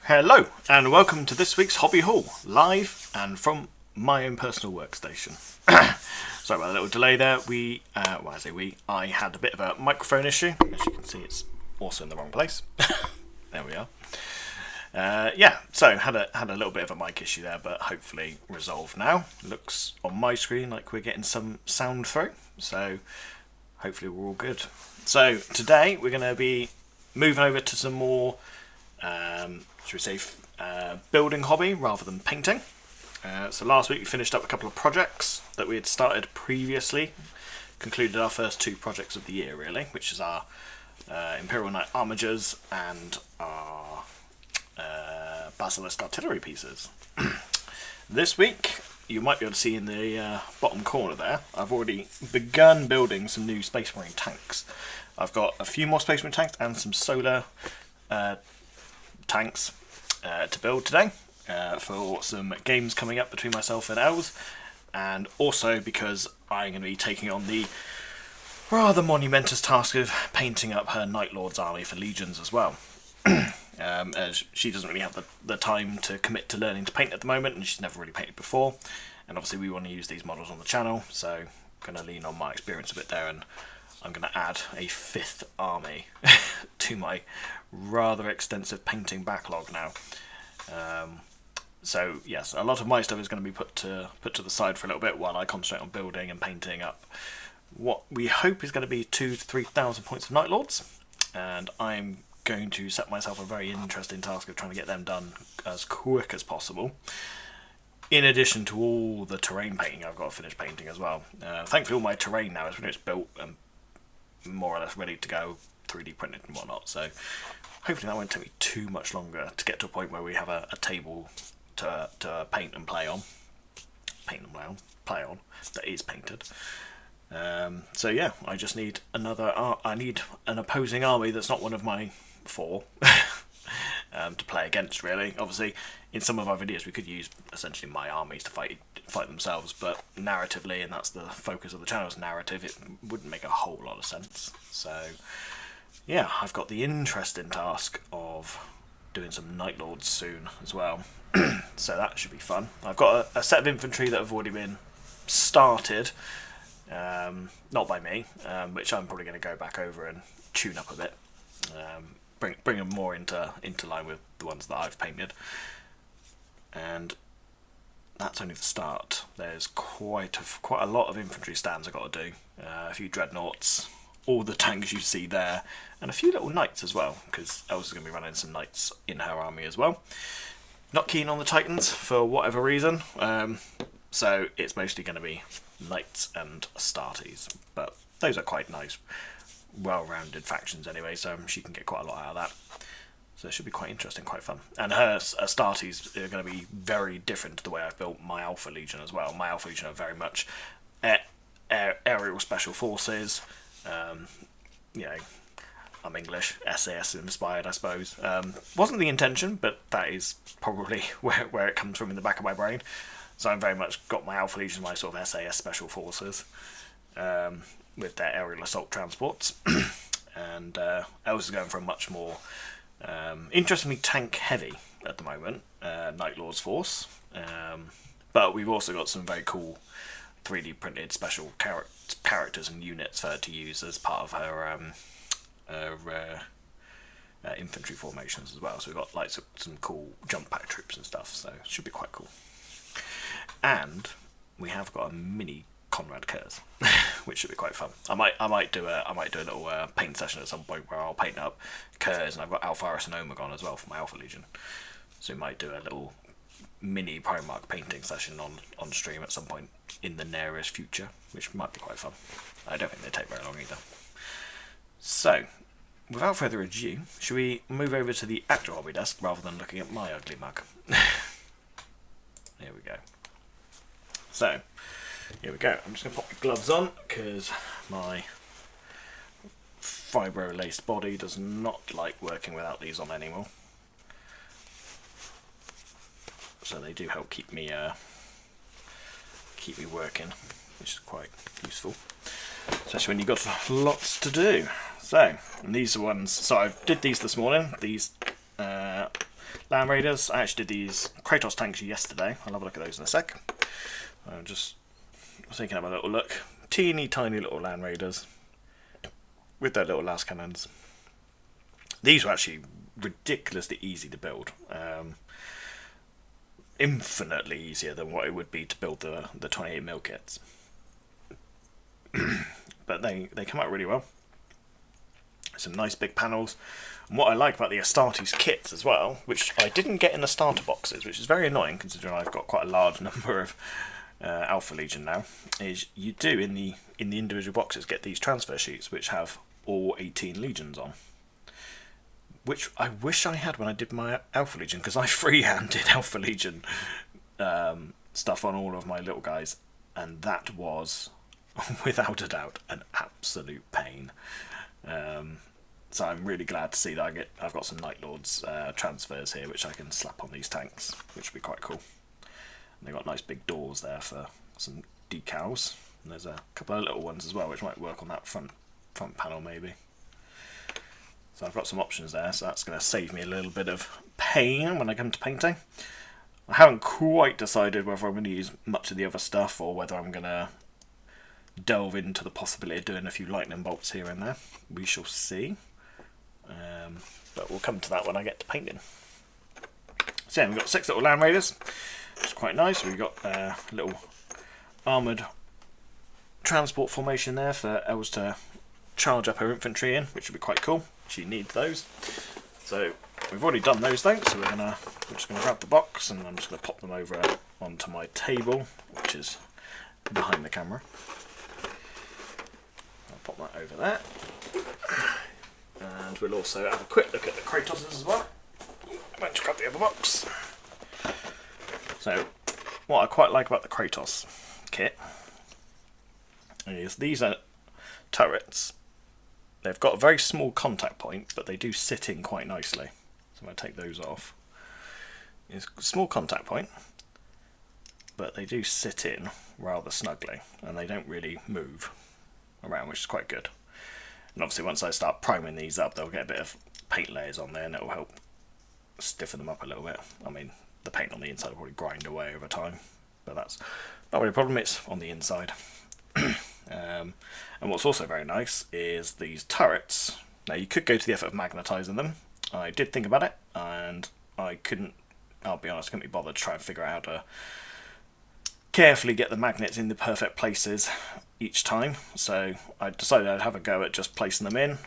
Hello and welcome to this week's Hobby Haul, live and from my own personal workstation. Sorry about the little delay there. I had a bit of a microphone issue. As you can see, it's also in the wrong place. There we are. So had a little bit of a mic issue there, but hopefully resolved now. Looks on my screen like we're getting some sound through, so hopefully we're all good. So today we're going to be moving over to some more building hobby rather than painting. So last week we finished up a couple of projects that we had started previously, concluded our first two projects of the year really, which is our Imperial Knight Armigers and our Basilisk artillery pieces. This week you might be able to see in the bottom corner there, I've already begun building some new Space Marine tanks. I've got a few more Space Marine tanks and some solar tanks to build today for some games coming up between myself and Els, and also because I'm going to be taking on the rather monumentous task of painting up her Night Lords army for Legions as well. As she doesn't really have the time to commit to learning to paint at the moment, and she's never really painted before, and obviously we want to use these models on the channel, so I'm going to lean on my experience a bit there, and I'm going to add a fifth army to my rather extensive painting backlog now. So yes, a lot of my stuff is going to be put to the side for a little bit while I concentrate on building and painting up what we hope is going to be 2,000 to 3,000 points of Night Lords, and I'm going to set myself a very interesting task of trying to get them done as quick as possible, in addition to all the terrain painting I've got to finish painting as well. Thankfully all my terrain now is when it's built and more or less ready to go, 3D printed and whatnot, so hopefully that won't take me too much longer to get to a point where we have a table to paint and play on. That is painted. So yeah, I just need I need an opposing army that's not one of my four to play against really. Obviously in some of our videos we could use essentially my armies to fight themselves, but narratively, and that's the focus of the channel's narrative, it wouldn't make a whole lot of sense. So yeah, I've got the interesting task of doing some Night Lords soon as well. So that should be fun. I've got a set of infantry that have already been started, not by me, which I'm probably going to go back over and tune up a bit, bring them more into line with the ones that I've painted. And that's only the start. There's quite a lot of infantry stands I've got to do, a few dreadnoughts, all the tanks you see there, and a few little knights as well, because Els is going to be running some knights in her army as well. Not keen on the Titans for whatever reason, so it's mostly going to be knights and Astartes, but those are quite nice, well-rounded factions anyway, so she can get quite a lot out of that. So it should be quite interesting, quite fun. And her Astartes are going to be very different to the way I've built my Alpha Legion as well. My Alpha Legion are very much aerial special forces. I'm English, SAS inspired, I suppose. Wasn't the intention, but that is probably where it comes from in the back of my brain. So I'm very much got my Alpha Legion, my sort of SAS special forces, with their aerial assault transports. And Els is going for a much more, interestingly, tank heavy at the moment, Night Lords force. But we've also got some very cool 3D printed special characters and units for her to use as part of her infantry formations as well. So we've got like some cool jump pack troops and stuff, so it should be quite cool. And we have got a mini Conrad Kurz, which should be quite fun. I might do a little paint session at some point where I'll paint up Kurz, and I've got Alpharis and Omegon as well for my Alpha Legion. So we might do a little mini Primarch painting session on stream at some point in the nearest future, which might be quite fun. I don't think they take very long either. So, without further ado, should we move over to the actual hobby desk rather than looking at my ugly mug? Here we go. So, here we go. I'm just going to pop the gloves on because my fibro-laced body does not like working without these on anymore. So they do help keep me working, which is quite useful, especially when you've got lots to do. So, and these are ones. So I did these this morning. These last Land Raiders. I actually did these Kratos tanks yesterday. I'll have a look at those in a sec. I'm just taking up a little look. Teeny tiny little Land Raiders with their little las cannons. These were actually ridiculously easy to build. Infinitely easier than what it would be to build the 28mm kits. But they come out really well. Some nice big panels. And what I like about the Astartes kits as well, which I didn't get in the starter boxes, which is very annoying considering I've got quite a large number of Alpha Legion now, is you do in the individual boxes get these transfer sheets which have all 18 legions on. Which I wish I had when I did my Alpha Legion, because I freehanded Alpha Legion stuff on all of my little guys, and that was, without a doubt, an absolute pain. So I'm really glad to see that I've got some Night Lords transfers here, which I can slap on these tanks, which would be quite cool. And they've got nice big doors there for some decals, and there's a couple of little ones as well, which might work on that front panel maybe. So I've got some options there, so that's going to save me a little bit of pain when I come to painting. I haven't quite decided whether I'm going to use much of the other stuff or whether I'm going to delve into the possibility of doing a few lightning bolts here and there. We shall see. But we'll come to that when I get to painting. So yeah, we've got 6 little Land Raiders, which is quite nice. We've got a little armoured transport formation there for Els to charge up her infantry in, which would be quite cool. She needs those. So we've already done those though, so we're just gonna grab the box and I'm just gonna pop them over onto my table, which is behind the camera. I'll pop that over there. And we'll also have a quick look at the Kratoses as well. I might just grab the other box. So what I quite like about the Kratos kit is these are turrets. They've got a very small contact point, but they do sit in quite nicely. So I'm going to take those off. It's a small contact point, but they do sit in rather snugly, and they don't really move around, which is quite good. And obviously once I start priming these up, they'll get a bit of paint layers on there, and it will help stiffen them up a little bit. I mean, the paint on the inside will probably grind away over time, but that's not really a problem, it's on the inside. And what's also very nice is these turrets. Now you could go to the effort of magnetising them. I did think about it, and I couldn't, I'll be honest, couldn't be bothered to try and figure out how to carefully get the magnets in the perfect places each time. So I decided I'd have a go at just placing them in,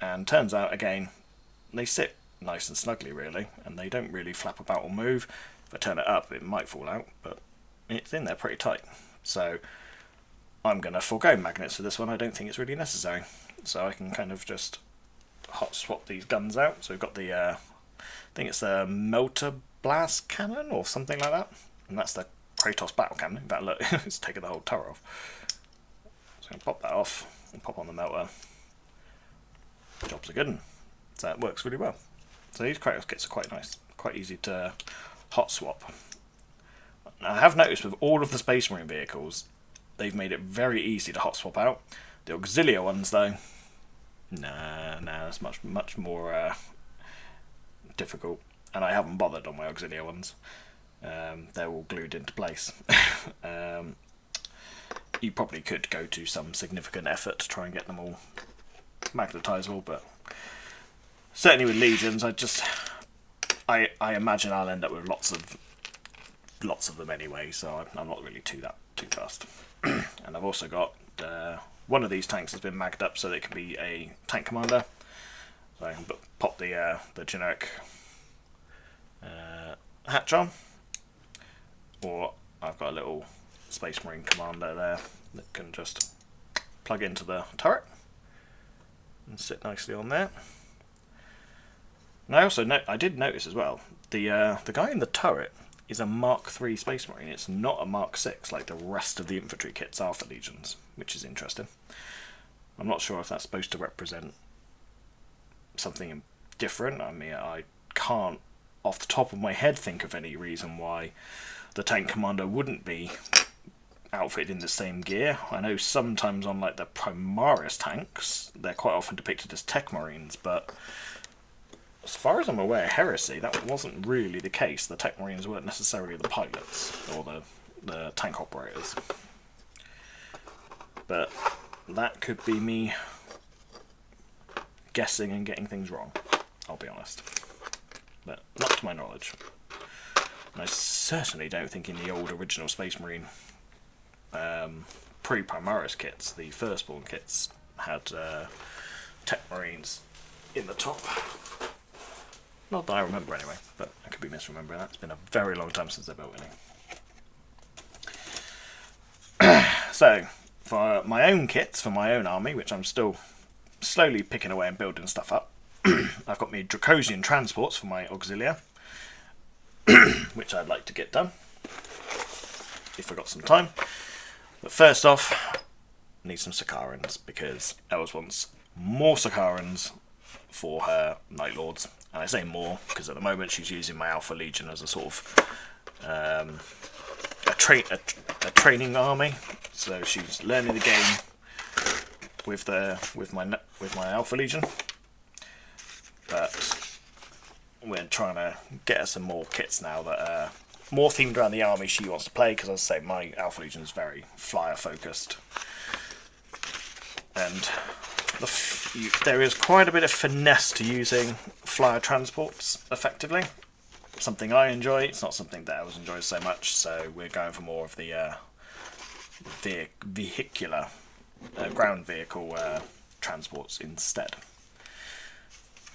and turns out again they sit nice and snugly really, and they don't really flap about or move. If I turn it up it might fall out, but it's in there pretty tight. So I'm going to forego magnets for this one. I don't think it's really necessary. So I can kind of just hot swap these guns out. So we've got the, I think it's the Melter Blast Cannon or something like that. And that's the Kratos Battle Cannon. In fact, look, it's taken the whole turret off. So I'm going to pop that off and pop on the Melter. Job's a good one. So it works really well. So these Kratos kits are quite nice. Quite easy to hot swap. Now, I have noticed with all of the Space Marine vehicles, they've made it very easy to hot swap out. The Auxilia ones though, nah, that's much more difficult, and I haven't bothered on my Auxilia ones. They're all glued into place. You probably could go to some significant effort to try and get them all magnetisable, but certainly with Legions, I imagine I'll end up with lots of them anyway, so I'm not really too fast. And I've also got one of these tanks has been magged up so that it can be a tank commander. So I can pop the generic hatch on, or I've got a little Space Marine commander there that can just plug into the turret and sit nicely on there. And I also I did notice as well the guy in the turret is a Mark III Space Marine. It's not a Mark VI like the rest of the infantry kits are for Legions, which is interesting. I'm not sure if that's supposed to represent something different. I mean, I can't off the top of my head think of any reason why the tank commander wouldn't be outfitted in the same gear. I know sometimes on like the Primaris tanks, they're quite often depicted as Tech Marines, but as far as I'm aware, Heresy, that wasn't really the case. The Tech Marines weren't necessarily the pilots or the tank operators. But that could be me guessing and getting things wrong, I'll be honest. But not to my knowledge. And I certainly don't think in the old original Space Marine pre-Primaris kits, the Firstborn kits, had Tech Marines in the top. Not that I remember anyway, but I could be misremembering that. It's been a very long time since I built any. So, for my own kits, for my own army, which I'm still slowly picking away and building stuff up, I've got me Dracosian transports for my Auxilia, which I'd like to get done, if I got some time. But first off, I need some Sakarans, because Els wants more Sakarans for her Night Lords. And I say more because at the moment she's using my Alpha Legion as a sort of a training army. So she's learning the game with my Alpha Legion. But we're trying to get her some more kits now that are more themed around the army she wants to play. Because as I say, my Alpha Legion is very flyer focused, and there is quite a bit of finesse to using flyer transports effectively. Something I enjoy. It's not something that Els enjoys so much, so we're going for more of the vehicular ground vehicle transports instead.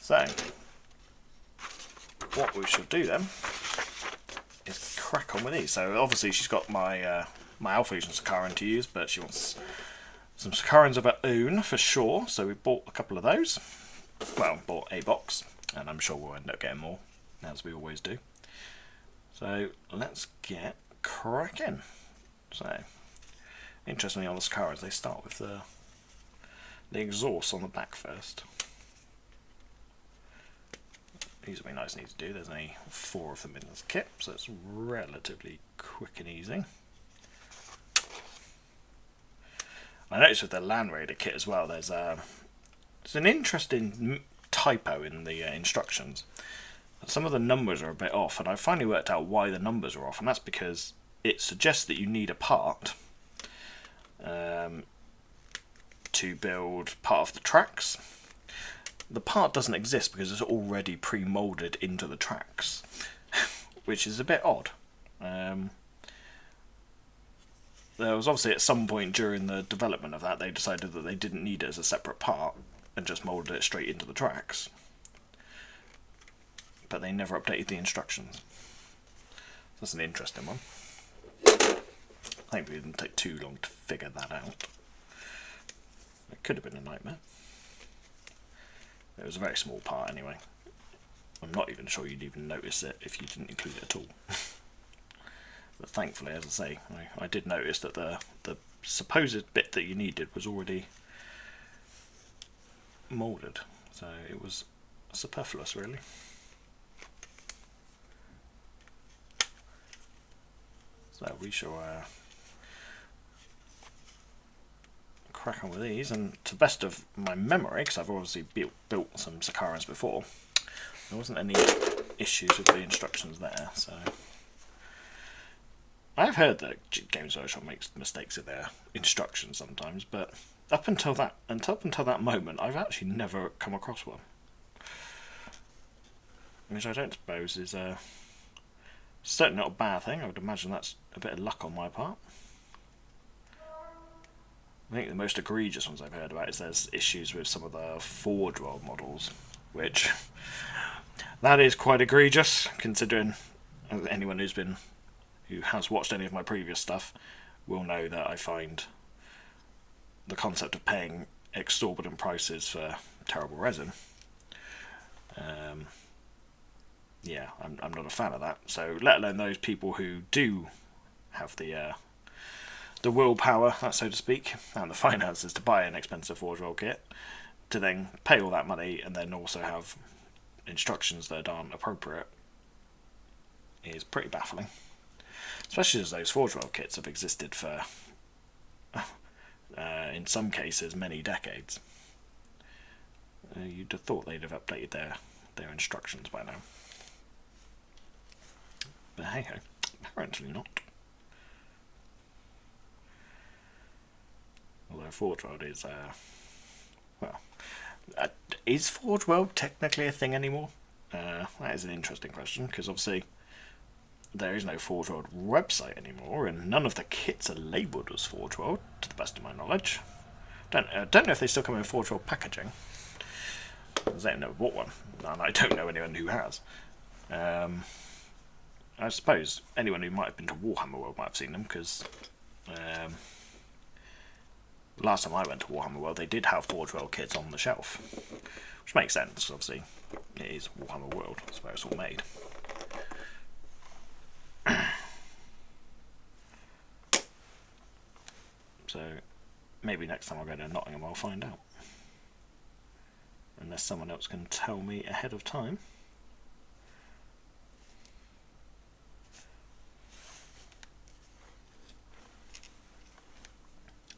So what we should do then is crack on with these. So obviously she's got my my Alpha Legion Sakaran to use, but she wants some Sakarans of her own for sure, so we bought a couple of those. Well, bought a box, and I'm sure we'll end up getting more, as we always do. So let's get cracking. So, interestingly on the Sakarans, they start with the exhaust on the back first. These will be nice and easy to do. There's only 4 of them in this kit, so it's relatively quick and easy. I noticed with the Land Raider kit as well, there's an interesting typo in the instructions. Some of the numbers are a bit off, and I finally worked out why the numbers are off, and that's because it suggests that you need a part to build part of the tracks. The part doesn't exist because it's already pre-molded into the tracks, which is a bit odd. There was obviously at some point during the development of that they decided that they didn't need it as a separate part and just moulded it straight into the tracks. But they never updated the instructions. That's an interesting one. Thankfully it didn't take too long to figure that out. It could have been a nightmare. It was a very small part anyway. I'm not even sure you'd even notice it if you didn't include it at all. But thankfully, as I say, I did notice that the supposed bit that you needed was already moulded, so it was superfluous really. So we shall crack on with these, and to the best of my memory, because I've obviously built some Sakarans before, there wasn't any issues with the instructions there, so... I've heard that Games Workshop makes mistakes in their instructions sometimes, but up until that moment, I've actually never come across one. Which I don't suppose is certainly not a bad thing. I would imagine that's a bit of luck on my part. I think the most egregious ones I've heard about is there's issues with some of the Forge World models, which that is quite egregious, considering anyone who has watched any of my previous stuff will know that I find the concept of paying exorbitant prices for terrible resin. Yeah, I'm not a fan of that. So let alone those people who do have the willpower, so to speak, and the finances to buy an expensive Forge World kit, to then pay all that money and then also have instructions that aren't appropriate, is pretty baffling. Especially as those Forge World kits have existed for, in some cases, many decades. You'd have thought they'd have updated their their instructions by now. But hey ho, apparently not. Although Forge World is, is Forge World technically a thing anymore? That is an interesting question, because obviously there is no Forge World website anymore, and none of the kits are labelled as Forge World, to the best of my knowledge. Don't know if they still come in Forge World packaging, because I've never bought one, and I don't know anyone who has. I suppose anyone who might have been to Warhammer World might have seen them, because last time I went to Warhammer World, they did have Forge World kits on the shelf, which makes sense. Obviously, it is Warhammer World. That's where it's all made. So maybe next time I go to Nottingham, I'll find out. Unless someone else can tell me ahead of time.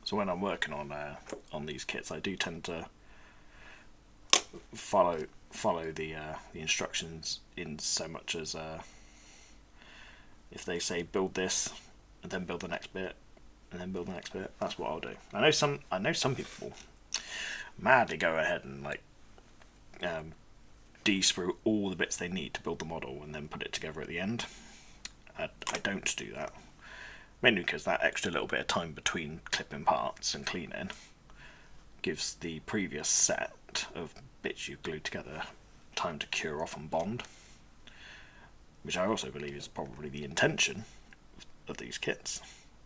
So when I'm working on these kits, I do tend to follow the instructions in so much as if they say build this and then build the next bit and then build the next bit, that's what I'll do. I know some people madly go ahead and like de-sprue all the bits they need to build the model and then put it together at the end. I don't do that. Mainly because that extra little bit of time between clipping parts and cleaning gives the previous set of bits you've glued together time to cure off and bond, which I also believe is probably the intention of these kits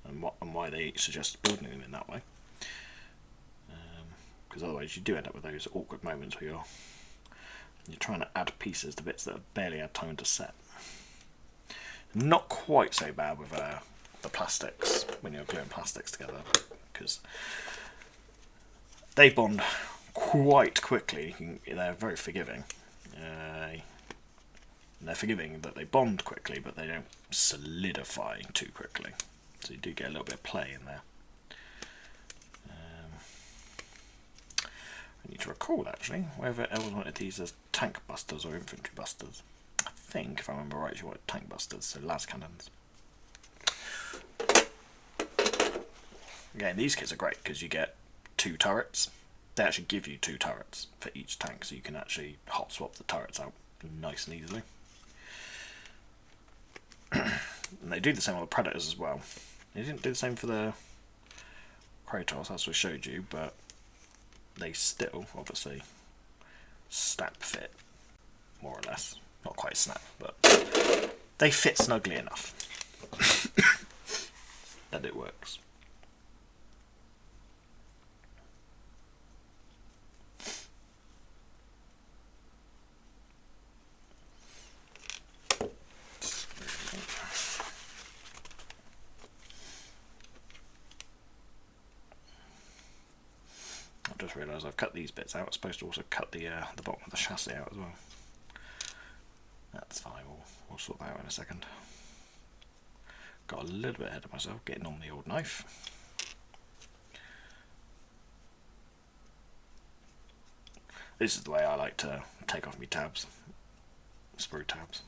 and why they suggest building them in that way. Because otherwise you do end up with those awkward moments where you're trying to add pieces to bits that have barely had time to set. Not quite so bad with the plastics when you're gluing plastics together, because they bond quite quickly. They're very forgiving. They're forgiving that they bond quickly, but they don't solidify too quickly. So you do get a little bit of play in there. I need to recall actually whether I wanted these as tank busters or infantry busters. I think, if I remember right, you wanted tank busters, so las cannons. Again, these kits are great because you get 2 turrets. They actually give you 2 turrets for each tank, so you can actually hot swap the turrets out nice and easily. And they do the same on the Predators as well. They didn't do the same for the Kratos, as we showed you, but they still, obviously, snap fit, more or less. Not quite snap, but they fit snugly enough that it works. I've just realised I've cut these bits out. I'm supposed to also cut the bottom of the chassis out as well. That's fine, we'll sort that out in a second. Got a little bit ahead of myself, getting on the old knife. This is the way I like to take off my tabs, sprue tabs.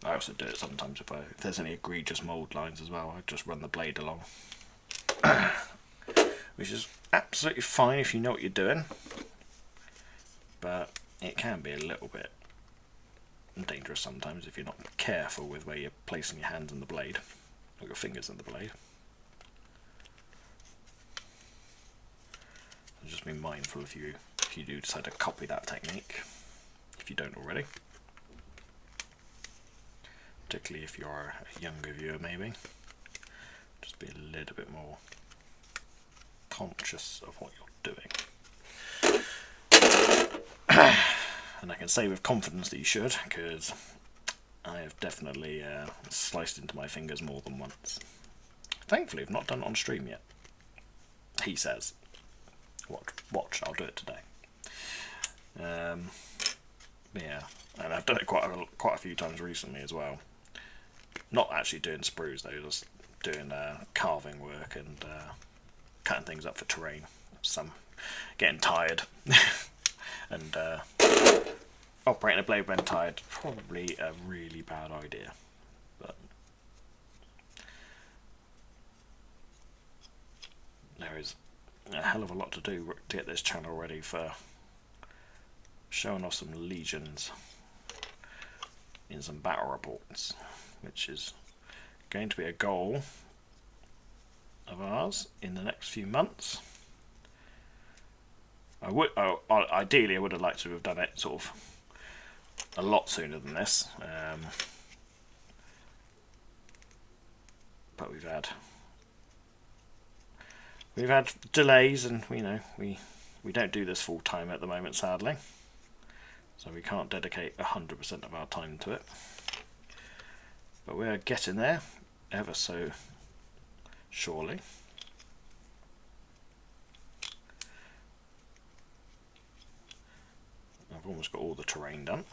I also do it sometimes if there's any egregious mould lines as well. I just run the blade along, which is absolutely fine if you know what you're doing, but it can be a little bit dangerous sometimes if you're not careful with where you're placing your hands in the blade, or your fingers in the blade. So just be mindful if you do decide to copy that technique, if you don't already. Particularly if you're a younger viewer maybe. Just be a little bit more conscious of what you're doing. And I can say with confidence that you should, because I have definitely sliced into my fingers more than once. Thankfully, I've not done it on stream yet. He says, "Watch, I'll do it today." Yeah, and I've done it quite a few times recently as well. Not actually doing sprues though, just doing carving work and cutting things up for terrain. Some getting tired and operating a blade when tired, probably a really bad idea. But there is a hell of a lot to do to get this channel ready for showing off some legions in some battle reports, which is going to be a goal of ours in the next few months. Ideally, I would have liked to have done it sort of a lot sooner than this, but we've had delays, and we don't do this full time at the moment, sadly, so we can't dedicate 100% of our time to it. But we're getting there, ever so surely. I've almost got all the terrain done,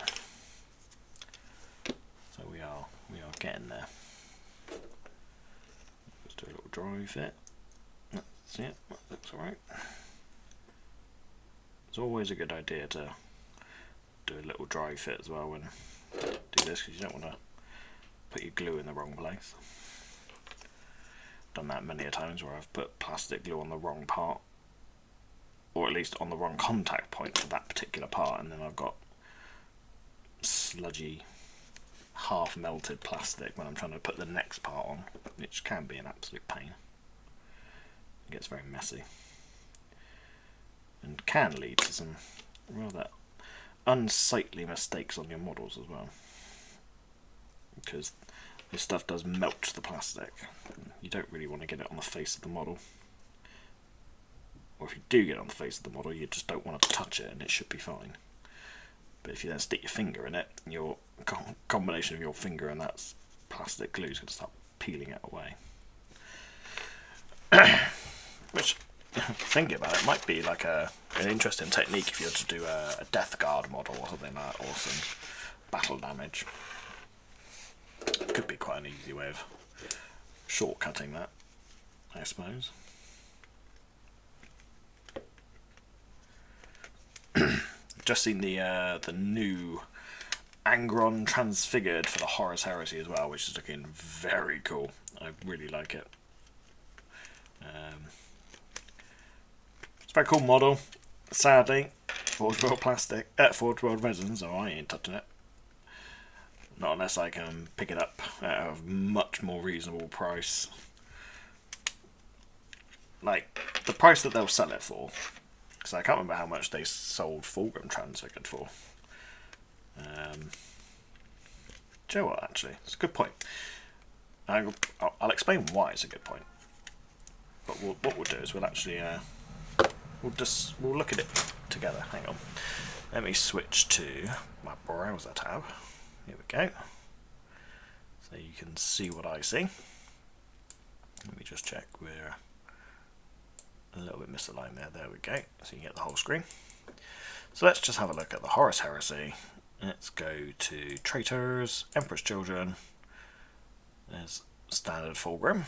so we are getting there. Let's do a little dry fit. That's it. That looks alright. It's always a good idea to do a little dry fit as well when you do this, because you don't want to put your glue in the wrong place. Done that many a times where I've put plastic glue on the wrong part, or at least on the wrong contact point for that particular part, and then I've got sludgy, half melted plastic when I'm trying to put the next part on, which can be an absolute pain. It gets very messy and can lead to some rather unsightly mistakes on your models as well, because this stuff does melt the plastic. You don't really want to get it on the face of the model. Or if you do get on the face of the model, you just don't want to touch it, and it should be fine. But if you then stick your finger in it, your combination of your finger and that plastic glue is going to start peeling it away. Which, thinking about it, might be like an interesting technique if you were to do a Death Guard model or something like that, or some battle damage. It could be quite an easy way of shortcutting that, I suppose. Just seen the new Angron Transfigured for the Horus Heresy as well, which is looking very cool. I really like it. It's a very cool model. Sadly, Forge World plastic, Forge World resin, so I ain't touching it. Not unless I can pick it up at a much more reasonable price. Like the price that they'll sell it for. Because I can't remember how much they sold Fulgrim Transfigured for. Do you know what, actually? It's a good point. I'll explain why it's a good point. But what we'll do is we'll actually we'll look at it together. Hang on. Let me switch to my browser tab. Here we go. So you can see what I see. Let me just check. We're a little bit misaligned there. There we go. So you can get the whole screen. So let's just have a look at the Horus Heresy. Let's go to Traitors, Emperor's Children. There's Standard Fulgrim.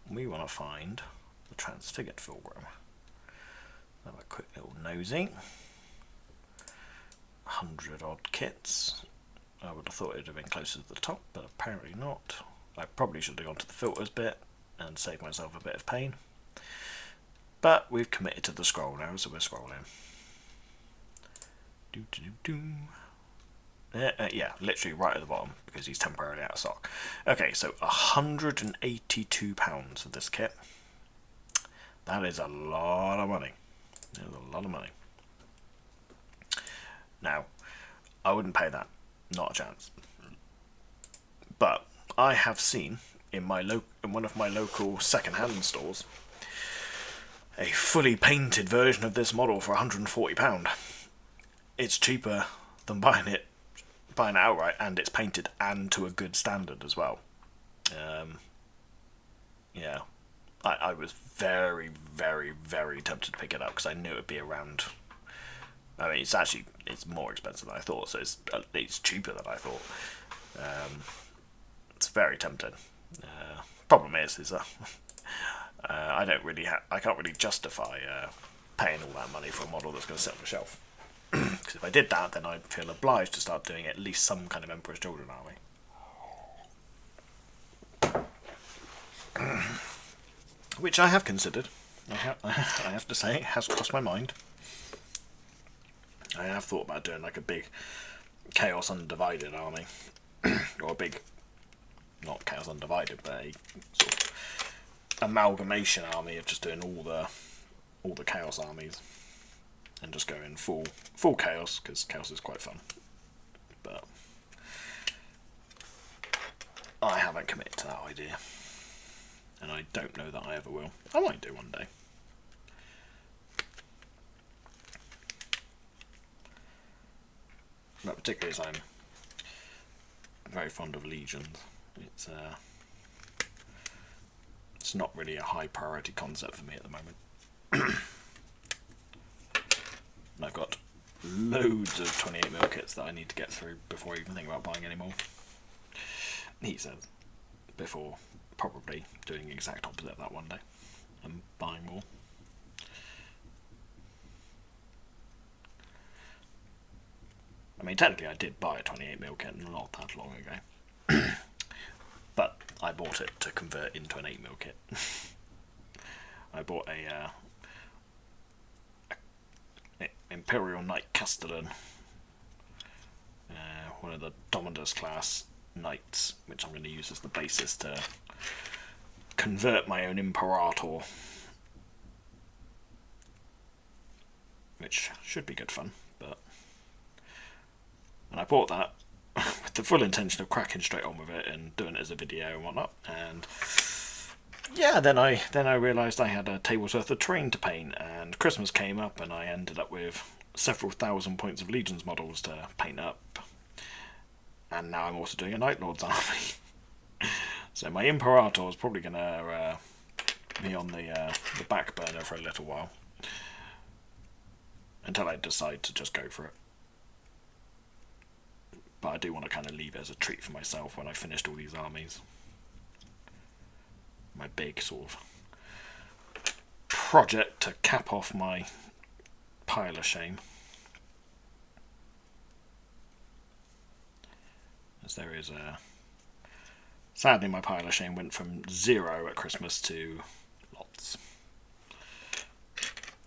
We want to find the Transfigured Fulgrim. Have a quick little nosy. 100 odd kits. I would have thought it would have been closer to the top, but apparently not. I probably should have gone to the filters bit and saved myself a bit of pain. But we've committed to the scroll now, so we're scrolling. Yeah, literally right at the bottom, because he's temporarily out of stock. Okay, so £182 for this kit. That is a lot of money. That is a lot of money. Now, I wouldn't pay that. Not a chance. But I have seen in one of my local second-hand stores a fully painted version of this model for £140. It's cheaper than buying it outright, and it's painted and to a good standard as well. Yeah, I was very, very, very tempted to pick it up because I knew it would be around. I mean, it's more expensive than I thought, so it's cheaper than I thought. It's very tempting. Problem is I can't really justify paying all that money for a model that's going to sit on the shelf because if I did that, then I'd feel obliged to start doing at least some kind of Emperor's Children army. Which I have considered. I have to say, it has crossed my mind. I have thought about doing like a big Chaos Undivided army. Or a big, not Chaos Undivided, but a sort of amalgamation army of just doing all the Chaos armies. And just going full Chaos, because Chaos is quite fun. But I haven't committed to that idea. And I don't know that I ever will. I might do one day. But particularly as I'm very fond of Legions. It's not really a high priority concept for me at the moment. And I've got loads of 28mm kits that I need to get through before I even think about buying any more. He says, before probably doing the exact opposite of that one day and buying more. I mean, technically I did buy a 28mm kit not that long ago. But I bought it to convert into an 8mm kit. I bought a Imperial Knight Castellan, one of the Dominus class knights, which I'm going to use as the basis to convert my own Imperator, which should be good fun. And I bought that with the full intention of cracking straight on with it and doing it as a video and whatnot. And yeah, then I realised I had a table's worth of terrain to paint, and Christmas came up, and I ended up with several thousand points of Legions models to paint up. And now I'm also doing a Night Lords army. So my Imperator is probably going to be on the back burner for a little while, until I decide to just go for it. But I do want to kind of leave it as a treat for myself when I finished all these armies. My big sort of project to cap off my pile of shame. As there is a... Sadly, my pile of shame went from 0 at Christmas to lots.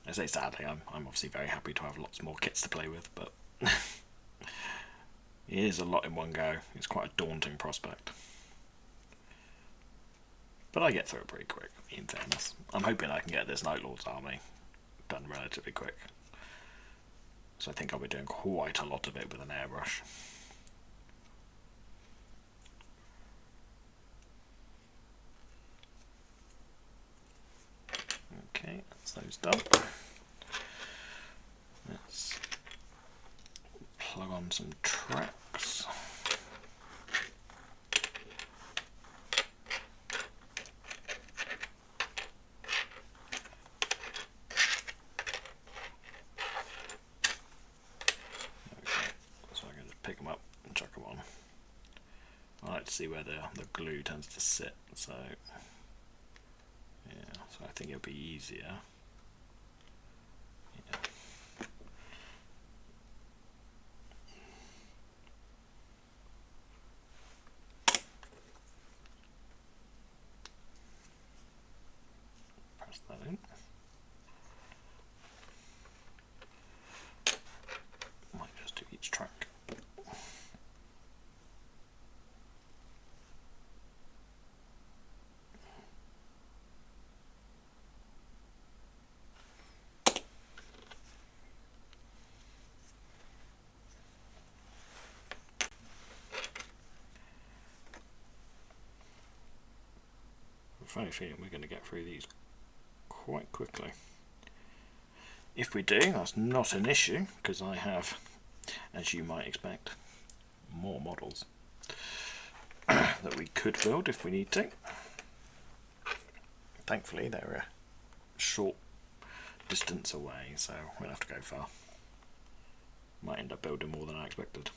I say sadly, I'm obviously very happy to have lots more kits to play with, but... It is a lot in one go. It's quite a daunting prospect. But I get through it pretty quick, in fairness. I'm hoping I can get this Night Lords army done relatively quick. So I think I'll be doing quite a lot of it with an airbrush. Okay, that's those done. Let's plug on some tracks. See where the glue tends to sit, so yeah, so I think it'll be easier. Yeah. Press that in. Might just do each track. Funny feeling we're going to get through these quite quickly. If we do, that's not an issue, because I have, as you might expect, more models that we could build if we need to. Thankfully they're a short distance away, so we'll have to go far. Might end up building more than I expected.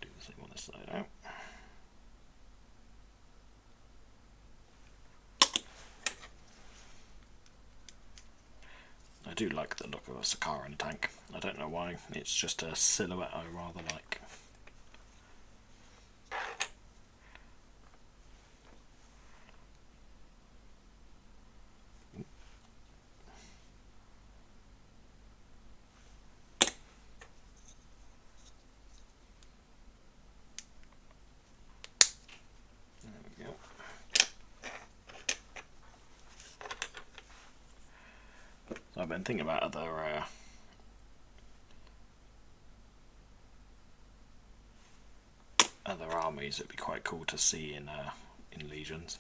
Do the same on this side out. do like the look of a Sakaran tank. I don't know why, it's just a silhouette I rather like. I've been thinking about other armies. It'd be quite cool to see in Legions.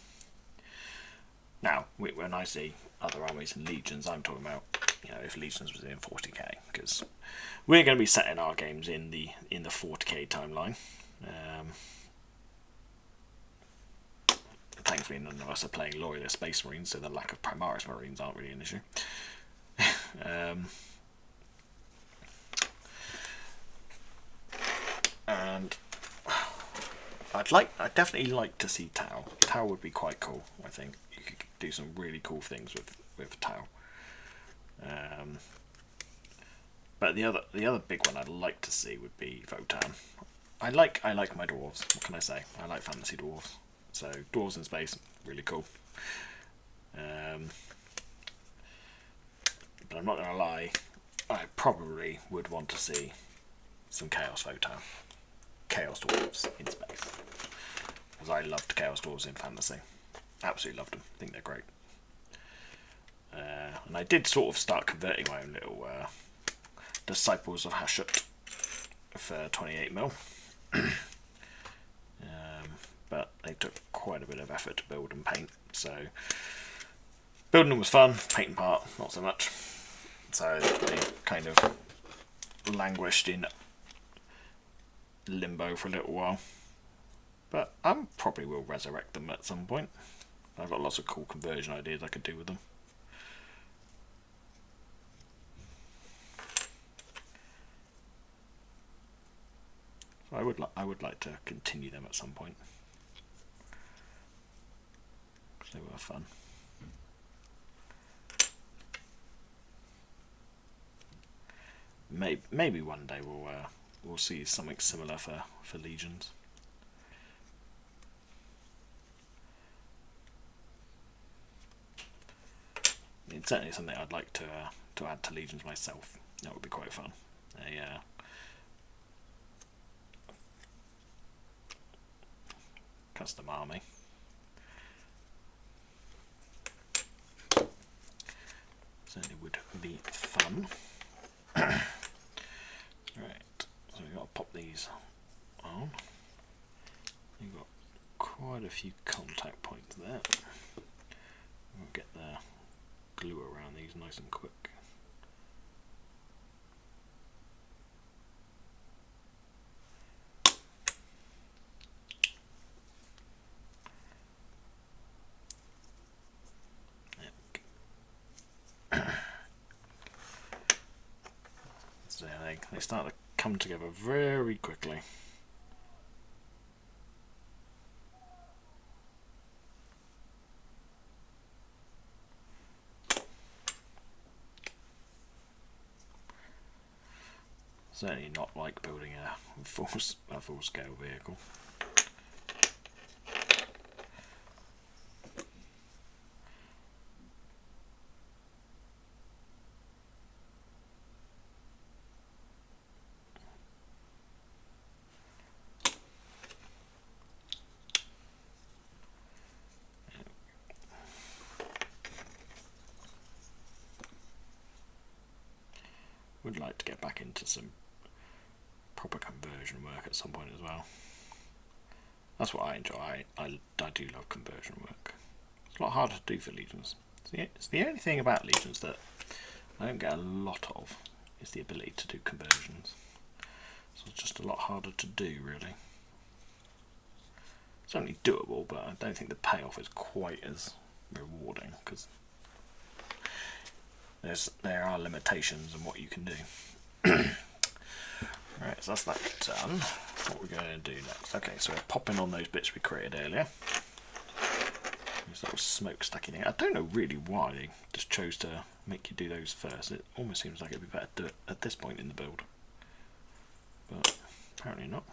Now, when I see other armies in Legions, I'm talking about, you know, if Legions was in 40k, because we're going to be setting our games in the 40k timeline. Thankfully, none of us are playing Loyalist Space Marines, so the lack of Primaris Marines aren't really an issue. And I'd definitely like to see Tau. Tau would be quite cool. I think you could do some really cool things with Tau. But the other big one I'd like to see would be Votan. I like my dwarves. What can I say? I like fantasy dwarves. So dwarves in space, really cool. But I'm not going to lie, I probably would want to see some Chaos Votan. Chaos Dwarves in space. Because I loved Chaos Dwarves in fantasy. Absolutely loved them. I think they're great. And I did sort of start converting my own little Disciples of Hashut for 28mm. But they took quite a bit of effort to build and paint. So building them was fun, painting part not so much. So they kind of languished in limbo for a little while. But I probably will resurrect them at some point. I've got lots of cool conversion ideas I could do with them. So I would like to continue them at some point. Because they were fun. Maybe one day we'll see something similar for Legions. It's certainly something I'd like to add to Legions myself. That would be quite fun. A custom army. Certainly would be fun. Right, so we've got to pop these on. You've got quite a few contact points there. We'll get the glue around these nice and quick. So they start to come together very quickly. Certainly not like building a full scale vehicle. Would like to get back into some proper conversion work at some point as well. That's what I enjoy. I do love conversion work. It's a lot harder to do for Legions. It's the only thing about Legions that I don't get a lot of, is the ability to do conversions. So it's just a lot harder to do, really. It's only doable, but I don't think the payoff is quite as rewarding, because there are limitations on what you can do. Right, so that's that done. What we're going to do next. Okay, so we're popping on those bits we created earlier. This little smokestacky thing. I don't know really why they just chose to make you do those first. It almost seems like it'd be better to do it at this point in the build. But apparently not.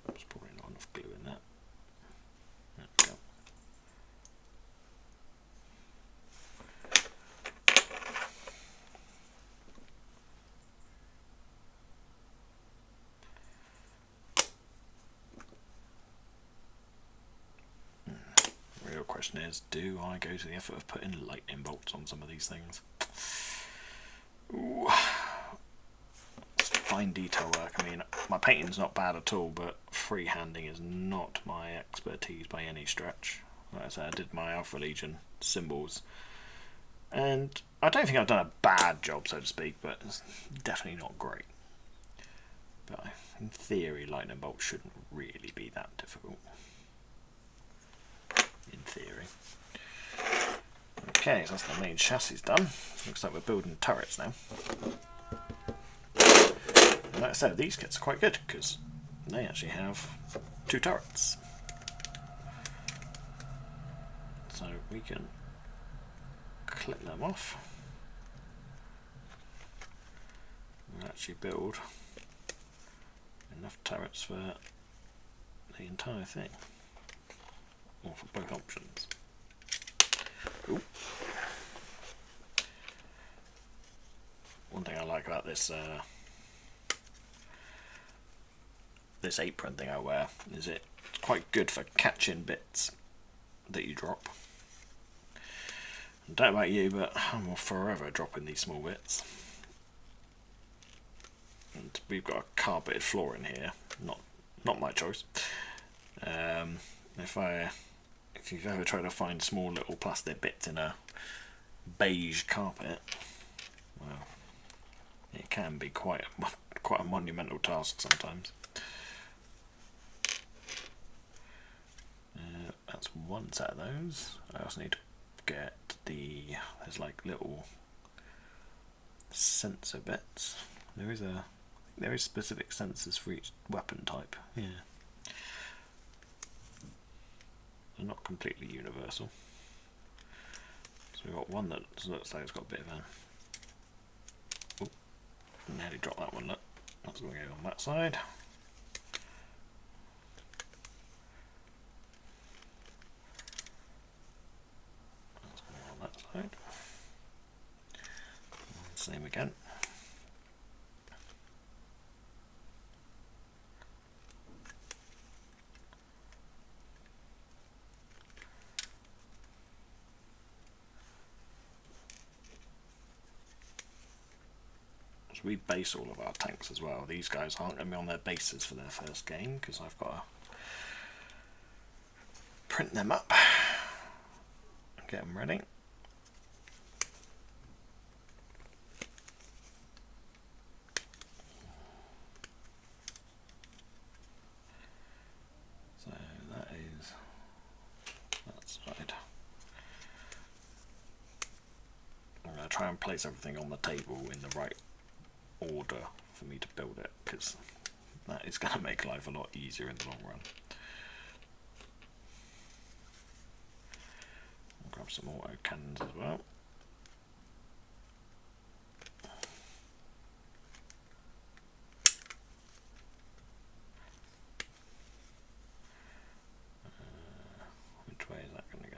There's probably not enough glue in that. There we go. Real question is, do I go to the effort of putting lightning bolts on some of these things? Ooh. It's fine detail work. I mean, my painting's not bad at all, but freehanding is not my expertise by any stretch. Like I said, I did my Alpha Legion symbols, and I don't think I've done a bad job, so to speak, but it's definitely not great. But in theory, lightning bolts shouldn't really be that difficult. In theory. Okay, so that's the main chassis done. Looks like we're building turrets now. And like I said, these kits are quite good because they actually have 2 turrets. So we can clip them off and actually build enough turrets for the entire thing. Or for both options. Ooh. One thing I like about this this apron thing I wear is it's quite good for catching bits that you drop. I don't know about you, but I'm forever dropping these small bits. And we've got a carpeted floor in here, not my choice. If you've ever tried to find small little plastic bits in a beige carpet, well, it can be quite a monumental task sometimes. That's one set of those. I also need to get there's like little sensor bits. There is specific sensors for each weapon type. Yeah. They're not completely universal. So we've got one that looks like it's got a bit of a... Oh, nearly dropped that one, look. That's going to go on that side. That's going to go on that side. And same again. We base all of our tanks as well. These guys aren't going to be on their bases for their first game because I've got to print them up and get them ready. So that is that side. I'm going to try and place everything on the table in the right order for me to build it, because that is going to make life a lot easier in the long run. I'll grab some auto cannons as well. Which way is that going to go?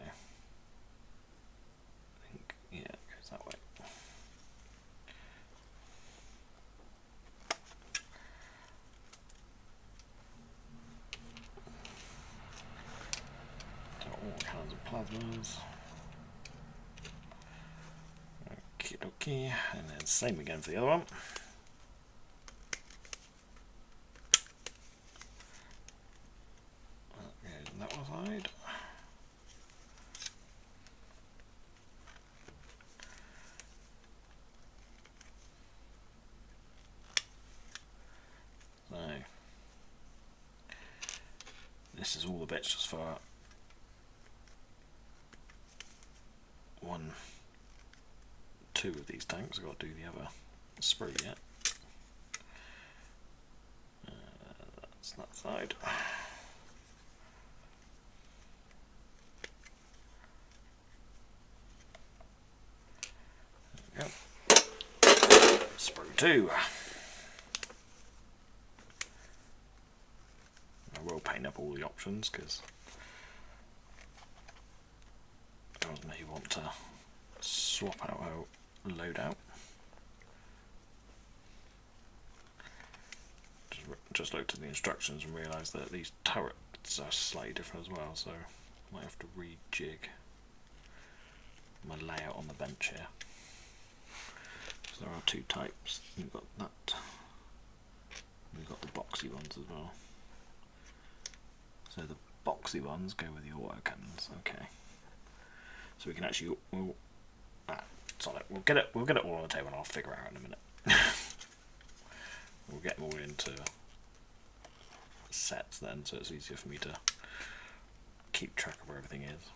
I think, yeah, it goes that way. Plasmas. Okie dokie, and then same again for the other one. That goes on that one side. So this is all the bits just for 1, 2, 2 of these tanks. I've got to do the other sprue yet. That's that side. There we go. Sprue 2. I will paint up all the options because I may want to swap out our loadout. Just looked at the instructions and realised that these turrets are slightly different as well, so I might have to rejig my layout on the bench here. So there are 2 types. You've got that. We've got the boxy ones as well. So the boxy ones go with the autocannons. Okay. So we can actually we'll get it all on the table and I'll figure it out in a minute. We'll get them all into sets then, so it's easier for me to keep track of where everything is.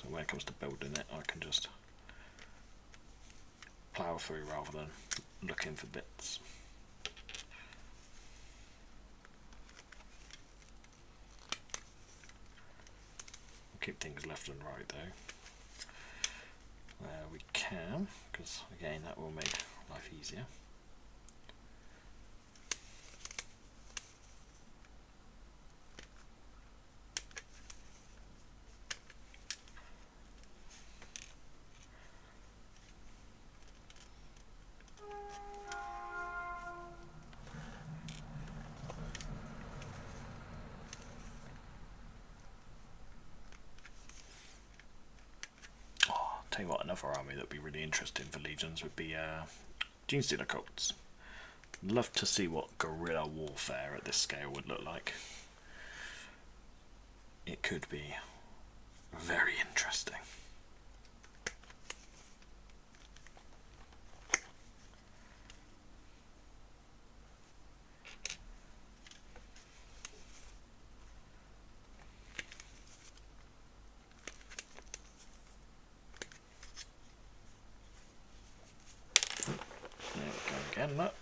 So when it comes to building it, I can just plough through rather than looking for bits. Keep things left and right though. We can, because again that will make life easier. Tell you what, another army that would be really interesting for Legions would be Genestealer cults. Love to see what guerrilla warfare at this scale would look like. It could be very interesting. Again, look.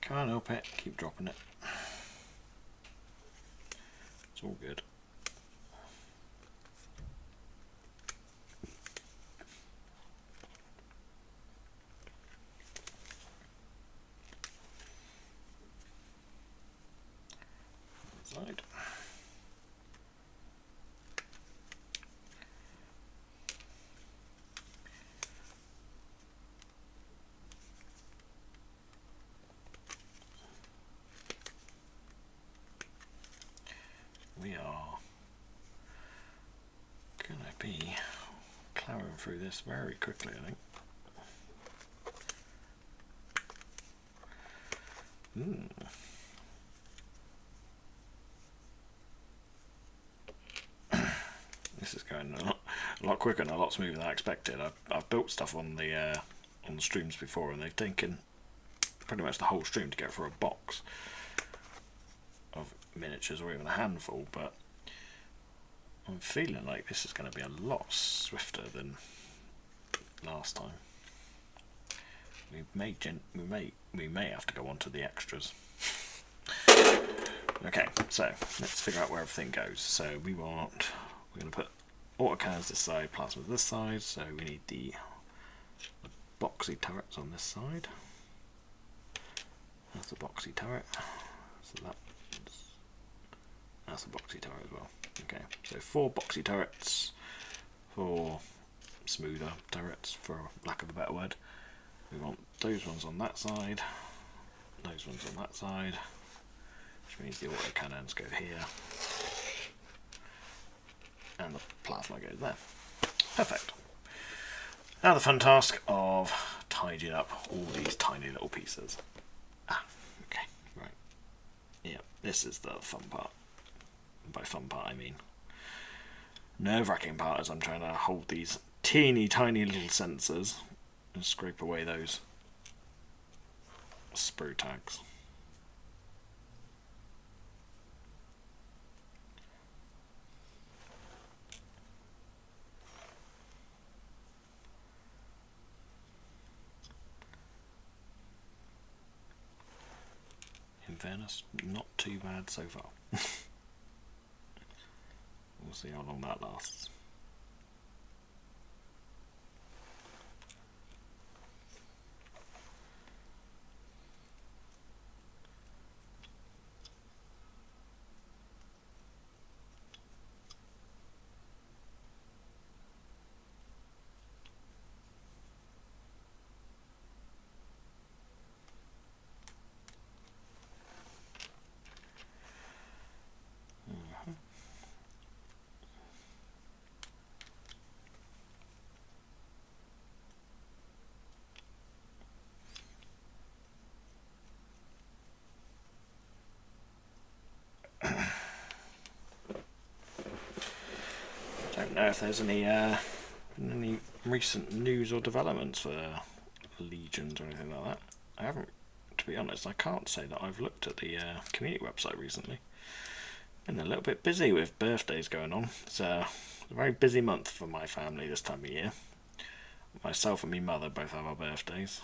Can't help it, keep dropping it. It's all good. Side. We are going to be plowing through this very quickly, I think. This is going a lot quicker and a lot smoother than I expected. I've built stuff on the streams before, and they've taken pretty much the whole stream to get through a box of miniatures, or even a handful, but I'm feeling like this is going to be a lot swifter than last time. We may have to go on to the extras. Okay, so let's figure out where everything goes. So we're going to put autocannons this side, plasmas this side. So we need the boxy turrets on this side. That's a boxy turret. So that's a boxy turret as well. Okay, so 4 boxy turrets, 4 smoother turrets, for lack of a better word. We want those ones on that side, those ones on that side, which means the autocannons go here, and the plasma goes there. Perfect. Now the fun task of tidying up all these tiny little pieces. Okay, right. Yeah, this is the fun part. By fun part, I mean nerve-wracking part, as I'm trying to hold these teeny tiny little sensors and scrape away those sprue tags. fairness, not too bad so far. We'll see how long that lasts. Don't know if there's any recent news or developments for Legions or anything like that. I haven't, to be honest. I can't say that I've looked at the community website recently. Been a little bit busy with birthdays going on. It's a very busy month for my family this time of year. Myself and my mother both have our birthdays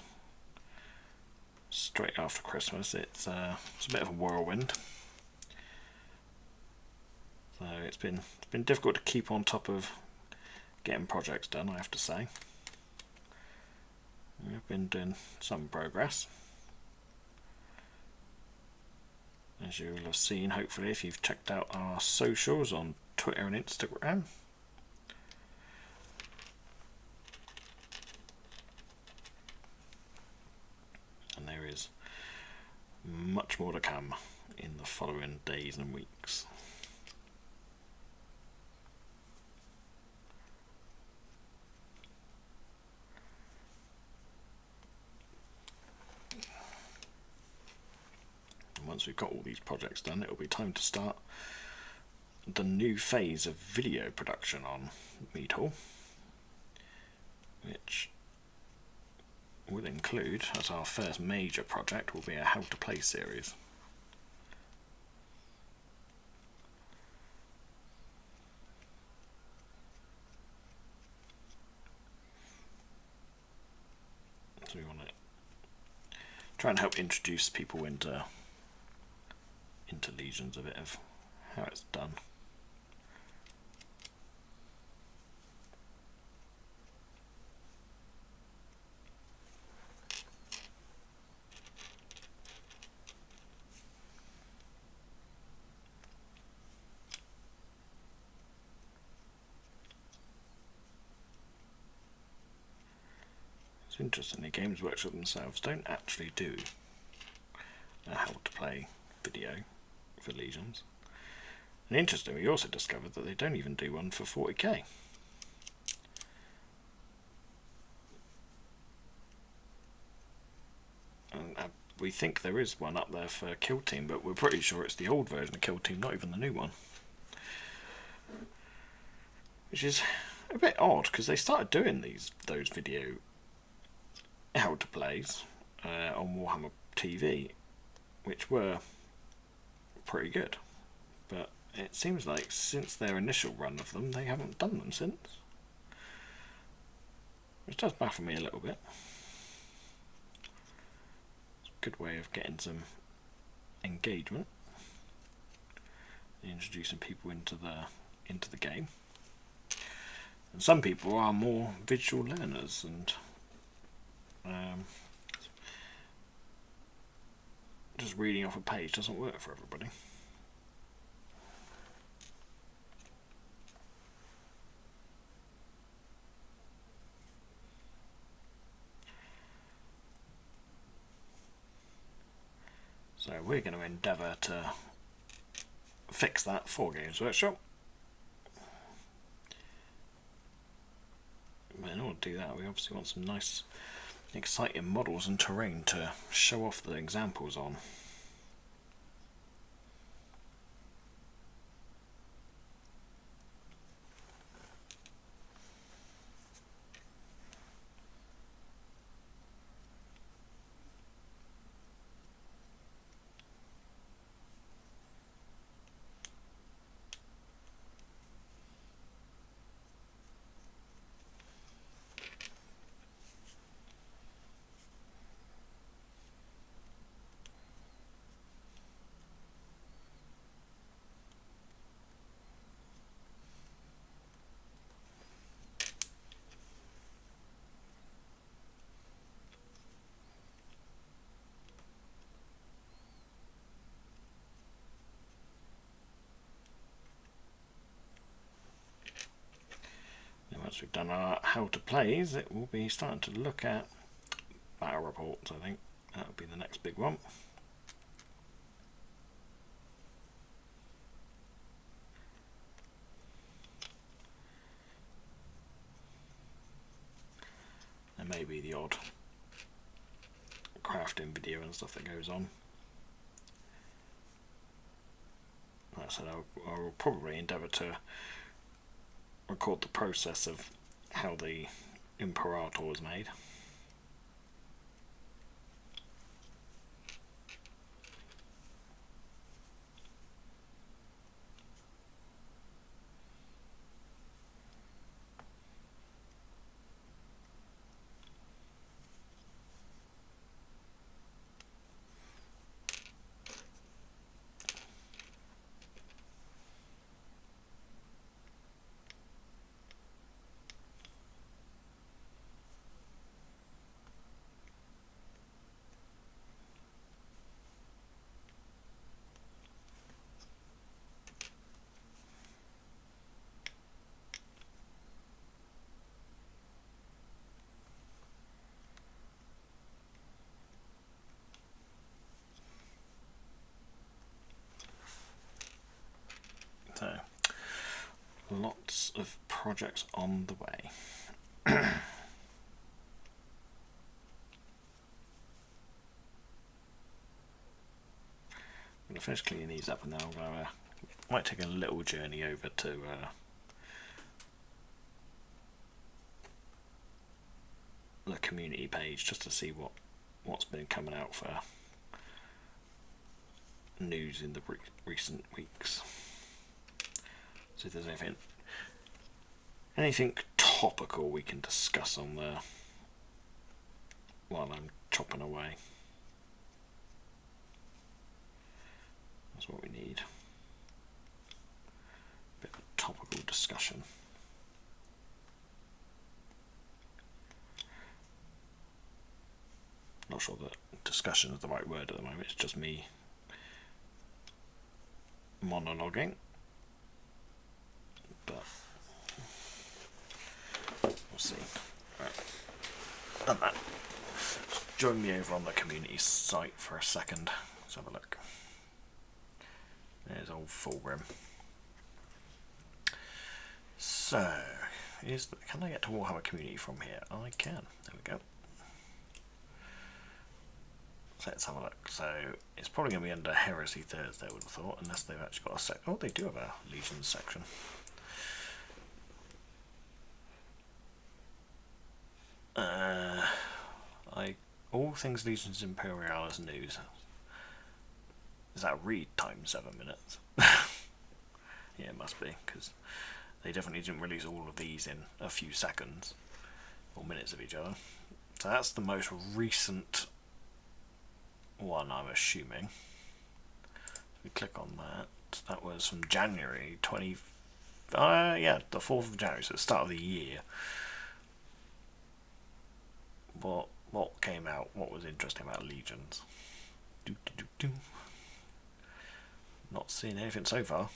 straight after Christmas. It's a bit of a whirlwind. So it's been difficult to keep on top of getting projects done, I have to say. We've been doing some progress, as you will have seen, hopefully, if you've checked out our socials on Twitter and Instagram. And there is much more to come in the following days and weeks. Once we've got all these projects done, it'll be time to start the new phase of video production on Mead, which will include, as our first major project, will be a How to Play series. So we want to try and help introduce people into Legions, a bit of how it's done. It's interesting, the Games Workshop themselves don't actually do a How to Play video for Legions. And interesting, we also discovered that they don't even do one for 40k. And we think there is one up there for Kill Team, but we're pretty sure it's the old version of Kill Team, not even the new one. Which is a bit odd, because they started doing those video How to Plays on Warhammer TV, which were pretty good, but it seems like since their initial run of them, they haven't done them since, which does baffle me a little bit. It's a good way of getting some engagement, introducing people into the game. And some people are more visual learners, and just reading off a page doesn't work for everybody. So we're going to endeavour to fix that for Games Workshop. But in order to do that, we obviously want some nice, exciting models and terrain to show off the examples on. once we've done our how to plays, it will be starting to look at battle reports. I think that will be the next big one. And maybe the odd crafting video and stuff that goes on. Like I said, I will probably endeavour to record the process of how the Imperator was made. So, lots of projects on the way. I'm going to finish cleaning these up, and then I'm going to might take a little journey over to the community page just to see what's been coming out for news in the recent weeks. See if there's anything topical we can discuss on there while I'm chopping away. That's what we need. A bit of a topical discussion. Not sure that discussion is the right word at the moment, it's just me monologuing. But we'll see. Right. Done that. Just join me over on the community site for a second. Let's have a look. There's old Fulgrim. So, can I get to Warhammer community from here? I can. There we go. So let's have a look. So it's probably going to be under Heresy Thursday, I would have thought, unless they've actually got a oh, they do have a Legions section. All things Legions Imperialis news. Is that read time 7 minutes? Yeah, it must be, because they definitely didn't release all of these in a few seconds or minutes of each other. So that's the most recent one, I'm assuming. We click on that. That was from January 20. Yeah, the 4th of January, so the start of the year. What came out? What was interesting about Legions? Not seeing anything so far.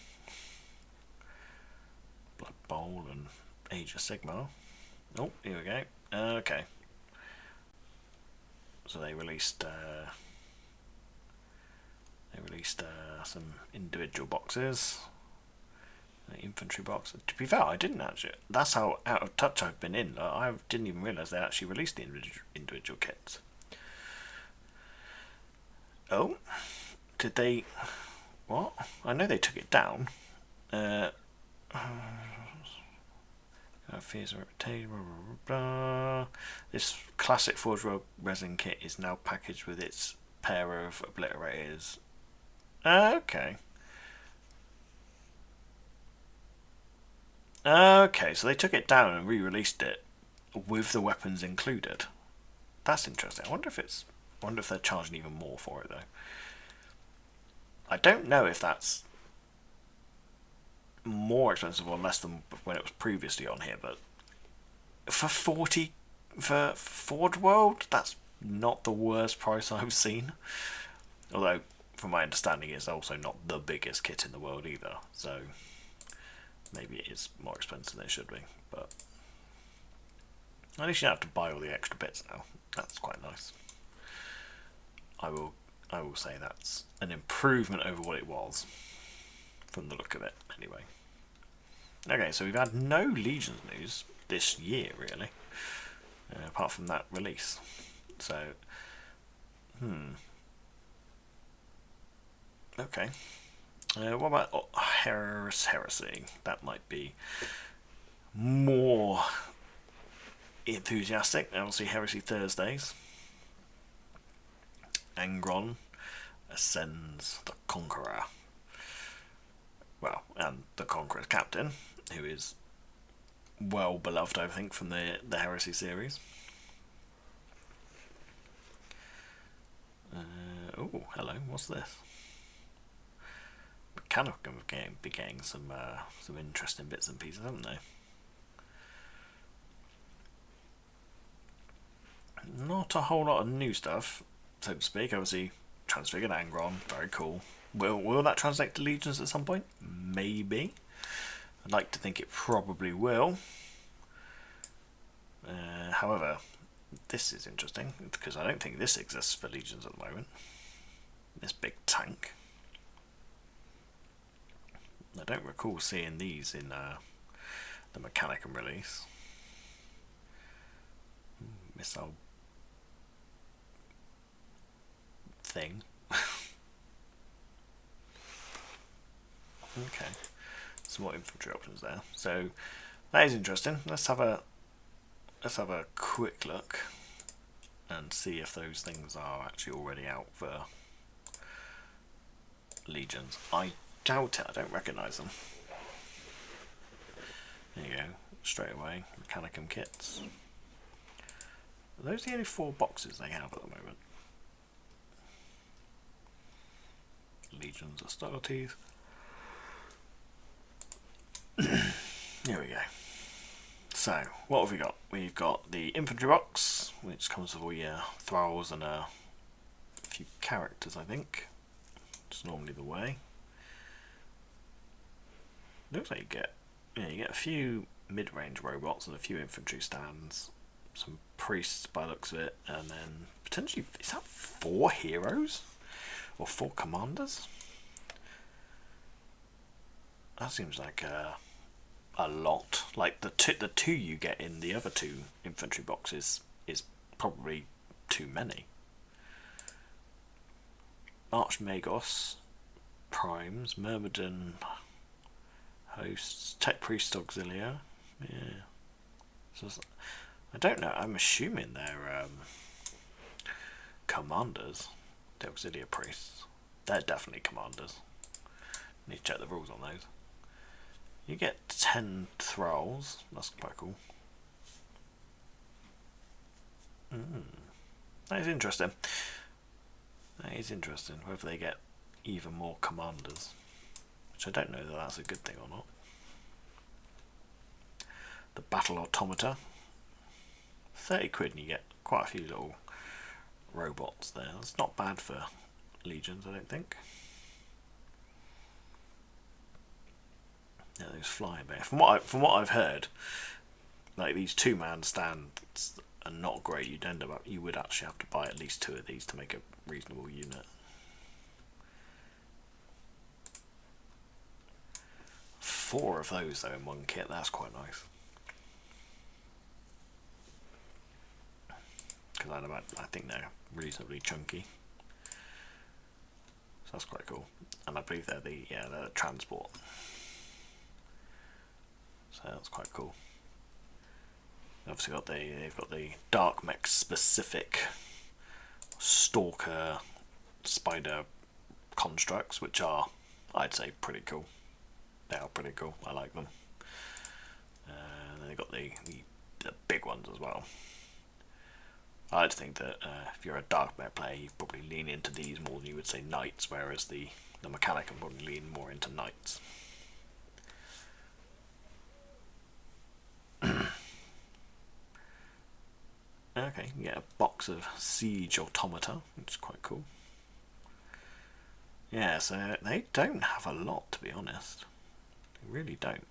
Blood Bowl and Age of Sigmar. Oh, here we go. Okay. So they released some individual boxes. An infantry box. To be fair, I didn't actually. That's how out of touch I've been in. I didn't even realise they actually released the individual kits. Oh, did they? What? I know they took it down. Fears of reputation. This classic Forge World resin kit is now packaged with its pair of obliterators. Okay. Okay, so they took it down and re-released it with the weapons included. That's interesting. I wonder if they're charging even more for it though. I don't know if that's more expensive or less than when it was previously on here, but for 40 for Forge World, that's not the worst price I've seen. Although, from my understanding, it's also not the biggest kit in the world either. So maybe it is more expensive than it should be, but At least you don't have to buy all the extra bits now. That's quite nice. I will say that's an improvement over what it was, from the look of it, anyway. Okay, so we've had no Legions news this year, really, apart from that release. So, okay. What about Heresy? That might be more enthusiastic. Obviously, Heresy Thursdays. Angron ascends the Conqueror. Well, and the Conqueror's captain, who is well beloved, I think, from the Heresy series. Oh, hello. What's this? Mechanical game be getting some interesting bits and pieces, haven't they? Not a whole lot of new stuff, so to speak. Obviously, transfigured Angron, very cool. Will that translate to Legions at some point? Maybe. I'd like to think it probably will. However, this is interesting because I don't think this exists for Legions at the moment. This big tank. I don't recall seeing these in the Mechanicum release. Missile thing. Okay, some more infantry options there. So that is interesting. Let's have a quick look and see if those things are actually already out for Legions. I doubt it. I don't recognise them. There you go. Straight away, Mechanicum kits. Are those the only 4 boxes they have at the moment? Legions Astartes. Here we go. So, what have we got? We've got the infantry box, which comes with all your thralls and a few characters, I think. It's normally the way. Looks like you get a few mid-range robots and a few infantry stands, some priests by the looks of it, and then potentially, is that 4 heroes or 4 commanders? That seems like a lot. Like the two you get in the other 2 infantry boxes is probably too many. Archmagos, Primes, Myrmidon Hosts, Tech Priest Auxilia. Yeah. So I don't know. I'm assuming they're commanders. The Auxilia Priests. They're definitely commanders. Need to check the rules on those. You get 10 thralls. That's quite cool. That is interesting. That is interesting. Whether they get even more commanders. Which I don't know that that's a good thing or not. The Battle Automata. 30 quid and you get quite a few little robots there. That's not bad for Legions, I don't think. Yeah, those flying bear. From what I've heard, like these 2-man stands are not great. You would actually have to buy at least 2 of these to make a reasonable unit. 4 of those though in one kit. That's quite nice. Because I think they're reasonably chunky. So that's quite cool. And I believe they're the transport. So that's quite cool. Obviously they've got the Dark Mech specific Stalker Spider constructs, which are, I'd say, pretty cool. They are pretty cool. I like them. And then they've got the big ones as well. I'd think that if you're a Dark Mech player, you probably lean into these more than you would say Knights, whereas the Mechanicum probably lean more into Knights. Okay, you get a box of Siege Automata, which is quite cool. Yeah, so they don't have a lot, to be honest. They really don't.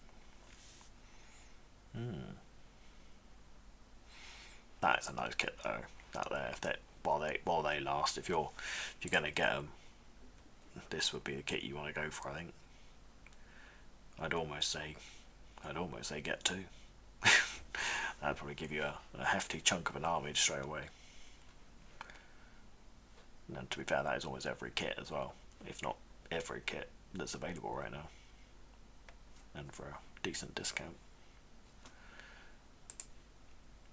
That is a nice kit though. That there, if they while they last, if you're gonna get them, this would be the kit you want to go for. I think. I'd almost say get two. That'd probably give you a hefty chunk of an army straight away. And to be fair, that is almost every kit as well, if not every kit that's available right now, and for a decent discount.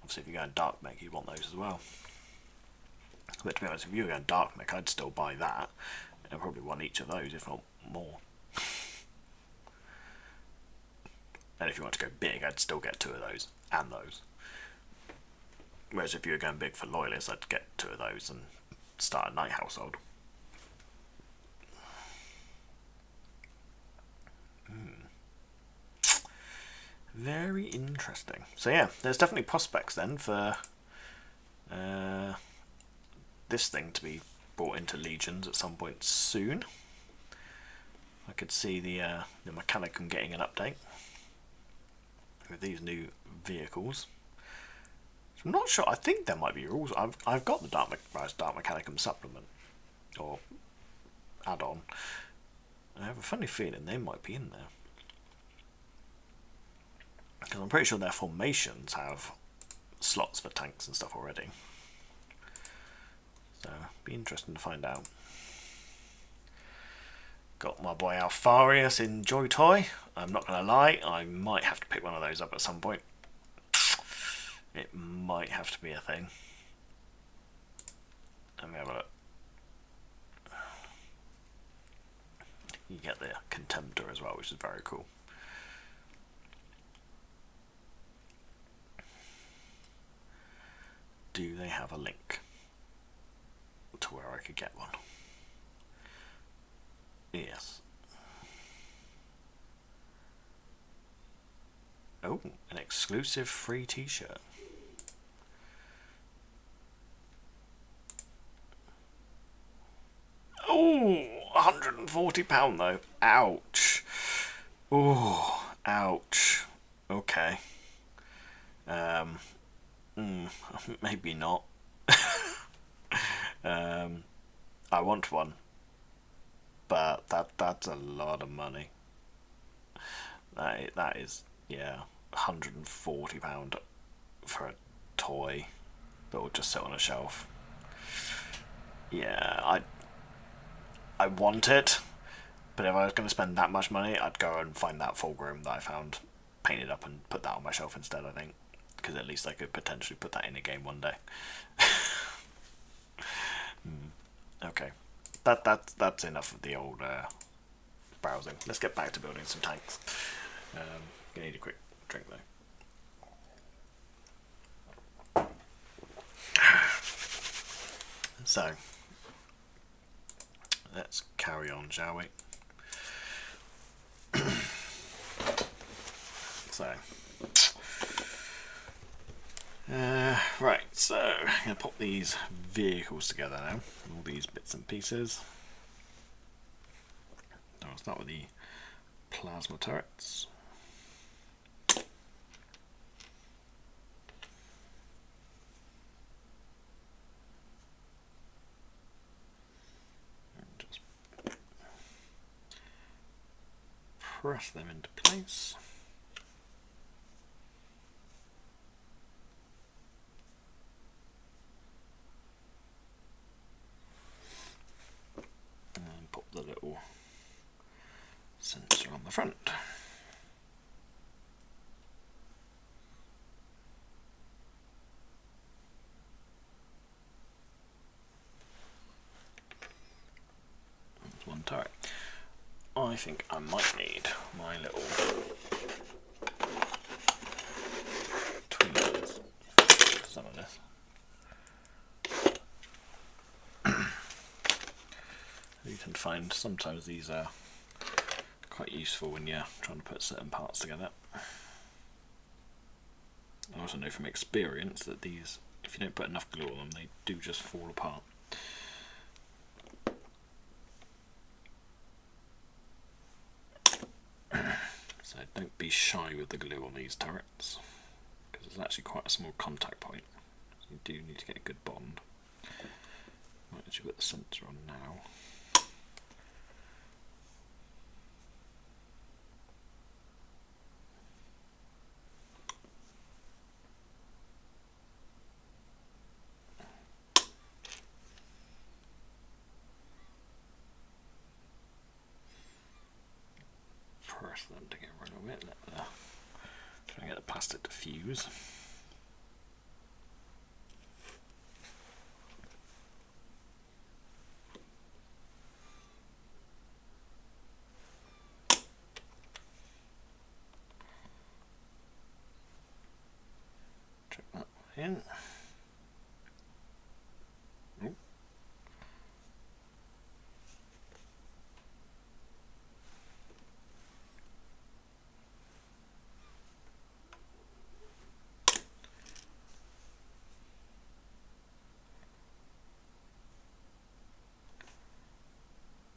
Obviously, if you're going dark mech, you'd want those as well. But to be honest, if you were going dark mech, I'd still buy that. I'd probably want each of those, if not more. And if you want to go big, I'd still get two of those and those. Whereas if you were going big for loyalists, I'd get two of those and start a night household. Very interesting. So yeah, there's definitely prospects then for this thing to be brought into Legions at some point soon. I could see the Mechanicum getting an update with these new vehicles. So I'm not sure. I think there might be rules. I've got the Dark Mechanicum supplement or add-on. I have a funny feeling they might be in there, because I'm pretty sure their formations have slots for tanks and stuff already. So it'd be interesting to find out. Got my boy Alfarius in Joy Toy. I'm not going to lie, I might have to pick one of those up at some point. It might have to be a thing. Let me have a look. You get the Contemptor as well, which is very cool. Do they have a link to where I could get one? Yes. Oh, an exclusive free t-shirt. Oh, £140 though. Ouch. Oh, ouch. Okay. Maybe not. I want one, but that's a lot of money. That is, yeah, £140 for a toy that will just sit on a shelf. Yeah, I want it, but if I was going to spend that much money, I'd go and find that Fulgrim that I found, paint it up and put that on my shelf instead, I think, because at least I could potentially put that in a game one day. Okay, that's enough of the old browsing. Let's get back to building some tanks. Gonna need a quick drink though. So let's carry on, shall we? So right, so I'm going to pop these vehicles together now, all these bits and pieces. I'll start with the plasma turrets. And just press them into place. The little sensor on the front. That's one turret. I think I might need my little tweezers for some of this. You can find sometimes these are quite useful when you're trying to put certain parts together. I also know from experience that these, if you don't put enough glue on them, they do just fall apart. So don't be shy with the glue on these turrets, because there's actually quite a small contact point. So You do need to get a good bond. Right, let's put the sensor on now. Press them to get rid of it. Try and get the plastic to fuse. Check that in. Ooh.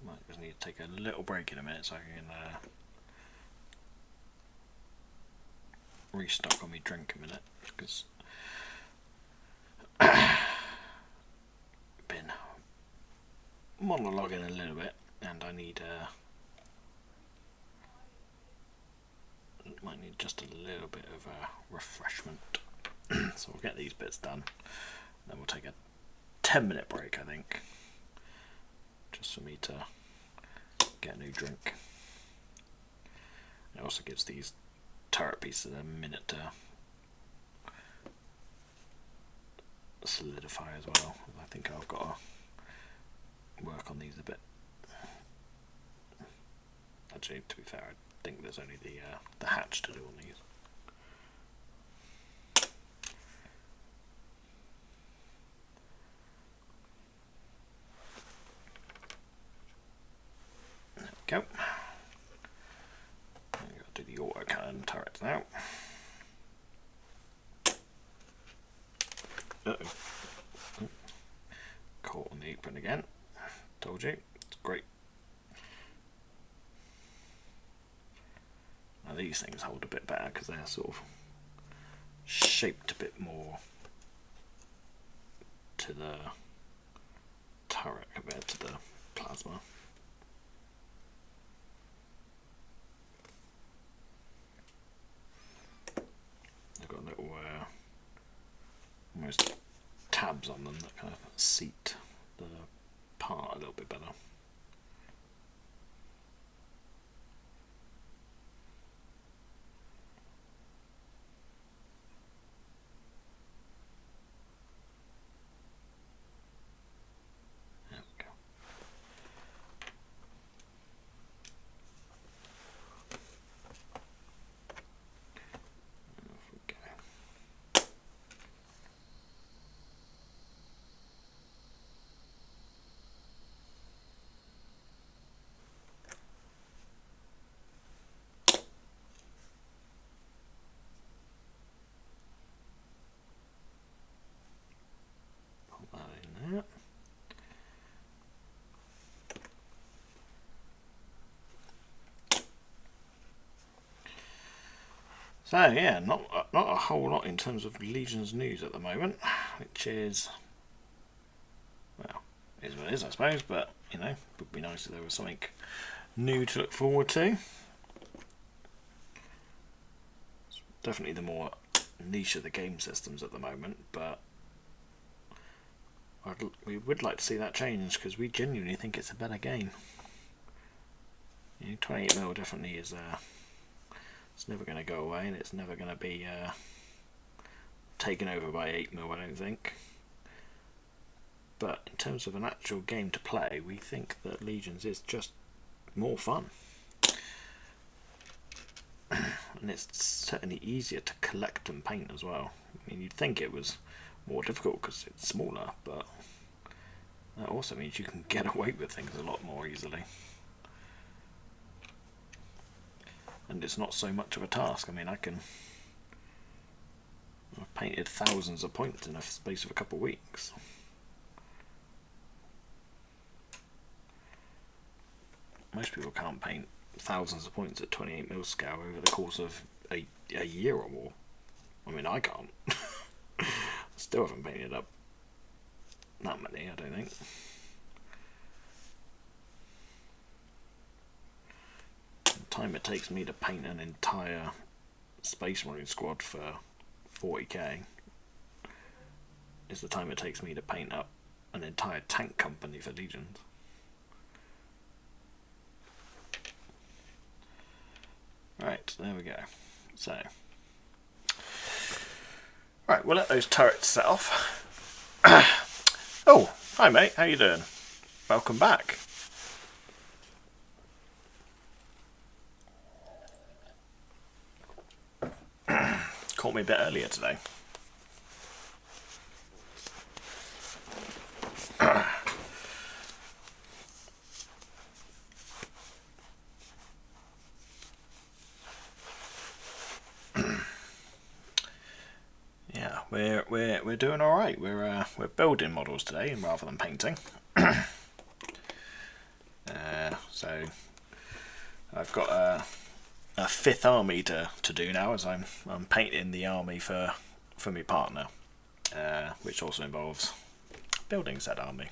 Might just need to take a little break in a minute so I can restock on my drink a minute, because been monologuing a little bit and I need might need just a little bit of refreshment. So we'll get these bits done, then we'll take a 10-minute break, I think, just for me to get a new drink. It also gives these turret pieces a minute to solidify as well. I think I've got to work on these a bit. Actually, to be fair, I think there's only the hatch to do on these. There we go. I've got to do the autocannon turrets now. Uh-oh. Caught on the apron again. Told you, it's great. Now these things hold a bit better because they're sort of shaped a bit more to the turret compared to the plasma. They've got little almost tabs on them that kind of seat the part a little bit better. There we go. Off we go. Put that in there. So yeah, not a whole lot in terms of Legion's news at the moment, which is, well, is what it is, I suppose. But you know, it would be nice if there was something new to look forward to. It's definitely the more niche of the game systems at the moment, but we would like to see that change because we genuinely think it's a better game. You know, 28mm definitely is it's never going to go away, and it's never going to be taken over by 8mm, I don't think. But in terms of an actual game to play, we think that Legions is just more fun. And it's certainly easier to collect and paint as well. I mean, you'd think it was more difficult because it's smaller, but that also means you can get away with things a lot more easily. And it's not so much of a task. I mean, I've painted thousands of points in a space of a couple of weeks. Most people can't paint thousands of points at 28mm scale over the course of a year or more. I mean, I can't. Still haven't painted up that many, I don't think. The time it takes me to paint an entire Space Marine squad for 40k is the time it takes me to paint up an entire tank company for Legions. Right, there we go. So, right, we'll let those turrets set off. Oh, hi mate, how you doing? Welcome back. Caught me a bit earlier today. Yeah, we're doing all right. We're building models today rather than painting. So I've got a fifth army to do now, as I'm painting the army for my partner, which also involves building said army.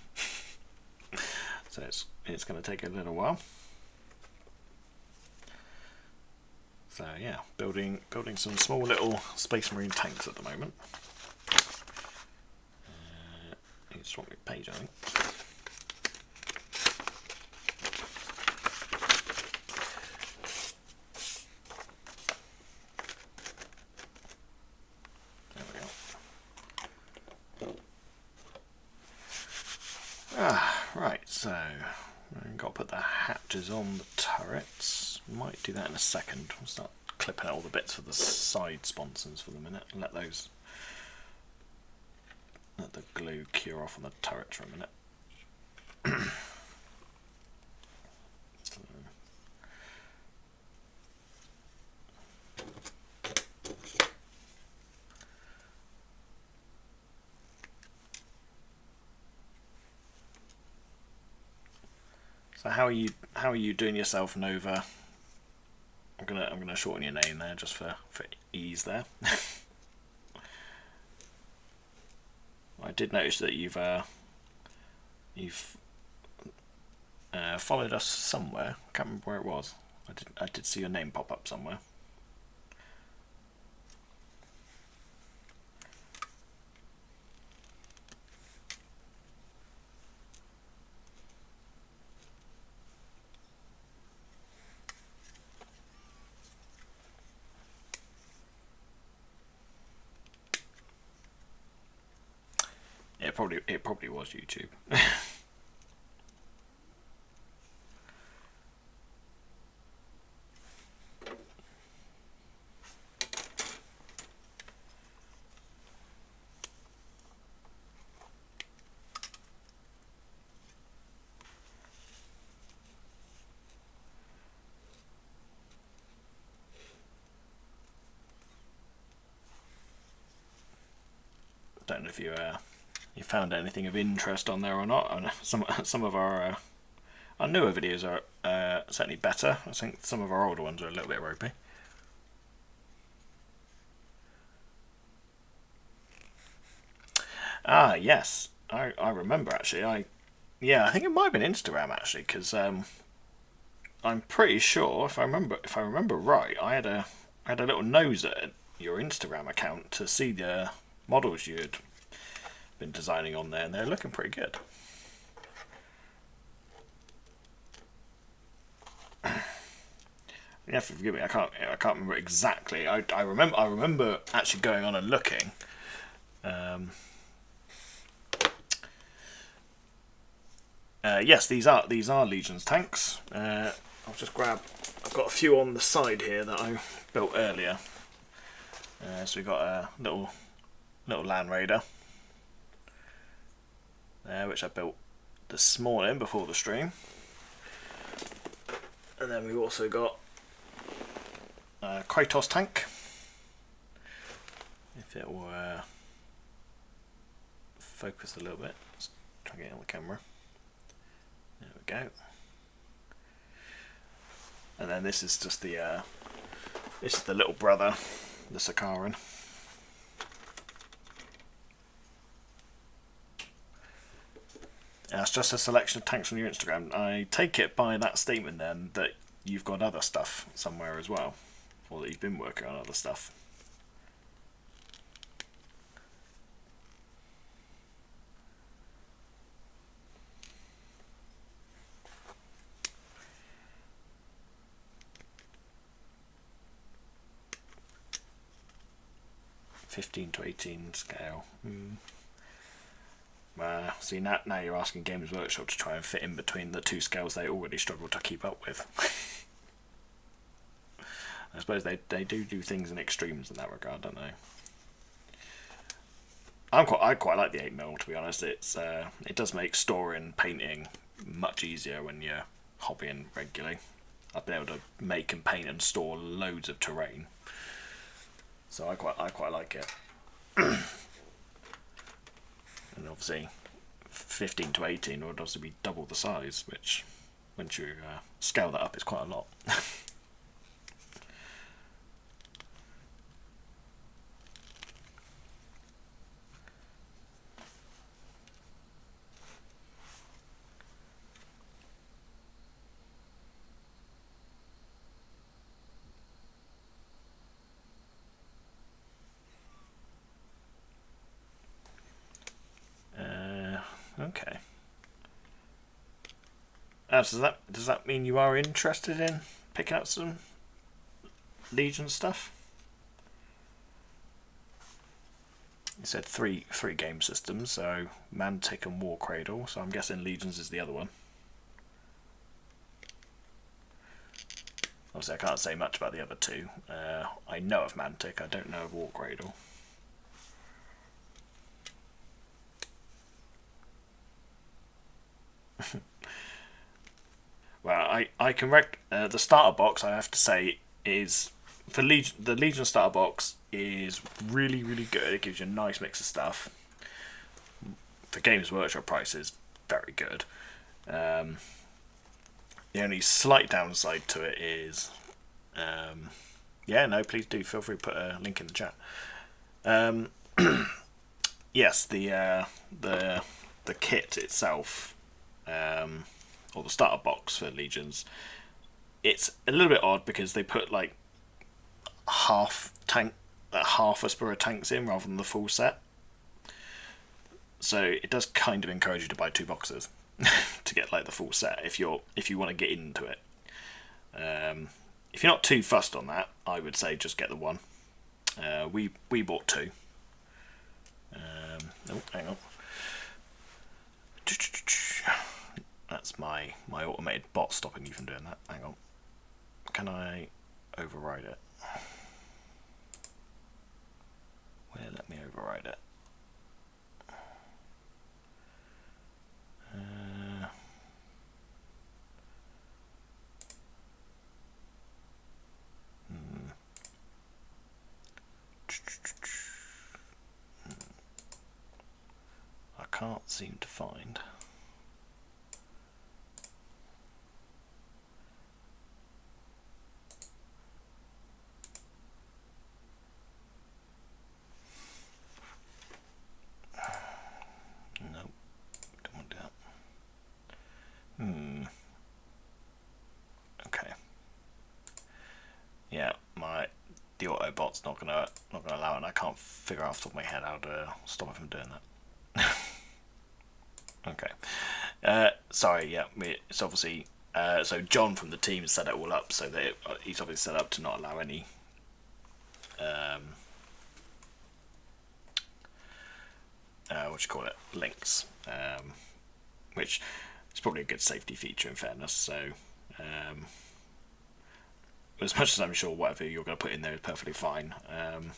So it's going to take a little while. So yeah, building some small little Space Marine tanks at the moment. I need to swap my page, I think. There we go. Right, so I've got to put the hatches on the turrets. Might do that in a second. We'll start clipping out all the bits for the side sponsons for the minute and let the glue cure off on the turrets for a minute. So how are you doing yourself, Nova? I'm gonna shorten your name there just for ease there. I did notice that you've followed us somewhere. I can't remember where it was. I did see your name pop up somewhere. It probably was YouTube. Don't know if you found anything of interest on there or not. Some of our newer videos are certainly better. I think some of our older ones are a little bit ropey. Ah, yes, I remember actually. I think it might have been Instagram actually, because I'm pretty sure if I remember right, I had a little nose at your Instagram account to see the models you had been designing on there, and they're looking pretty good. You have to forgive me. I can't remember exactly. I remember actually going on and looking. Yes, these are Legions tanks. I'll just grab. I've got a few on the side here that I built earlier. So we've got a little Land Raider there, which I built this morning before the stream. And then we've also got a Kratos tank. If it will focus a little bit, let's try and get it on the camera. There we go. And then this is just the little brother, the Sakaran. That's just a selection of tanks on your Instagram. I take it by that statement then that you've got other stuff somewhere as well, or that you've been working on other stuff. $15 to $18 scale. See, now you're asking Games Workshop to try and fit in between the two scales they already struggle to keep up with. I suppose they do things in extremes in that regard, don't they? I quite like the 8mm, to be honest. It does make storing and painting much easier when you're hobbying regularly. I've been able to make and paint and store loads of terrain, so I quite like it. And obviously 15 to 18 would also be double the size, which once you scale that up is quite a lot. Okay. Does that mean you are interested in picking up some Legion stuff? You said three game systems, so Mantic and War Cradle. So I'm guessing Legions is the other one. Obviously, I can't say much about the other two. I know of Mantic. I don't know of War Cradle. Well, I can the starter box, I have to say, is for the Legion starter box is really good. It gives you a nice mix of stuff. For Games Workshop prices, very good. The only slight downside to it is, yeah, no, please do feel free to put a link in the chat. Yes, the kit itself. Or the starter box for Legions, it's a little bit odd because they put like half a spur of tanks in rather than the full set. So it does kind of encourage you to buy 2 boxes to get like the full set if you want to get into it. If you're not too fussed on that, I would say just get the one. We bought 2. Oh, hang on. That's my automated bot stopping you from doing that. Hang on. Can I override it? Will it let me override it? I can't seem to find. Okay. Yeah, the Autobot's not gonna allow it, and I can't figure out off the top of my head how to stop it from doing that. Okay. Sorry. Yeah, it's obviously so John from the team set it all up so that he's obviously set up to not allow any links, which is probably a good safety feature in fairness. So as much as I'm sure whatever you're going to put in there is perfectly fine, and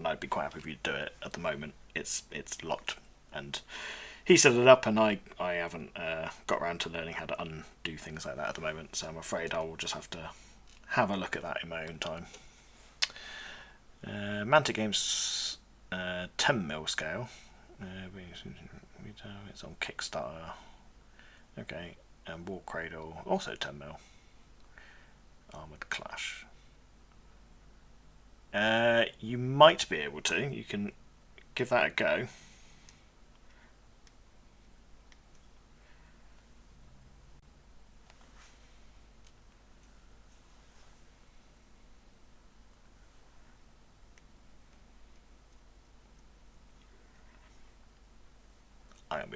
I'd be quite happy if you do it. At the moment it's locked, and he set it up, and I haven't got around to learning how to undo things like that at the moment, so I'm afraid I will just have to have a look at that in my own time. Mantic Games 10mm scale. It's on Kickstarter. Okay, and War Cradle also 10mm. Armoured Clash. You might be able to. You can give that a go.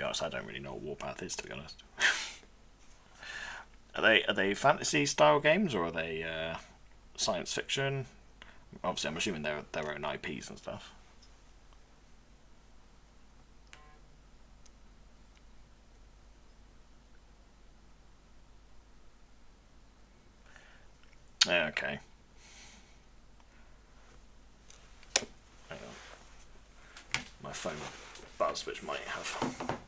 be honest, I don't really know what Warpath is, to be honest. Are they fantasy style games, or are they science fiction? Obviously, I'm assuming they're their own IPs and stuff. Okay. Hang on. My phone buzz, which might have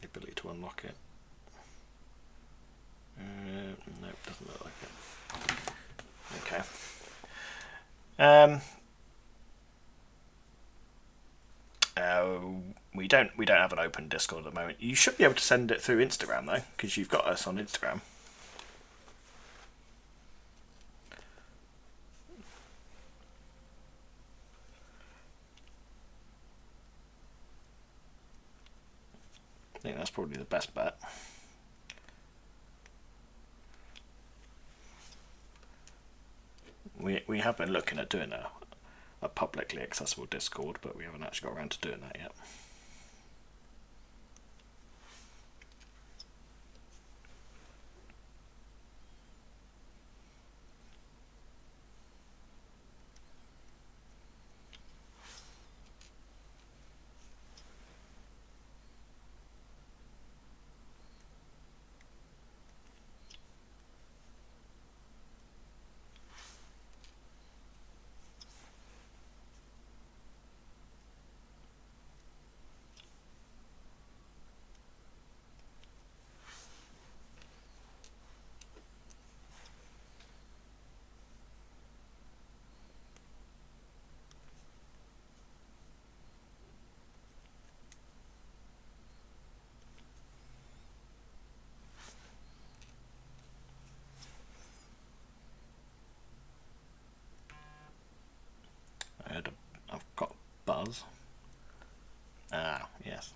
the ability to unlock it. No, it doesn't look like it. Okay. We don't have an open Discord at the moment. You should be able to send it through Instagram though, because you've got us on Instagram. I think that's probably the best bet. We have been looking at doing a publicly accessible Discord, but we haven't actually got around to doing that yet. I've got buzz. Ah, yes.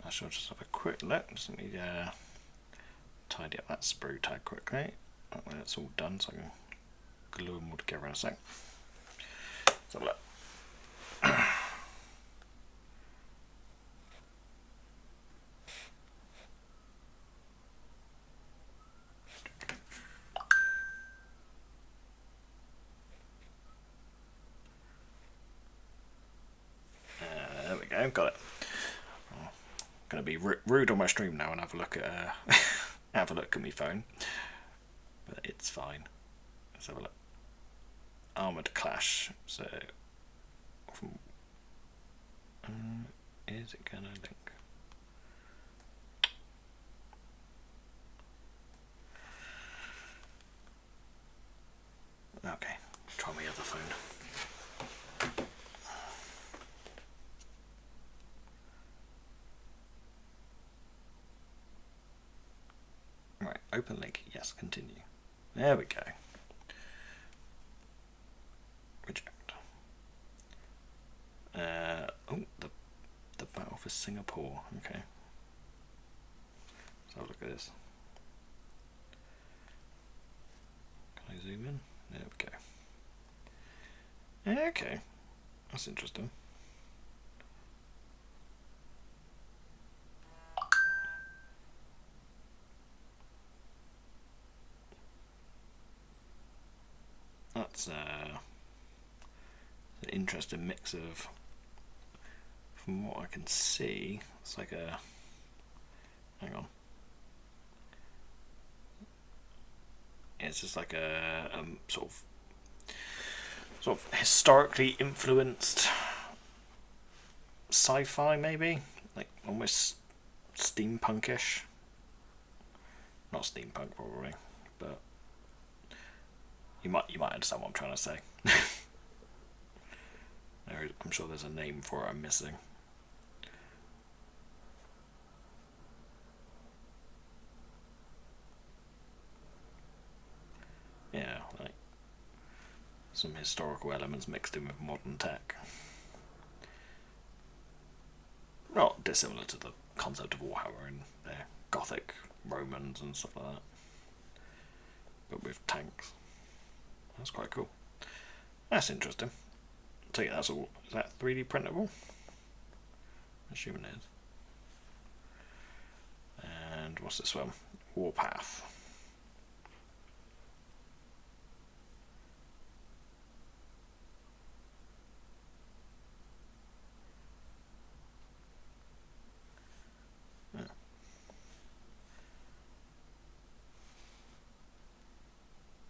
I shall just have a quick look. Just let me tidy up that sprue tag quickly. When it's all done, so I can glue them all together in a sec. Let's have a look. There we go, got it. I'm gonna be rude on my stream now and have a look at have a look at my phone, but it's fine. Let's have a look. Armored clash. So, from, is it gonna link? Okay, try my other phone. Right, open link. Yes, continue. There we go. Reject. Oh, the battle for Singapore. Okay. So look at this. Can I zoom in? There we go. Okay, that's interesting. That's an interesting mix of, from what I can see, it's like a, hang on. It's just like a sort of historically influenced sci-fi, maybe, like almost steampunkish. Not steampunk probably, but you might understand what I'm trying to say. I'm sure there's a name for it I'm missing. Yeah, like some historical elements mixed in with modern tech. Not dissimilar to the concept of Warhammer and their Gothic Romans and stuff like that, but with tanks. That's quite cool. That's interesting. I take it that's all. Is that 3D printable? Assuming it is. And what's this one? Warpath.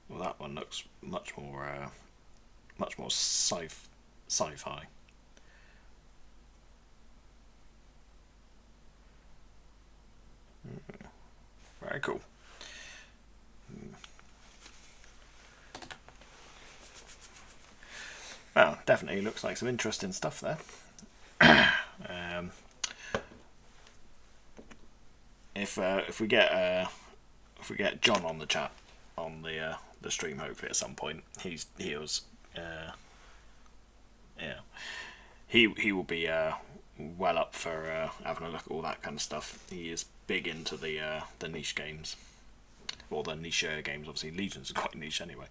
Well, that one looks much more sci-fi. Very cool. Well, definitely looks like some interesting stuff there. If we get John on the chat on the stream, hopefully at some point, he will be well up for having a look at all that kind of stuff. He is big into the niche games, or the niche games. Obviously, Legions are quite niche anyway.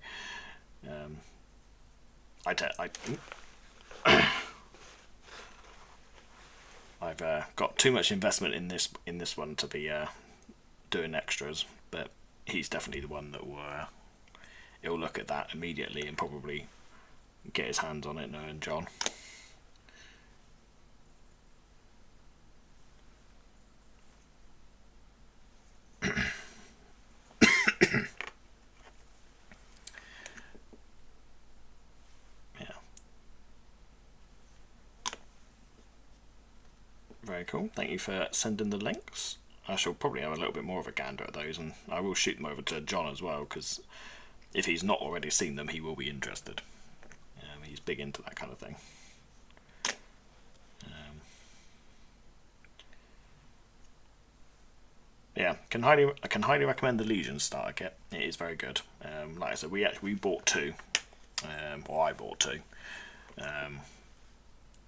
I've got too much investment in this one to be doing extras, but he's definitely the one that will he'll look at that immediately and probably get his hands on it, knowing John. Very cool. Thank you for sending the links. I shall probably have a little bit more of a gander at those, and I will shoot them over to John as well, because if he's not already seen them, he will be interested. He's big into that kind of thing. Yeah, I can highly recommend the Legion starter kit. It is very good. Like I said, we bought two, or I bought two,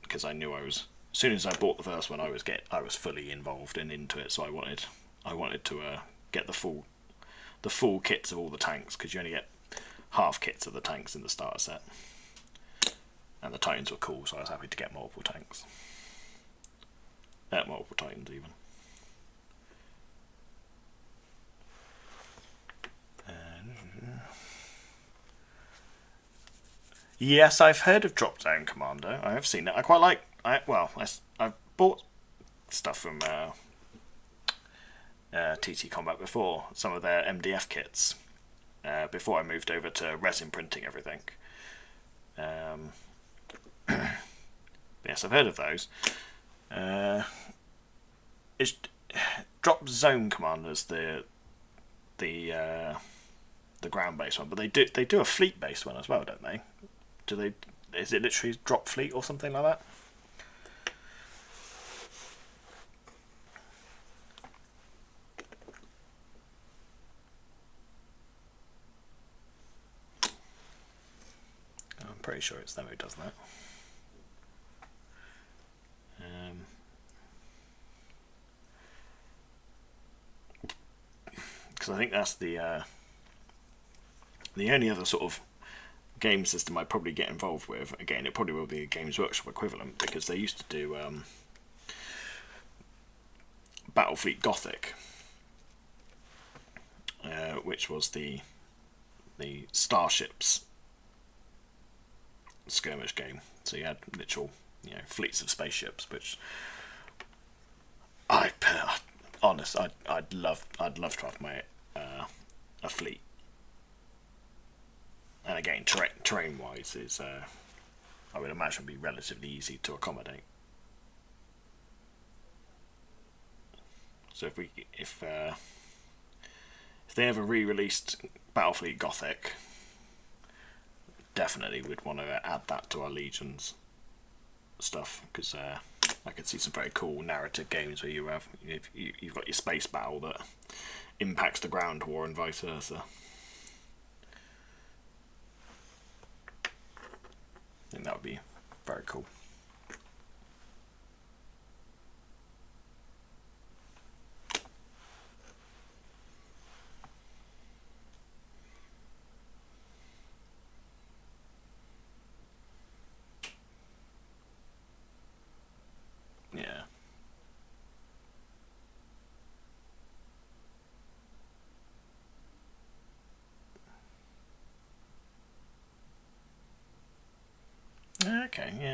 because I knew as soon as I bought the first one, I was fully involved and into it. So I wanted to get the full kits of all the tanks, because you only get half kits of the tanks in the starter set. And the Titans were cool, so I was happy to get multiple tanks. Multiple Titans even. Yes, I've heard of Drop Down Commando. I have seen it. I quite like. I've bought stuff from TT Combat before, some of their MDF kits, before I moved over to resin printing everything. Yes, I've heard of those. Is Drop Zone Commander's the ground-based one, but they do a fleet-based one as well, don't they? Is it literally Drop Fleet or something like that? I'm pretty sure it's them who does that. Because I think that's the only other sort of game system I'd probably get involved with. Again, it probably will be a Games Workshop equivalent, because they used to do Battlefleet Gothic, which was the starships skirmish game. So you had literal, fleets of spaceships, which I'd love to have my a fleet. And again, terrain-wise is, I would imagine, be relatively easy to accommodate. So if they ever re-released Battlefleet Gothic, definitely would want to add that to our Legions stuff, because I could see some very cool narrative games where you've got your space battle that impacts the ground war and vice versa. I think that would be very cool. Yeah.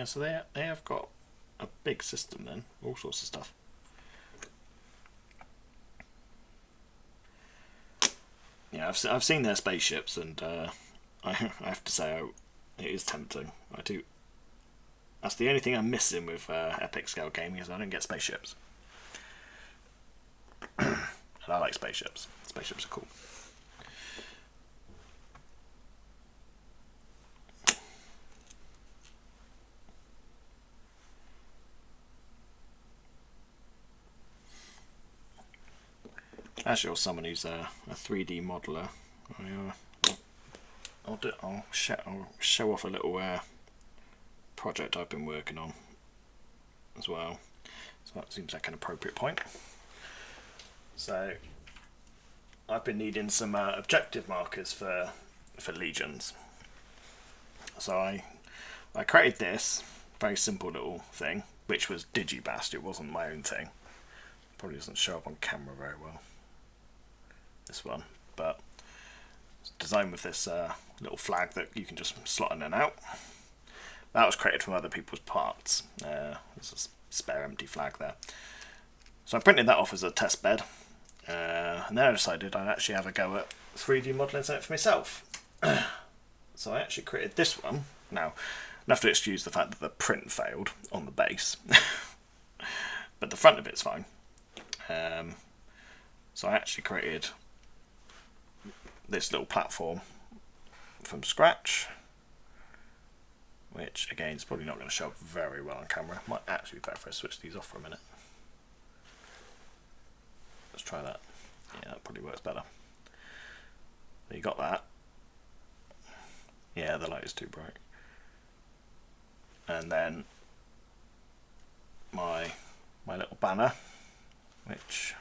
Yeah, so they have got a big system then, all sorts of stuff. Yeah, I've seen their spaceships, and I have to say it is tempting. I do. That's the only thing I'm missing with epic scale gaming is I don't get spaceships, and I like spaceships. Spaceships are cool. Actually, or someone who's a 3D modeler. I'll show off a little project I've been working on as well. So that seems like an appropriate point. So I've been needing some objective markers for legions. So I created this very simple little thing, which was digibast. It wasn't my own thing. Probably doesn't show up on camera very well, this one, but it's designed with this little flag that you can just slot in and out. That was created from other people's parts. There's a spare empty flag there. So I printed that off as a test bed, and then I decided I'd actually have a go at 3D modelling something for myself. So I actually created this one. Now, I have to excuse the fact that the print failed on the base, but the front of it's fine. So I actually created this little platform from scratch, which again is probably not going to show up very well on camera. Might actually be better if I switch these off for a minute. Let's try that. Yeah, that probably works better. So you got that. Yeah, the light is too bright. And then my little banner, which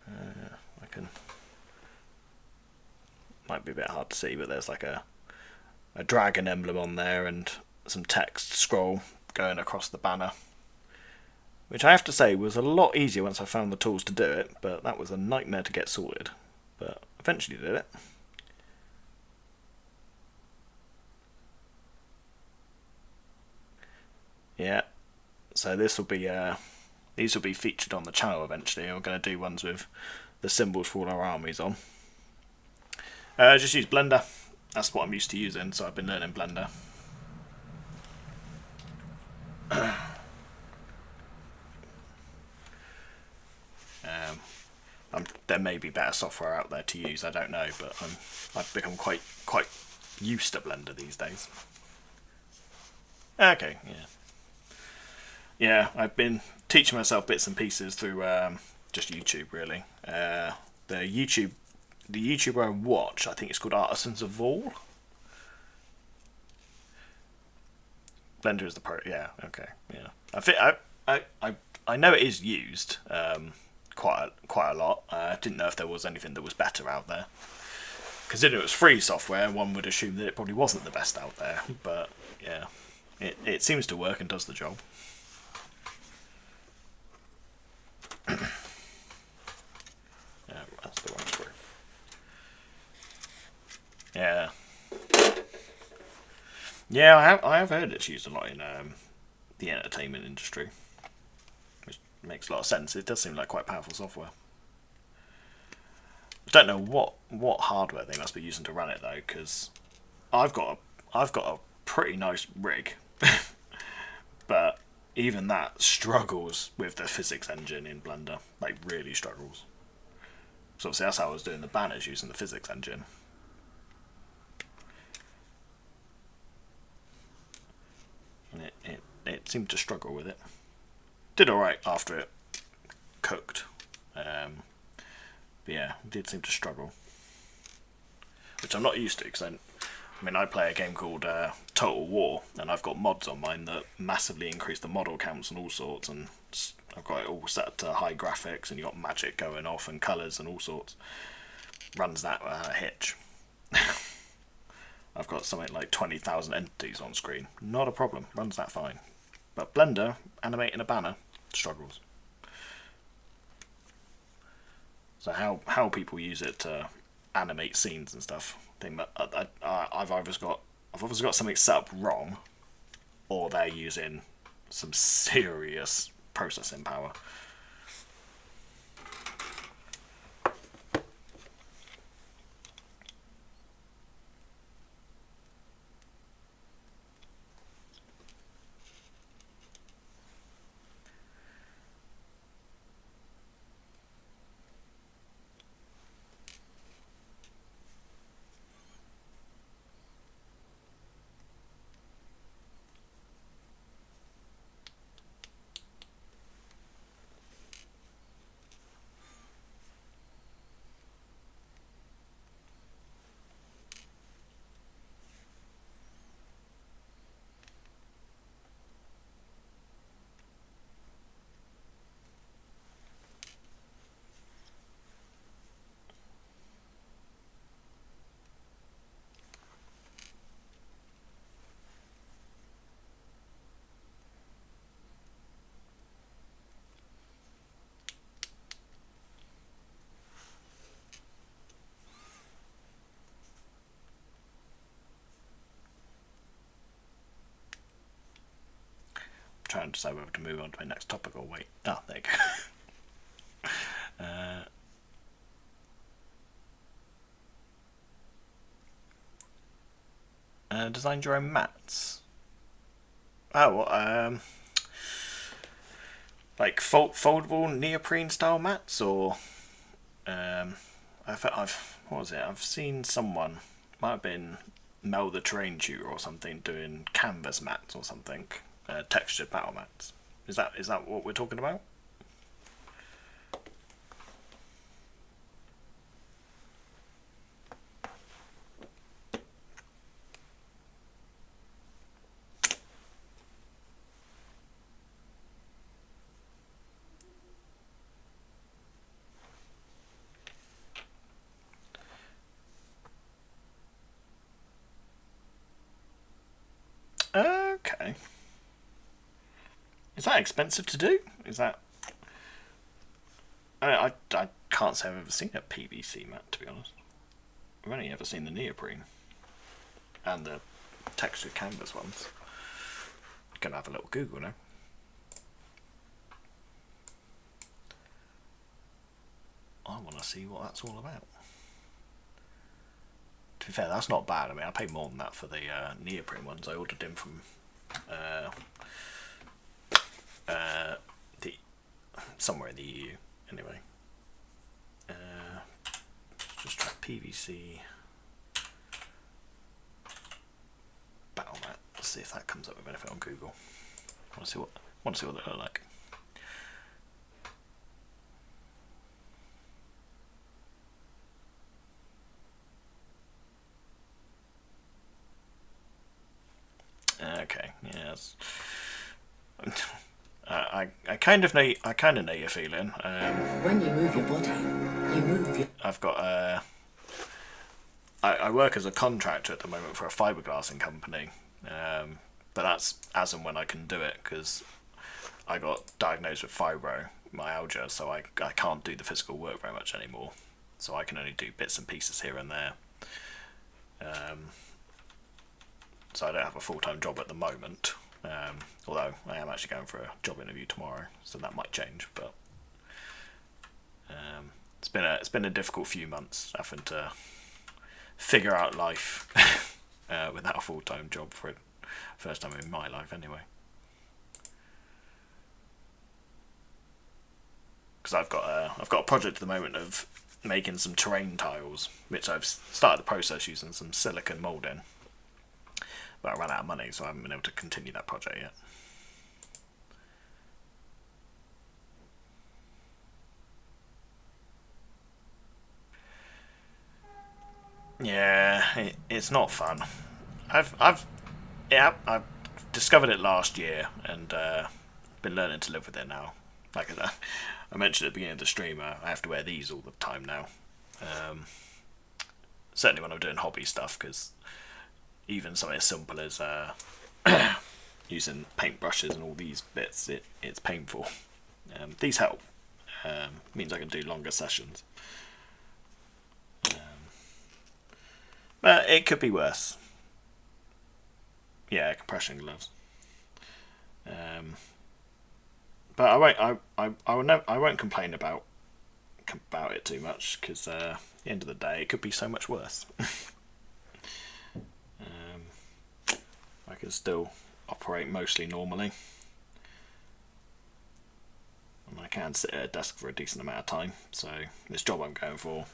I can, might be a bit hard to see, but there's like a dragon emblem on there and some text scroll going across the banner, which I have to say was a lot easier once I found the tools to do it, but that was a nightmare to get sorted, but eventually did it. Yeah, so this will be these will be featured on the channel eventually. I'm going to do ones with the symbols for all our armies on. Just use Blender. That's what I'm used to using, so I've been learning Blender. There may be better software out there to use, I don't know, but I've become quite used to Blender these days. Okay, yeah. Yeah, I've been teaching myself bits and pieces through just YouTube, really. The YouTuber I watch, I think it's called Artisans of Vol. Blender is the pro. Yeah, okay, yeah. I think I know it is used quite a lot. I didn't know if there was anything that was better out there. Considering it was free software, one would assume that it probably wasn't the best out there. But yeah, it seems to work and does the job. Yeah, that's the wrong screw. Yeah. Yeah, I have heard it's used a lot in the entertainment industry, which makes a lot of sense. It does seem like quite powerful software. I don't know what hardware they must be using to run it though, because I've got a pretty nice rig, but even that struggles with the physics engine in Blender, like really struggles. So obviously that's how I was doing the banners, using the physics engine. And it seemed to struggle with it. Did alright after it cooked. But yeah, it did seem to struggle. Which I'm not used to, because I play a game called Total War, and I've got mods on mine that massively increase the model counts and all sorts, and I've got it all set to high graphics, and you've got magic going off and colours and all sorts. Runs that hitch. I've got something like 20,000 entities on screen. Not a problem, runs that fine. But Blender, animating a banner, struggles. So how people use it to animate scenes and stuff, I've obviously got something set up wrong, or they're using some serious processing power. Trying to decide whether to move on to my next topic or wait. Oh, there you go. Designed your own mats. Oh, like foldable neoprene style mats, or what was it? I've seen someone, might have been Mel the Terrain Tutor or something, doing canvas mats or something. Textured battle mats. Is that what we're talking about? Okay. Is that expensive to do? Is that... I can't say I've ever seen a PVC mat, to be honest. I've only ever seen the neoprene. And the textured canvas ones. Gonna have a little Google now. I want to see what that's all about. To be fair, that's not bad. I mean, I paid more than that for the neoprene ones. I ordered them from... somewhere in the EU, anyway. Just try PVC battle mat. Let's see if that comes up with anything on Google. I want to see what they look like. Okay, yes. I kind of know your feeling. When you move your body, you move your... I've got I work as a contractor at the moment for a fiberglassing company, but that's as and when I can do it, because I got diagnosed with fibromyalgia, so I can't do the physical work very much anymore. So I can only do bits and pieces here and there. So I don't have a full-time job at the moment. Although I am actually going for a job interview tomorrow, so that might change. But it's been a difficult few months having to figure out life without a full-time job for the first time in my life, anyway. Because I've got a project at the moment of making some terrain tiles, which I've started the process using some silicon moulding. But I ran out of money, so I haven't been able to continue that project yet. Yeah, it's not fun. I've discovered it last year and been learning to live with it now. Like I mentioned at the beginning of the stream, I have to wear these all the time now. Certainly when I'm doing hobby stuff, because even something as simple as using paintbrushes and all these bits, it's painful. These help. Means I can do longer sessions. But it could be worse. Yeah, compression gloves. But I won't complain about it too much, because at the end of the day, it could be so much worse. I can still operate mostly normally, and I can sit at a desk for a decent amount of time. So this job I'm going for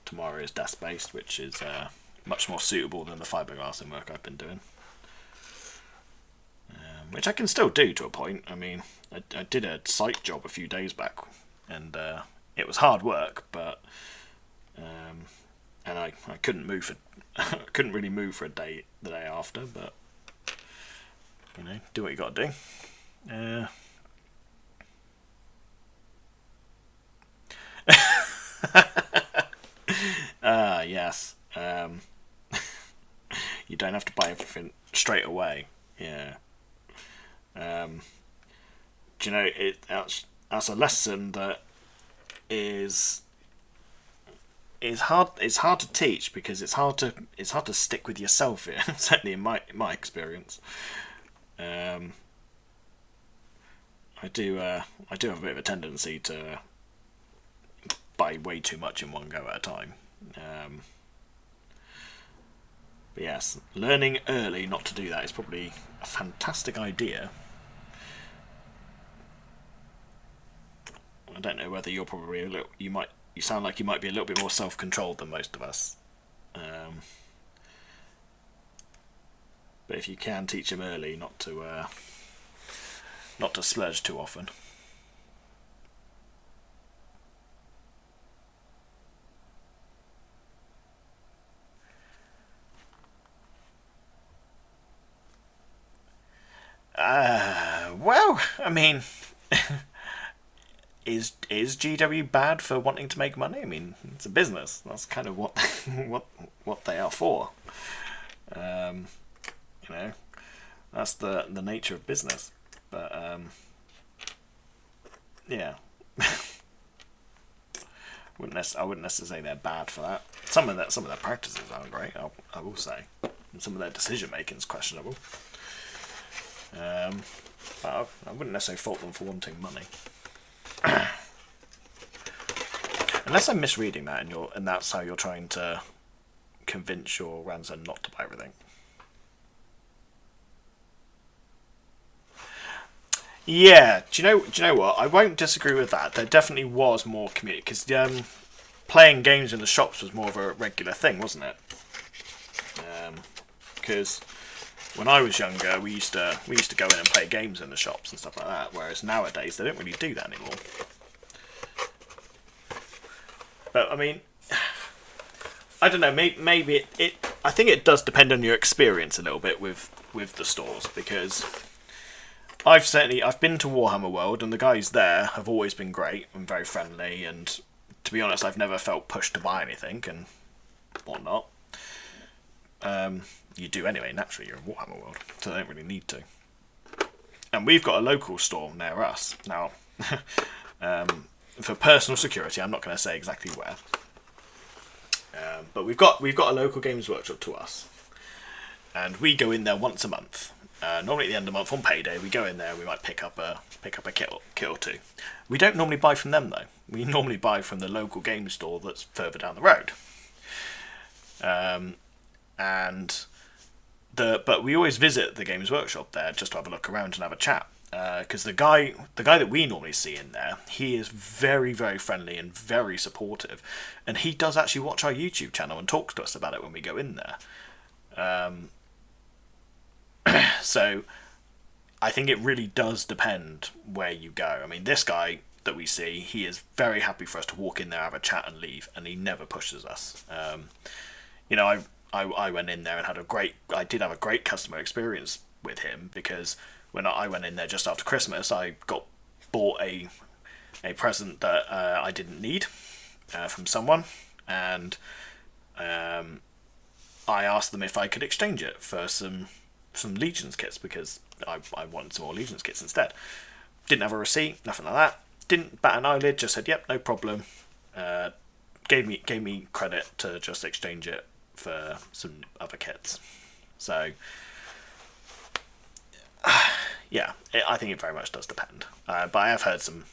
tomorrow is desk based, which is much more suitable than the fiberglassing work I've been doing. Which I can still do to a point. I mean, I did a site job a few days back, and it was hard work, but and I couldn't move for couldn't really move for a day the day after, but you know, do what you got to do. Yes. You don't have to buy everything straight away. Yeah. Do you know, that's a lesson that is hard. It's hard to teach, because it's hard to stick with yourself here. Certainly in my experience. I do have a bit of a tendency to buy way too much in one go at a time. But yes, learning early not to do that is probably a fantastic idea. I don't know whether you're probably you sound like you might be a little bit more self-controlled than most of us. But if you can teach them early not to splurge too often. Well, I mean, is GW bad for wanting to make money? I mean, it's a business. That's kind of what what they are for. You know, that's the nature of business. But yeah, I wouldn't necessarily say they're bad for that. Some of their practices aren't great, I will say, and some of their decision making is questionable. But I wouldn't necessarily fault them for wanting money. Unless I'm misreading that, and that's how you're trying to convince your grandson not to buy everything. Yeah, do you know what? I won't disagree with that. There definitely was more community, because playing games in the shops was more of a regular thing, wasn't it? Because when I was younger, we used to go in and play games in the shops and stuff like that. Whereas nowadays, they don't really do that anymore. But I mean, I don't know. Maybe I think it does depend on your experience a little bit with the stores, because I've been to Warhammer World, and the guys there have always been great and very friendly. And to be honest, I've never felt pushed to buy anything and whatnot. You do anyway, naturally, you're in Warhammer World, so they don't really need to. And we've got a local store near us. Now, for personal security, I'm not going to say exactly where. But we've got a local games workshop to us. And we go in there once a month. Normally at the end of the month on payday, we go in there, we might pick up a kit or two. We don't normally buy from them, though. We normally buy from the local game store that's further down the road. But we always visit the Games Workshop there just to have a look around and have a chat. Because the guy that we normally see in there, he is very, very friendly and very supportive, and he does actually watch our YouTube channel and talks to us about it when we go in there. So I think it really does depend where you go. I mean, this guy that we see, he is very happy for us to walk in there, have a chat, and leave, and he never pushes us. I went in there and I did have a great customer experience with him, because when I went in there just after Christmas, I bought a present that I didn't need from someone, and I asked them if I could exchange it for some Legions kits, because I wanted some more Legions kits instead. Didn't have a receipt, nothing like that. Didn't bat an eyelid, just said, yep, no problem. Gave me credit to just exchange it for some other kits. So Yeah, I think it very much does depend. But I have heard some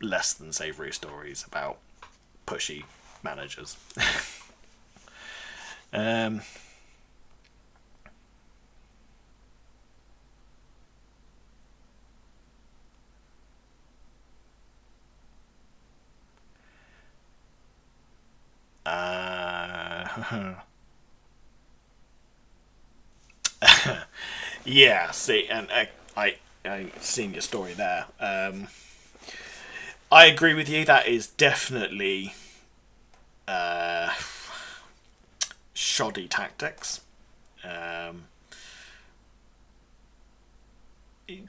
less than savoury stories about pushy managers. um, yeah, see, and I seen your story there. I agree with you. That is definitely shoddy tactics. Um,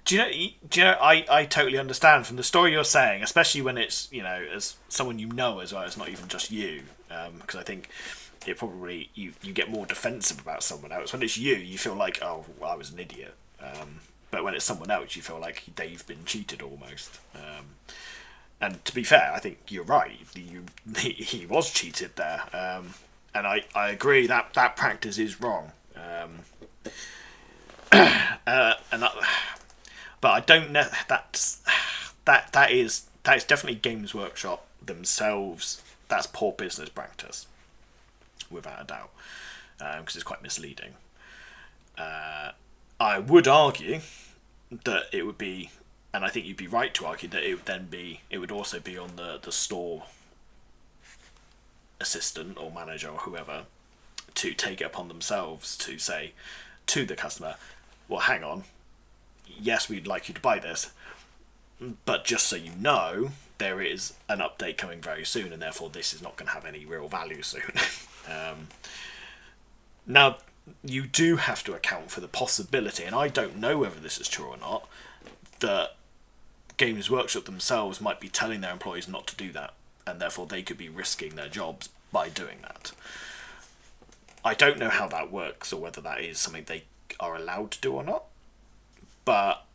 do you know? I totally understand from the story you're saying, especially when it's as someone as well. It's not even just you, because I think it probably you get more defensive about someone else. When it's you, you feel like, oh, well, I was an idiot. But when it's someone else, you feel like they've been cheated almost. And to be fair, I think you're right. He was cheated there, and I agree that that practice is wrong. And but I don't know that is definitely Games Workshop themselves. That's poor business practice, without a doubt, because it's quite misleading. I would argue that it would be, and I think you'd be right to argue that it would also be on the store assistant or manager or whoever to take it upon themselves to say to the customer, well, hang on, yes, we'd like you to buy this, but just so you know, there is an update coming very soon, and therefore this is not going to have any real value soon. Now, you do have to account for the possibility, and I don't know whether this is true or not, that Games Workshop themselves might be telling their employees not to do that, and therefore they could be risking their jobs by doing that. I don't know how that works, or whether that is something they are allowed to do or not, but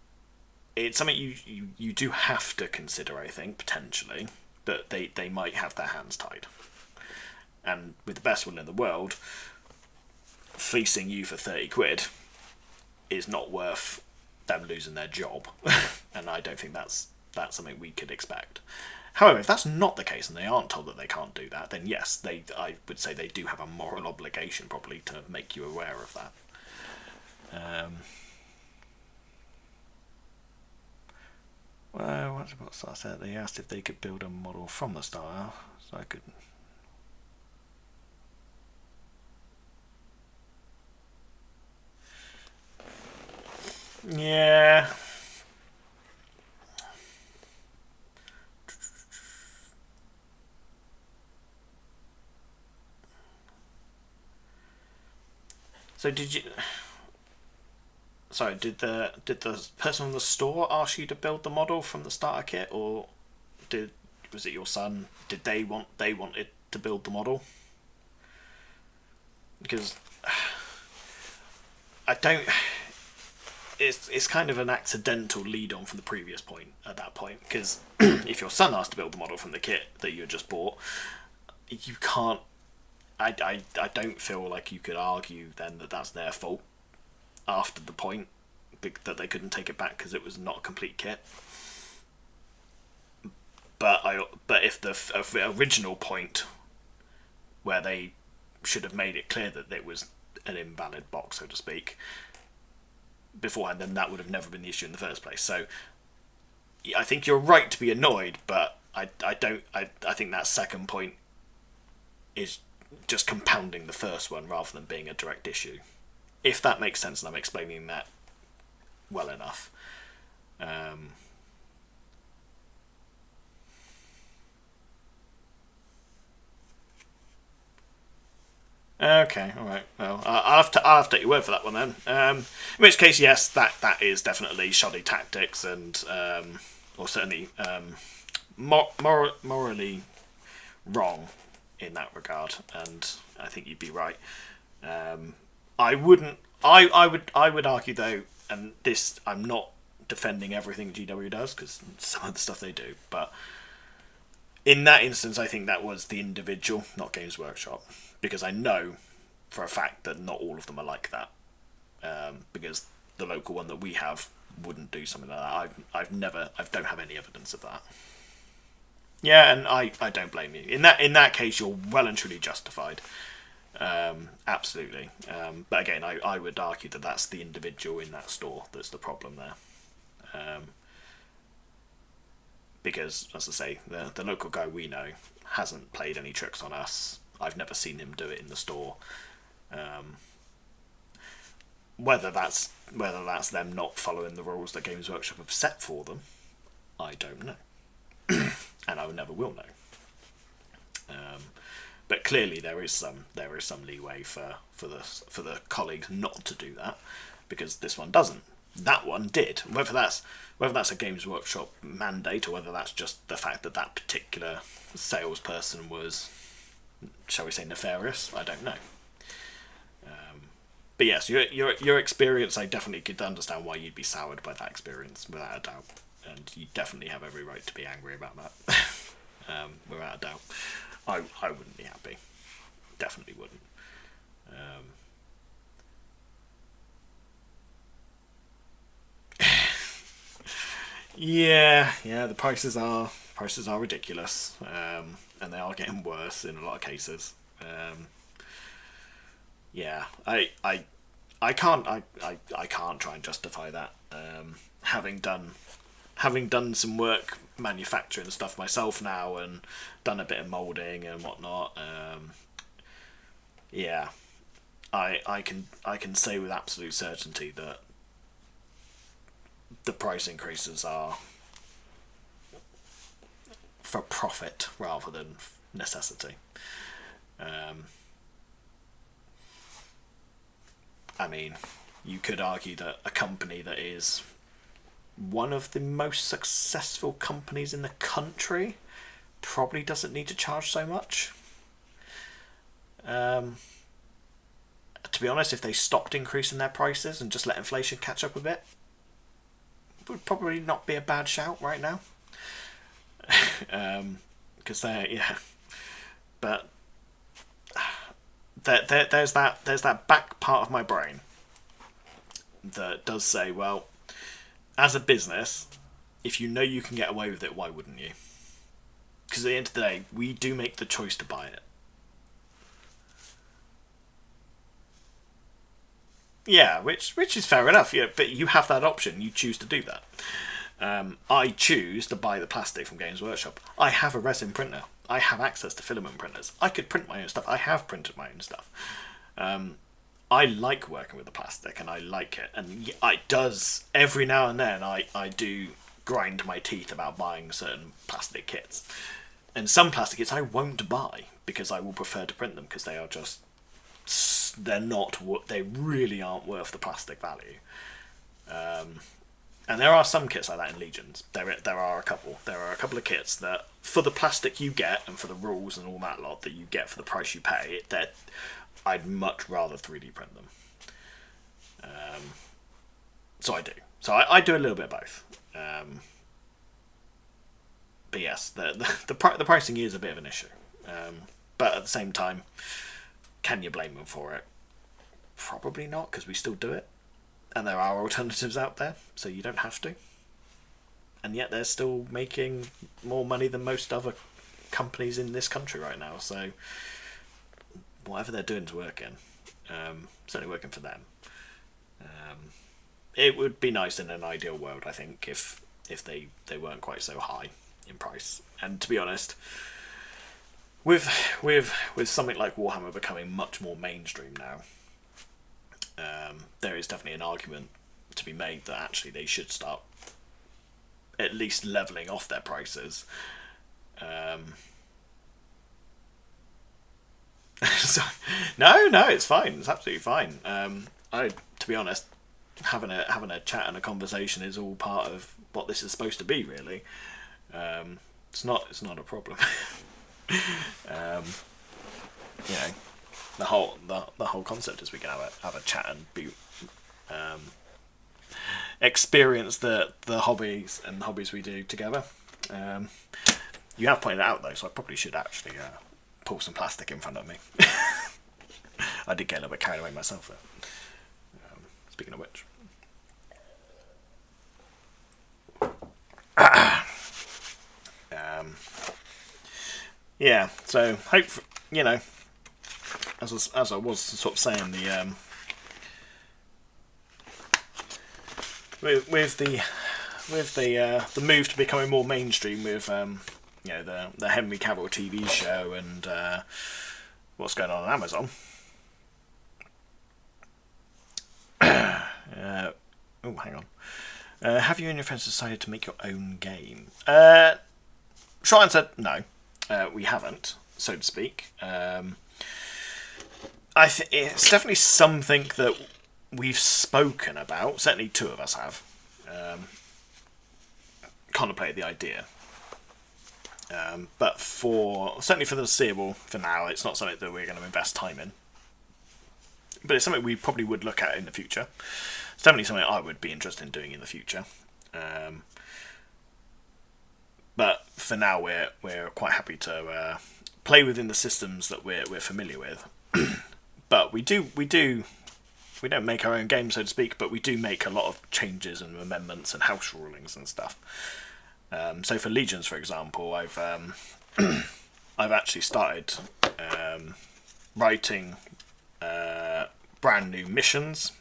it's something you do have to consider, I think, potentially, that they might have their hands tied. And with the best will in the world, fleecing you for 30 quid is not worth them losing their job. And I don't think that's something we could expect. However, if that's not the case and they aren't told that they can't do that, then yes, I would say they do have a moral obligation probably to make you aware of that. Well, what's that said? They asked if they could build a model from the start, so I could. Yeah. So did you? Sorry, did the person from the store ask you to build the model from the starter kit, or was it your son? Did they wanted to build the model? Because I don't. It's kind of an accidental lead on from the previous point at that point, because if your son asked to build the model from the kit that you had just bought, you can't. I don't feel like you could argue then that that's their fault after the point that they couldn't take it back because it was not a complete kit. But if the original point where they should have made it clear that it was an invalid box, so to speak, beforehand, then that would have never been the issue in the first place. So I think you're right to be annoyed, but I think that second point is just compounding the first one rather than being a direct issue. If that makes sense, and I'm explaining that well enough. Okay, all right. Well, I'll have to take your word for that one then. In which case, yes, that is definitely shoddy tactics, and or certainly morally wrong in that regard. And I think you'd be right. I wouldn't. I would argue though, and this I'm not defending everything GW does because some of the stuff they do, but in that instance, I think that was the individual, not Games Workshop, because I know for a fact that not all of them are like that. Because the local one that we have wouldn't do something like that. I don't have any evidence of that. Yeah, and I don't blame you. In that case, you're well and truly justified. Absolutely. But again, I would argue that that's the individual in that store that's the problem there. Because, as I say, the local guy we know hasn't played any tricks on us. I've never seen him do it in the store. Whether that's them not following the rules that Games Workshop have set for them, I don't know. And I never will know. But clearly there is some leeway for the colleagues not to do that, because this one doesn't. That one did. Whether that's a Games Workshop mandate or whether that's just the fact that that particular salesperson was, shall we say, nefarious, I don't know. But yes, your experience, I definitely could understand why you'd be soured by that experience, without a doubt. And you definitely have every right to be angry about that, without a doubt. I wouldn't be happy. Definitely wouldn't. Yeah, the prices are ridiculous, and they are getting worse in a lot of cases. Yeah, I can't try and justify that. Having done some work manufacturing stuff myself now and done a bit of moulding and whatnot, yeah, I can say with absolute certainty that the price increases are for profit rather than necessity. I mean, you could argue that a company that is one of the most successful companies in the country probably doesn't need to charge so much. To be honest, if they stopped increasing their prices and just let inflation catch up a bit, it would probably not be a bad shout right now. Because but there's that back part of my brain that does say, well, as a business, if you know you can get away with it, why wouldn't you? Because at the end of the day, we do make the choice to buy it. Yeah, which is fair enough. Yeah, but you have that option. You choose to do that. I choose to buy the plastic from Games Workshop. I have a resin printer. I have access to filament printers. I could print my own stuff. I have printed my own stuff. I like working with the plastic, and I like it. And it does, every now and then, I do grind my teeth about buying certain plastic kits. And some plastic kits I won't buy, because I will prefer to print them, because they are just, they really aren't worth the plastic value. And there are some kits like that in Legions. There are a couple. There are a couple of kits that, for the plastic you get and for the rules and all that lot that you get for the price you pay, that I'd much rather 3D print them. So I do. So I do a little bit of both. But yes, the pricing is a bit of an issue. But at the same time, can you blame them for it? Probably not, because we still do it. And there are alternatives out there, so you don't have to. And yet they're still making more money than most other companies in this country right now. So whatever they're doing is working. Certainly working for them. It would be nice in an ideal world, I think, if they weren't quite so high in price. And to be honest, with something like Warhammer becoming much more mainstream now, there is definitely an argument to be made that actually they should start at least levelling off their prices. So, no, it's fine. It's absolutely fine. To be honest, having a chat and a conversation is all part of what this is supposed to be, really. It's not a problem. The whole concept is we can have a chat and be experience the hobbies and the hobbies we do together. You have pointed it out though, so I probably should actually pull some plastic in front of me. I did get a little bit carried away myself there. Speaking of which, yeah, so hope, you know, as I was sort of saying, the with the move to becoming more mainstream with you know, the Henry Cavill TV show and what's going on Amazon. Oh, hang on. Have you and your friends decided to make your own game? Short answer, no. We haven't, so to speak. I think it's definitely something that we've spoken about. Certainly, two of us have contemplated the idea. But certainly for the foreseeable, for now, it's not something that we're going to invest time in. But it's something we probably would look at in the future. It's definitely something I would be interested in doing in the future. But for now, we're quite happy to play within the systems that we're familiar with. But we don't make our own game, so to speak. But we do make a lot of changes and amendments and house rulings and stuff. So for Legions, for example, I've actually started writing brand new missions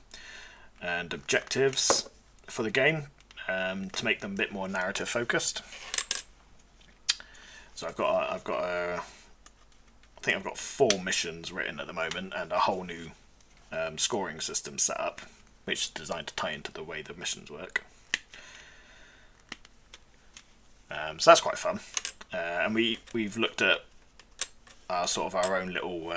and objectives for the game to make them a bit more narrative focused. So I think I've got 4 missions written at the moment and a whole new scoring system set up, which is designed to tie into the way the missions work. So that's quite fun, and we've looked at sort of our own little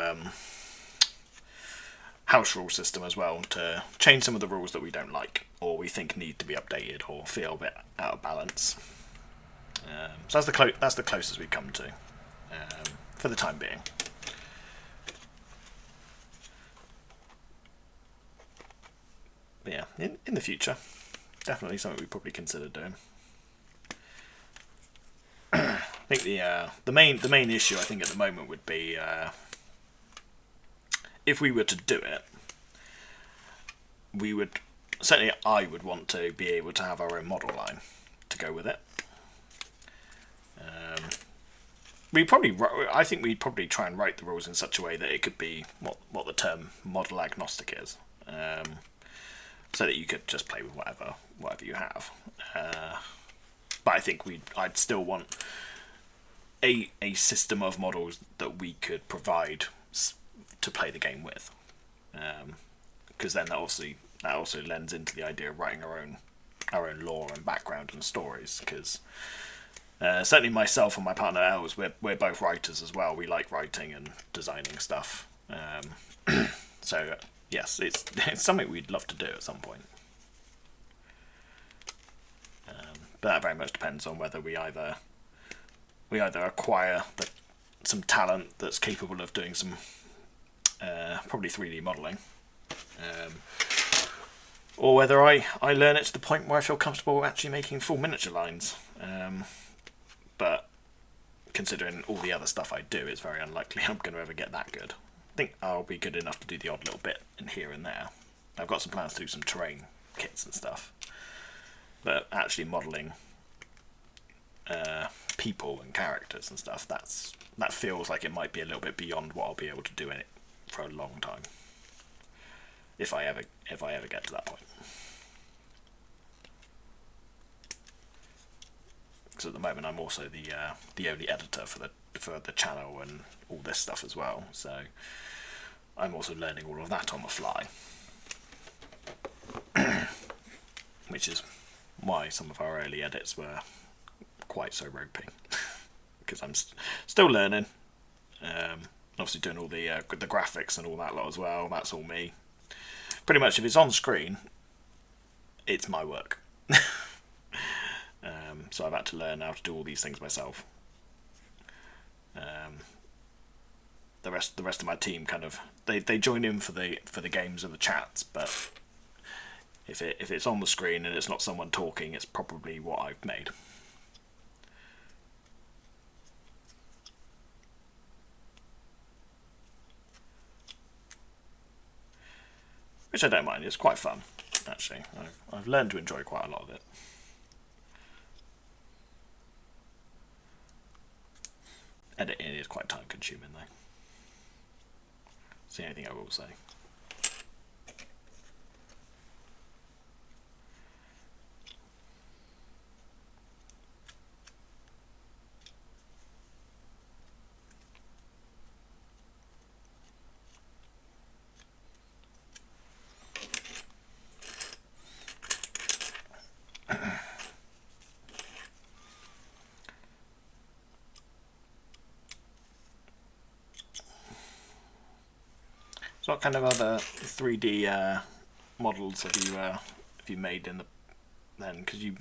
house rule system as well to change some of the rules that we don't like or we think need to be updated or feel a bit out of balance. So that's the closest we've come to for the time being. But yeah, in the future, definitely something we probably consider doing. I think the main issue I think at the moment would be if we were to do it, I would want to be able to have our own model line to go with it. I think we'd probably try and write the rules in such a way that it could be what the term model agnostic is, so that you could just play with whatever you have. But I think I'd still want a system of models that we could provide to play the game with, because then that also lends into the idea of writing our own lore and background and stories. Because certainly myself and my partner Els, we're both writers as well. We like writing and designing stuff. So yes, it's something we'd love to do at some point. But that very much depends on whether we either acquire some talent that's capable of doing some probably 3D modelling, or whether I learn it to the point where I feel comfortable actually making full miniature lines. But considering all the other stuff I do, it's very unlikely I'm going to ever get that good. I think I'll be good enough to do the odd little bit in here and there. I've got some plans to do some terrain kits and stuff. But actually modelling people and characters and stuff, that feels like it might be a little bit beyond what I'll be able to do in it for a long time. If I ever get to that point. Because at the moment I'm also the only editor for the channel and all this stuff as well. So I'm also learning all of that on the fly, which is why some of our early edits were quite so ropey, because I'm still learning. Obviously doing all the graphics and all that lot as well. That's all me. Pretty much if it's on screen, it's my work. So I've had to learn how to do all these things myself. The rest of my team kind of they join in for the games and the chats, but if it's on the screen and it's not someone talking, it's probably what I've made. Which I don't mind. It's quite fun, actually. I've learned to enjoy quite a lot of it. Editing is quite time consuming though. It's the only thing I will say. So what kind of other 3D models have you made in the then? Because you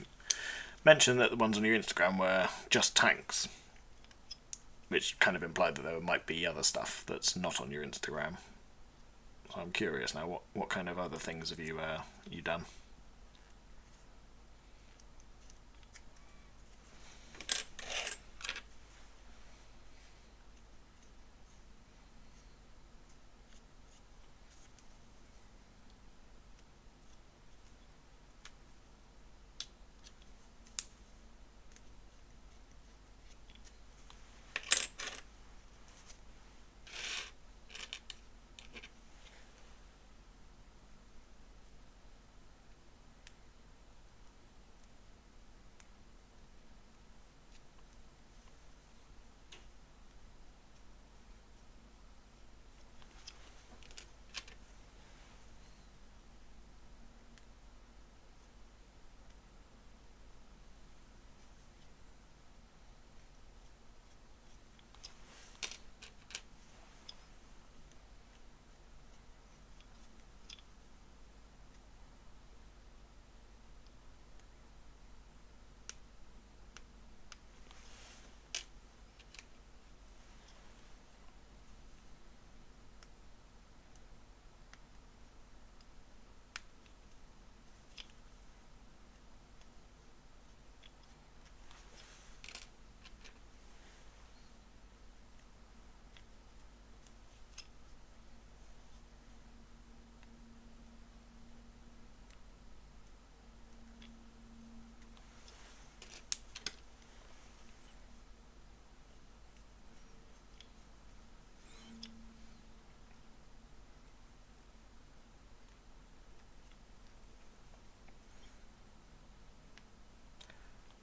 mentioned that the ones on your Instagram were just tanks, which kind of implied that there might be other stuff that's not on your Instagram. So I'm curious now, what kind of other things have you done?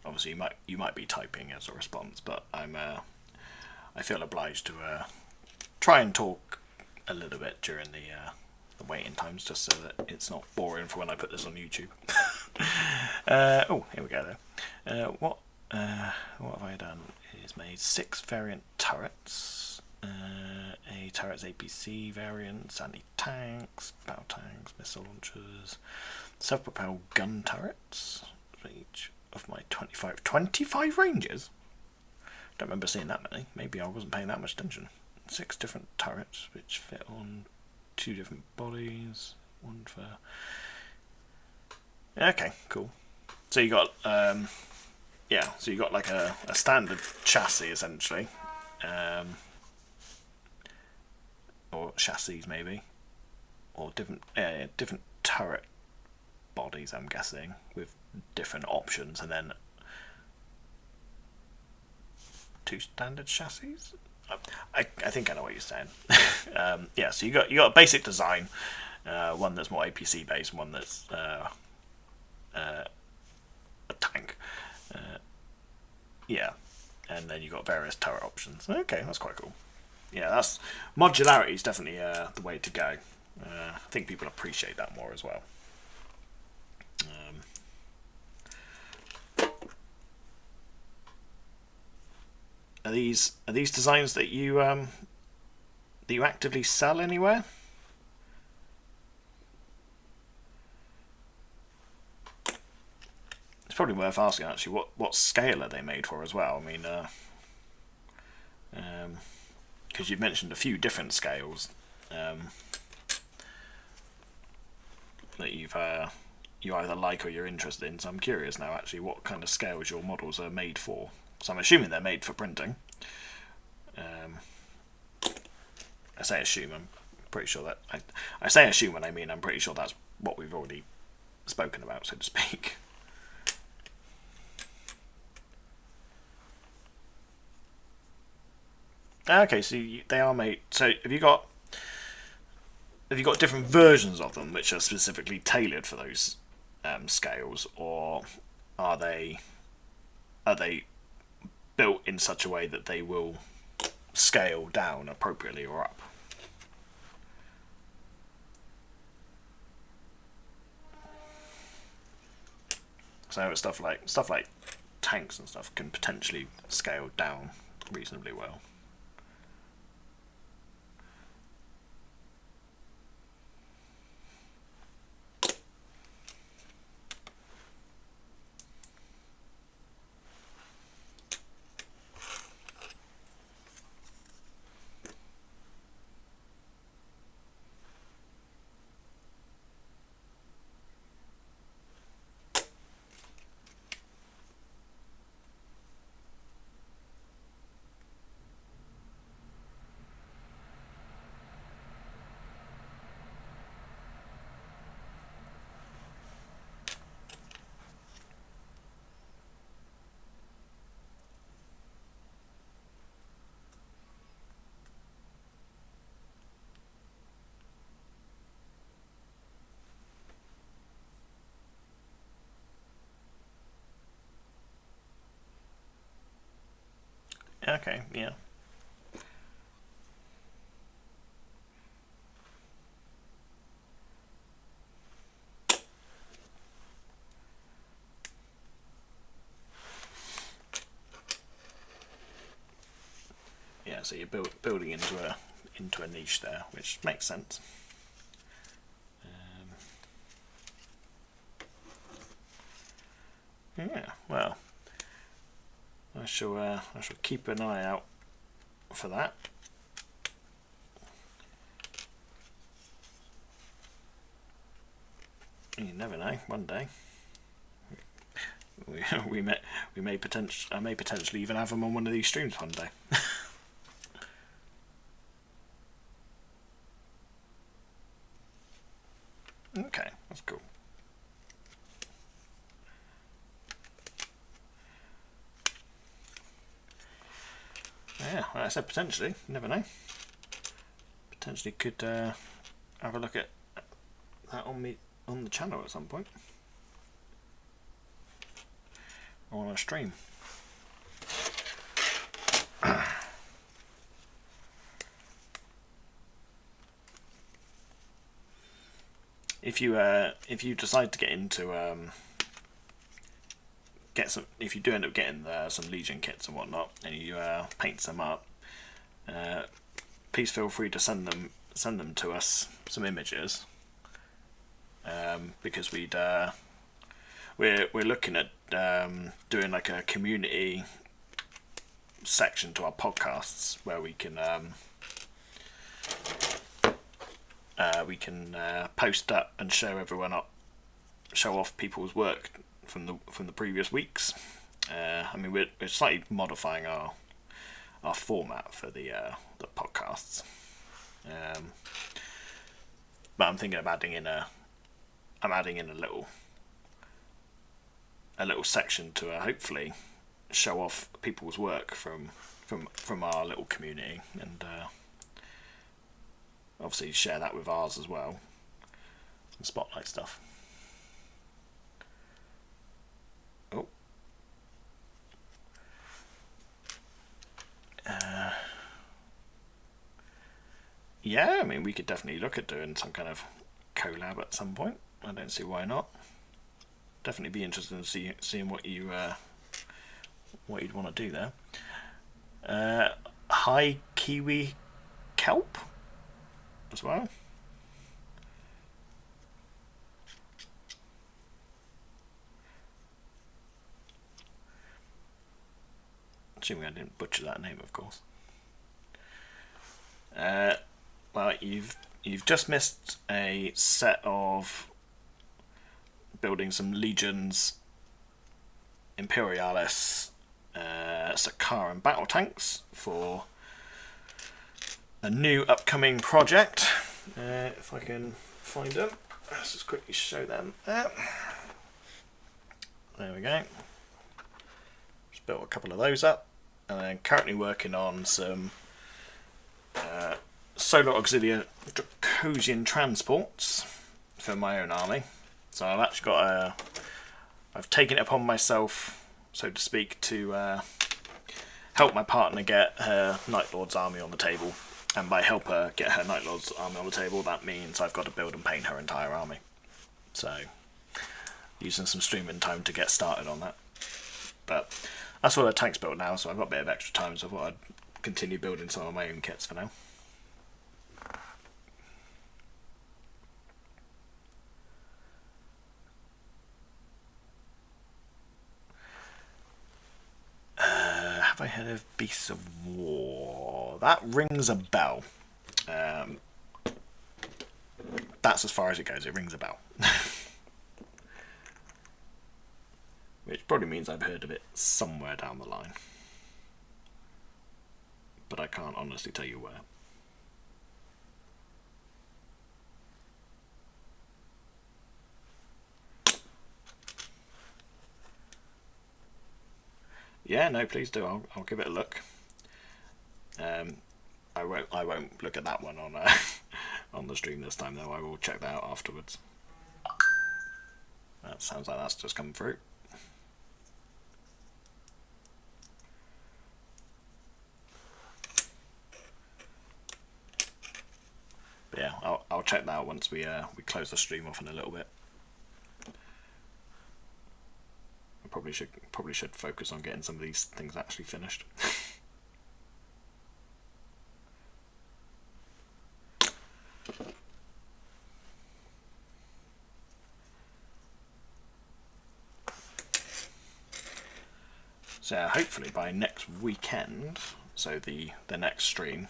Obviously, you might be typing as a response, but I feel obliged to try and talk a little bit during the waiting times, just so that it's not boring for when I put this on YouTube. Oh, here we go. Though, what have I done? Is made 6 variant turrets, a turrets APC variants, anti-tanks, battle tanks, missile launchers, self-propelled gun turrets for each of my 25 ranges. Don't remember seeing that many. Maybe I wasn't paying that much attention. 6 different turrets which fit on 2 different bodies. One for. Okay, cool. So you got so you got like a standard chassis essentially, or chassis maybe, or different turret bodies. I'm guessing with different options, and then 2 standard chassis. I think I know what you're saying. Yeah, so you got a basic design, one that's more APC based, one that's a tank. Yeah, and then you got various turret options. Okay, that's quite cool. Yeah, that's modularity is definitely the way to go. I think people appreciate that more as well. Are these designs that you actively sell anywhere? It's probably worth asking actually. What scale are they made for as well? I mean, because you've mentioned a few different scales that you either like or you're interested in. So I'm curious now actually what kind of scales your models are made for. So I'm assuming they're made for printing. I say assume, I'm pretty sure that I say assume when I mean I'm pretty sure that's what we've already spoken about, so to speak. Okay, so they are made. So have you got different versions of them which are specifically tailored for those scales, or are they built in such a way that they will scale down appropriately or up? So stuff like tanks and stuff can potentially scale down reasonably well. Okay, yeah. Yeah, so you're building into a niche there, which makes sense. Yeah, well, I shall keep an eye out for that. You never know. One day, I may potentially even have them on one of these streams one day. Okay, that's cool. Yeah, like I said, potentially. You never know. Potentially could have a look at that on the channel at some point, or on a stream. If you decide to get into if you do end up getting some Legion kits and whatnot, and you paint them up, please feel free to send them to us, some images, because we're looking at doing like a community section to our podcasts where we can post up and show off people's work from the previous weeks. I mean, we're slightly modifying our format for the podcasts, but I'm thinking of adding in a little section to hopefully show off people's work from our little community, and obviously share that with ours as well, and spotlight stuff. Oh. Yeah, I mean, we could definitely look at doing some kind of collab at some point. I don't see why not. Definitely be interested in seeing what you'd want to do there. Hi Kiwi Kelp as well. Assuming I didn't butcher that name, of course. Well, you've just missed a set of building some Legions Imperialis Sakaran battle tanks for a new upcoming project. If I can find them, let's just quickly show them. There we go. Just built a couple of those up, and then currently working on some Solar Auxiliary Dracosian transports for my own army. So I've actually got I've taken it upon myself, so to speak, to help my partner get her Night Lords army on the table. And by help her get her Night Lords army on the table, that means I've got to build and paint her entire army. So, using some streaming time to get started on that. But that's all the tank's built now, so I've got a bit of extra time, so I thought I'd continue building some of my own kits for now. Have I heard of Beasts of War? That rings a bell. That's as far as it goes. It rings a bell. Which probably means I've heard of it somewhere down the line. But I can't honestly tell you where. Yeah, no, please do. I'll give it a look. I won't look at that one on on the stream this time though. I will check that out afterwards. That sounds like that's just come through. But yeah, I'll check that out once we close the stream off in a little bit. I probably should focus on getting some of these things actually finished. So hopefully by next weekend, so the next stream,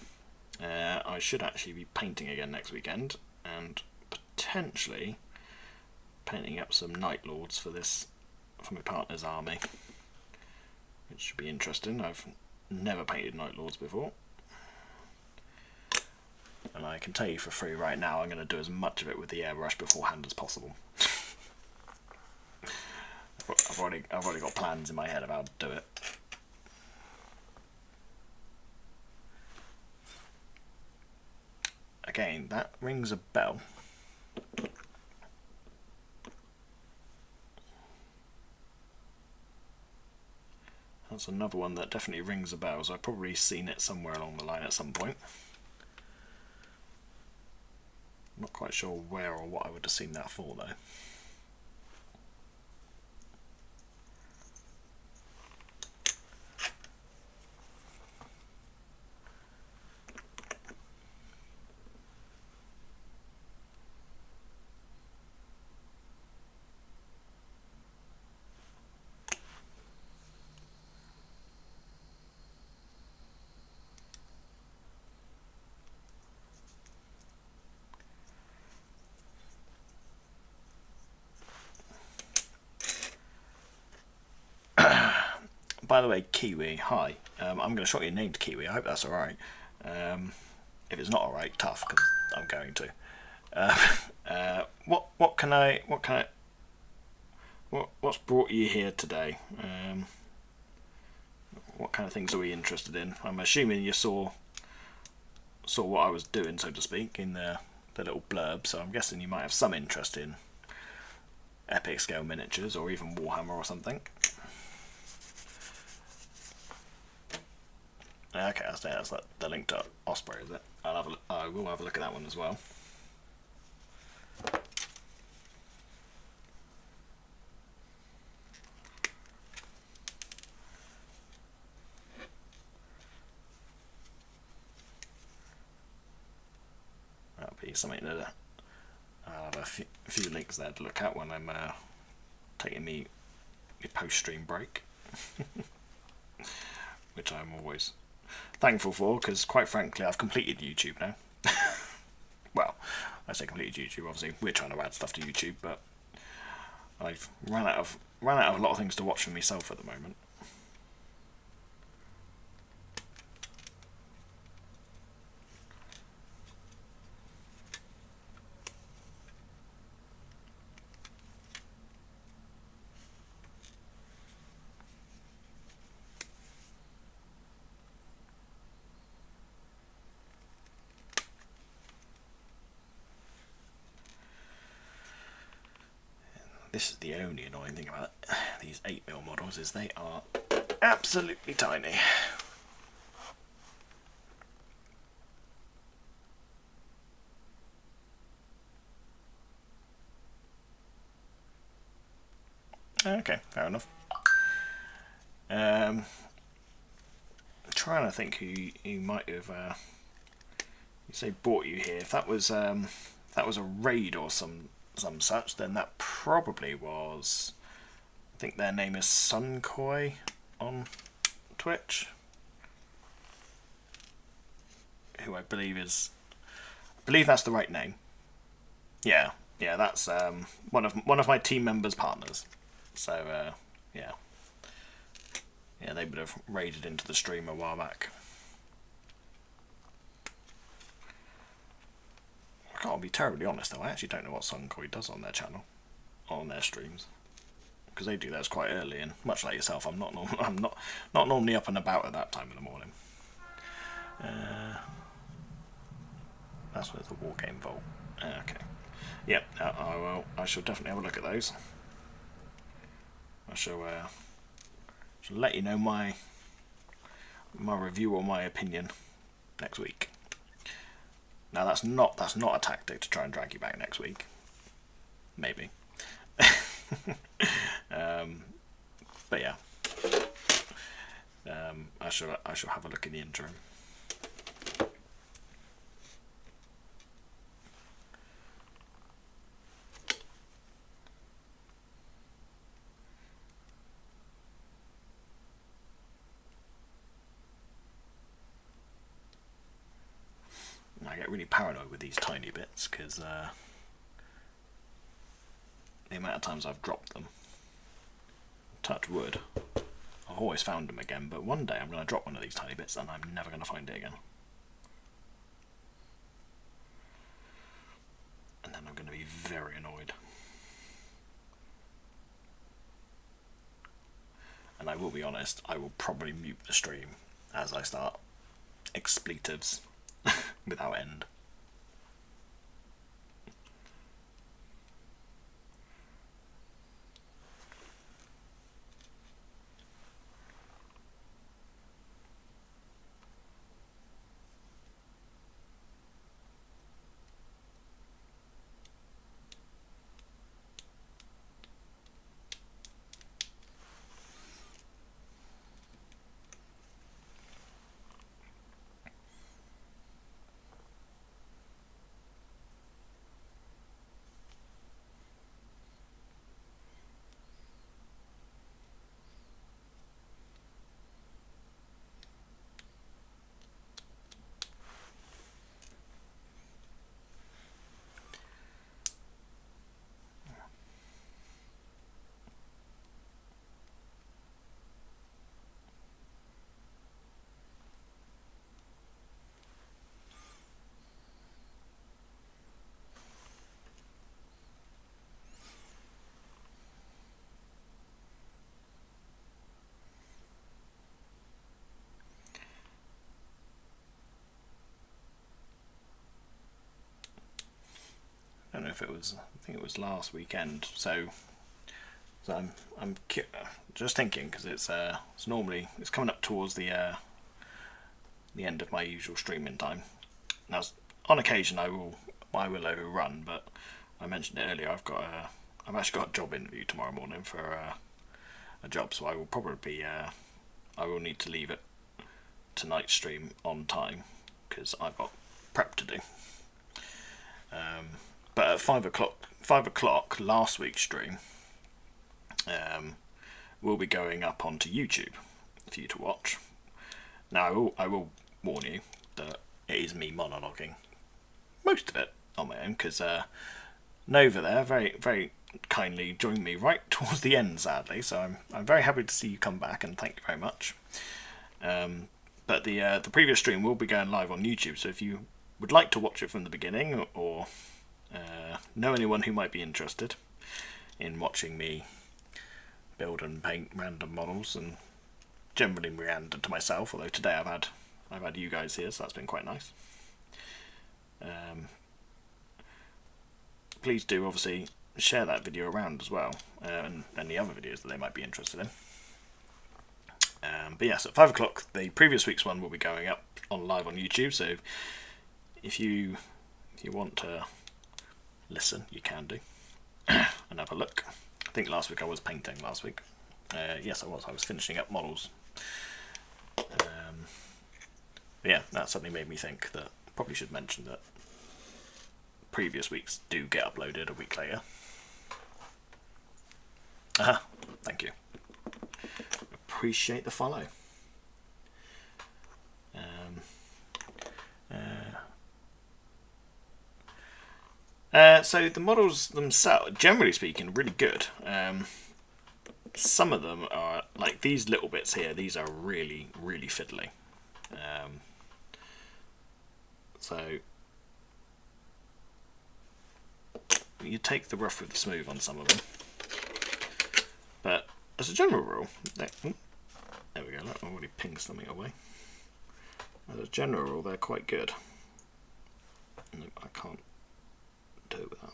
I should actually be painting again next weekend, and potentially painting up some Night Lords for my partner's army, which should be interesting. I've never painted Night Lords before, and I can tell you for free right now, I'm going to do as much of it with the airbrush beforehand as possible. I've already got plans in my head of how to do it. Again, that rings a bell. That's another one that definitely rings a bell, so I've probably seen it somewhere along the line at some point. I'm not quite sure where or what I would have seen that for though. By the way, Kiwi, hi. I'm going to short your name to Kiwi. I hope that's alright. If it's not alright, tough, because I'm going to. What's brought you here today? What kind of things are we interested in? I'm assuming you saw what I was doing, so to speak, in the little blurb. So I'm guessing you might have some interest in epic scale miniatures or even Warhammer or something. Okay, that's the link to Osprey, is it? I will have a look at that one as well. That'll be something that I'll have a few links there to look at when I'm taking me post-stream break, which I'm always thankful for, because quite frankly I've completed YouTube now. Well, I say completed YouTube, obviously we're trying to add stuff to YouTube, but I've run out of a lot of things to watch for myself at the moment. this is the only annoying thing about these 8mm models, is they are absolutely tiny. Okay, fair enough. Trying to think who might have you say brought you here. If that was a raid or some such, then that probably was. I think their name is Sunkoi on Twitch, who I believe that's the right name. Yeah, that's one of my team members' partners. So yeah, they would have raided into the stream a while back. I can't be terribly honest though. I actually don't know what Sunkoi does on their channel, on their streams, because they do those quite early, and much like yourself, I'm not normally up and about at that time in the morning. That's with the Wargame Vault. Okay. Yep. I shall definitely have a look at those. I shall let you know my review or my opinion next week. Now that's not a tactic to try and drag you back next week. Maybe. But yeah. I shall have a look in the interim. I get really paranoid with these tiny bits because the amount of times I've dropped them. Touch wood. I've always found them again, but one day I'm going to drop one of these tiny bits and I'm never going to find it again. And then I'm going to be very annoyed. And I will be honest, I will probably mute the stream as I start expletives without end. I don't know if it was. I think it was last weekend. So I'm just thinking because it's coming up towards the end of my usual streaming time. Now, on occasion I will overrun, but I mentioned it earlier. I've actually got a job interview tomorrow morning for a job, so I will probably I will need to leave it tonight's stream on time because I've got prep to do. But at 5 o'clock last week's stream will be going up onto YouTube for you to watch. Now I will warn you that it is me monologuing most of it on my own because Nova there very very kindly joined me right towards the end, sadly. So I'm very happy to see you come back and thank you very much. But the previous stream will be going live on YouTube, so if you would like to watch it from the beginning or know anyone who might be interested in watching me build and paint random models and generally meander to myself, although today I've had you guys here, so that's been quite nice. Please do obviously share that video around as well, and any other videos that they might be interested in. But yeah, so at 5 o'clock, the previous week's one will be going up on live on YouTube. So if you want to listen, you can do and have a look. I think last week I was painting. Last week, yes, I was. I was finishing up models. But yeah, that suddenly made me think that probably should mention that previous weeks do get uploaded a week later. Aha, thank you. Appreciate the follow. So the models themselves, generally speaking, really good. Some of them are, like these little bits here, these are really, really fiddly. So you take the rough with the smooth on some of them. But as a general rule, there we go, that already pinged something away. As a general rule, they're quite good. Nope, I can't do it with that.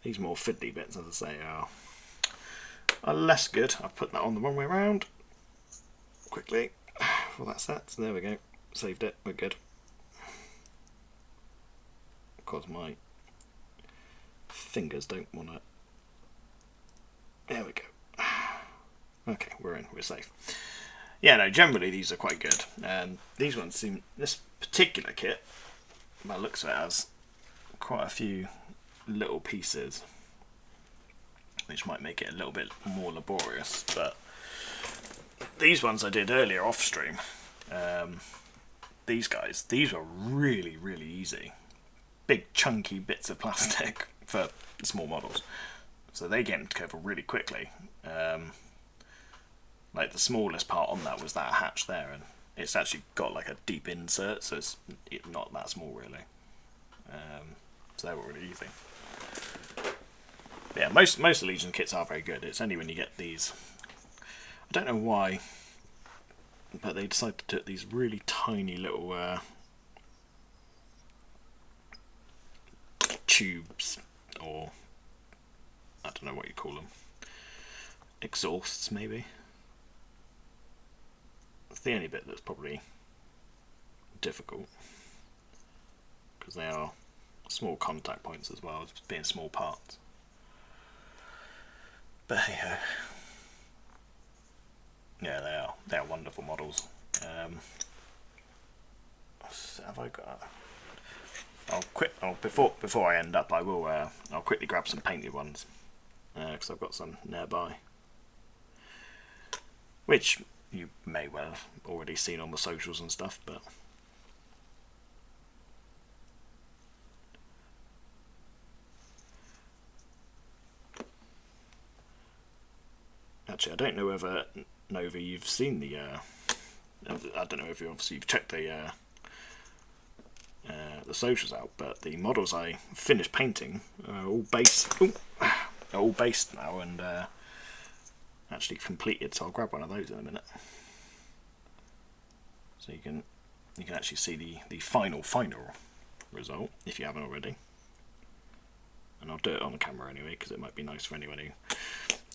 These more fiddly bits, as I say, are less good. I've put that on the wrong way around. Quickly, for that set. So there we go. Saved it. We're good. Of course, my fingers don't want to. There we go. Okay, we're in. We're safe. Yeah, no, generally these are quite good. And these ones seem, this particular kit, by the looks of it, has quite a few little pieces, which might make it a little bit more laborious. But these ones I did earlier off stream, these guys, these were really, really easy. Big chunky bits of plastic for small models. So they get into cover really quickly. Like the smallest part on that was that hatch there, and it's actually got like a deep insert, so it's not that small really. So they were really easy. But yeah, most of the Legion kits are very good. It's only when you get these, I don't know why, but they decided to do these really tiny little tubes, or I don't know what you call them, exhausts maybe. That's the only bit that's probably difficult, because they are small contact points as well as being small parts. But hey ho. Yeah, they are wonderful models. Have I got? Before I end up, I will. I'll quickly grab some painted ones, because I've got some nearby, which you may well have already seen on the socials and stuff. But actually, I don't know whether Nova you've seen the. I don't know if you've checked the socials out, but the models I finished painting are all based. Are all based now and actually completed. So I'll grab one of those in a minute, so you can actually see the final result if you haven't already. And I'll do it on the camera anyway, because it might be nice for anyone who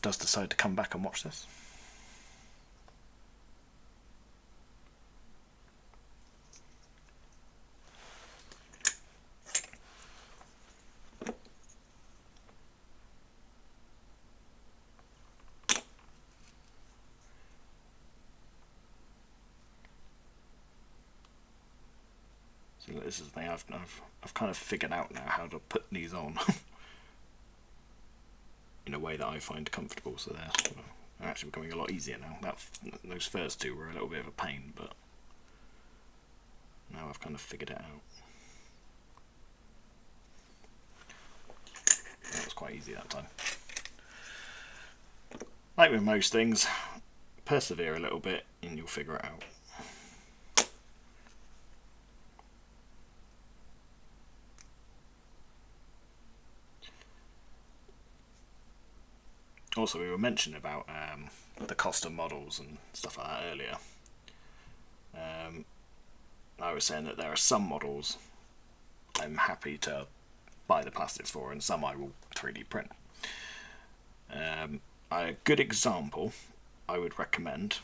does decide to come back and watch this. So this is the thing, I've kind of figured out now how to put these on in a way that I find comfortable, so they're actually becoming a lot easier now. Those first two were a little bit of a pain, but now I've kind of figured it out. That was quite easy that time. Like with most things, persevere a little bit and you'll figure it out. Also, we were mentioning about the cost of models and stuff like that earlier. I was saying that there are some models I'm happy to buy the plastics for, and some I will 3D print. A good example I would recommend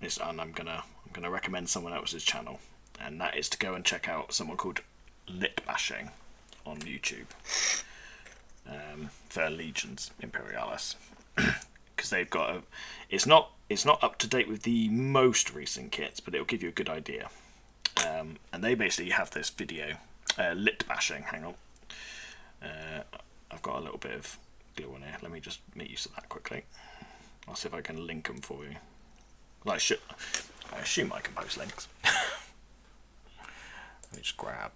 is, and I'm gonna recommend someone else's channel, and that is to go and check out someone called Lit Bashing on YouTube for Legions Imperialis, because they've got it's not up to date with the most recent kits, but it'll give you a good idea. And they basically have this video, Lit Bashing. Hang on, I've got a little bit of glue on here. Let me just make use of that quickly. I'll see if I can link them for you. Well, I assume I can post links. Let me just grab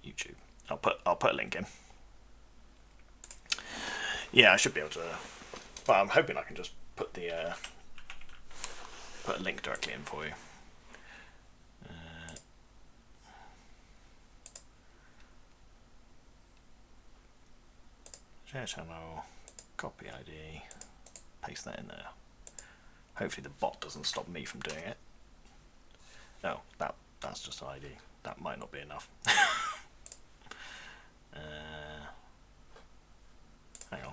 YouTube. I'll put a link in. Yeah, I should be able to. Well, I'm hoping I can just put a link directly in for you. Share channel, copy ID, paste that in there. Hopefully the bot doesn't stop me from doing it. No, that's just an ID. That might not be enough. Hang on.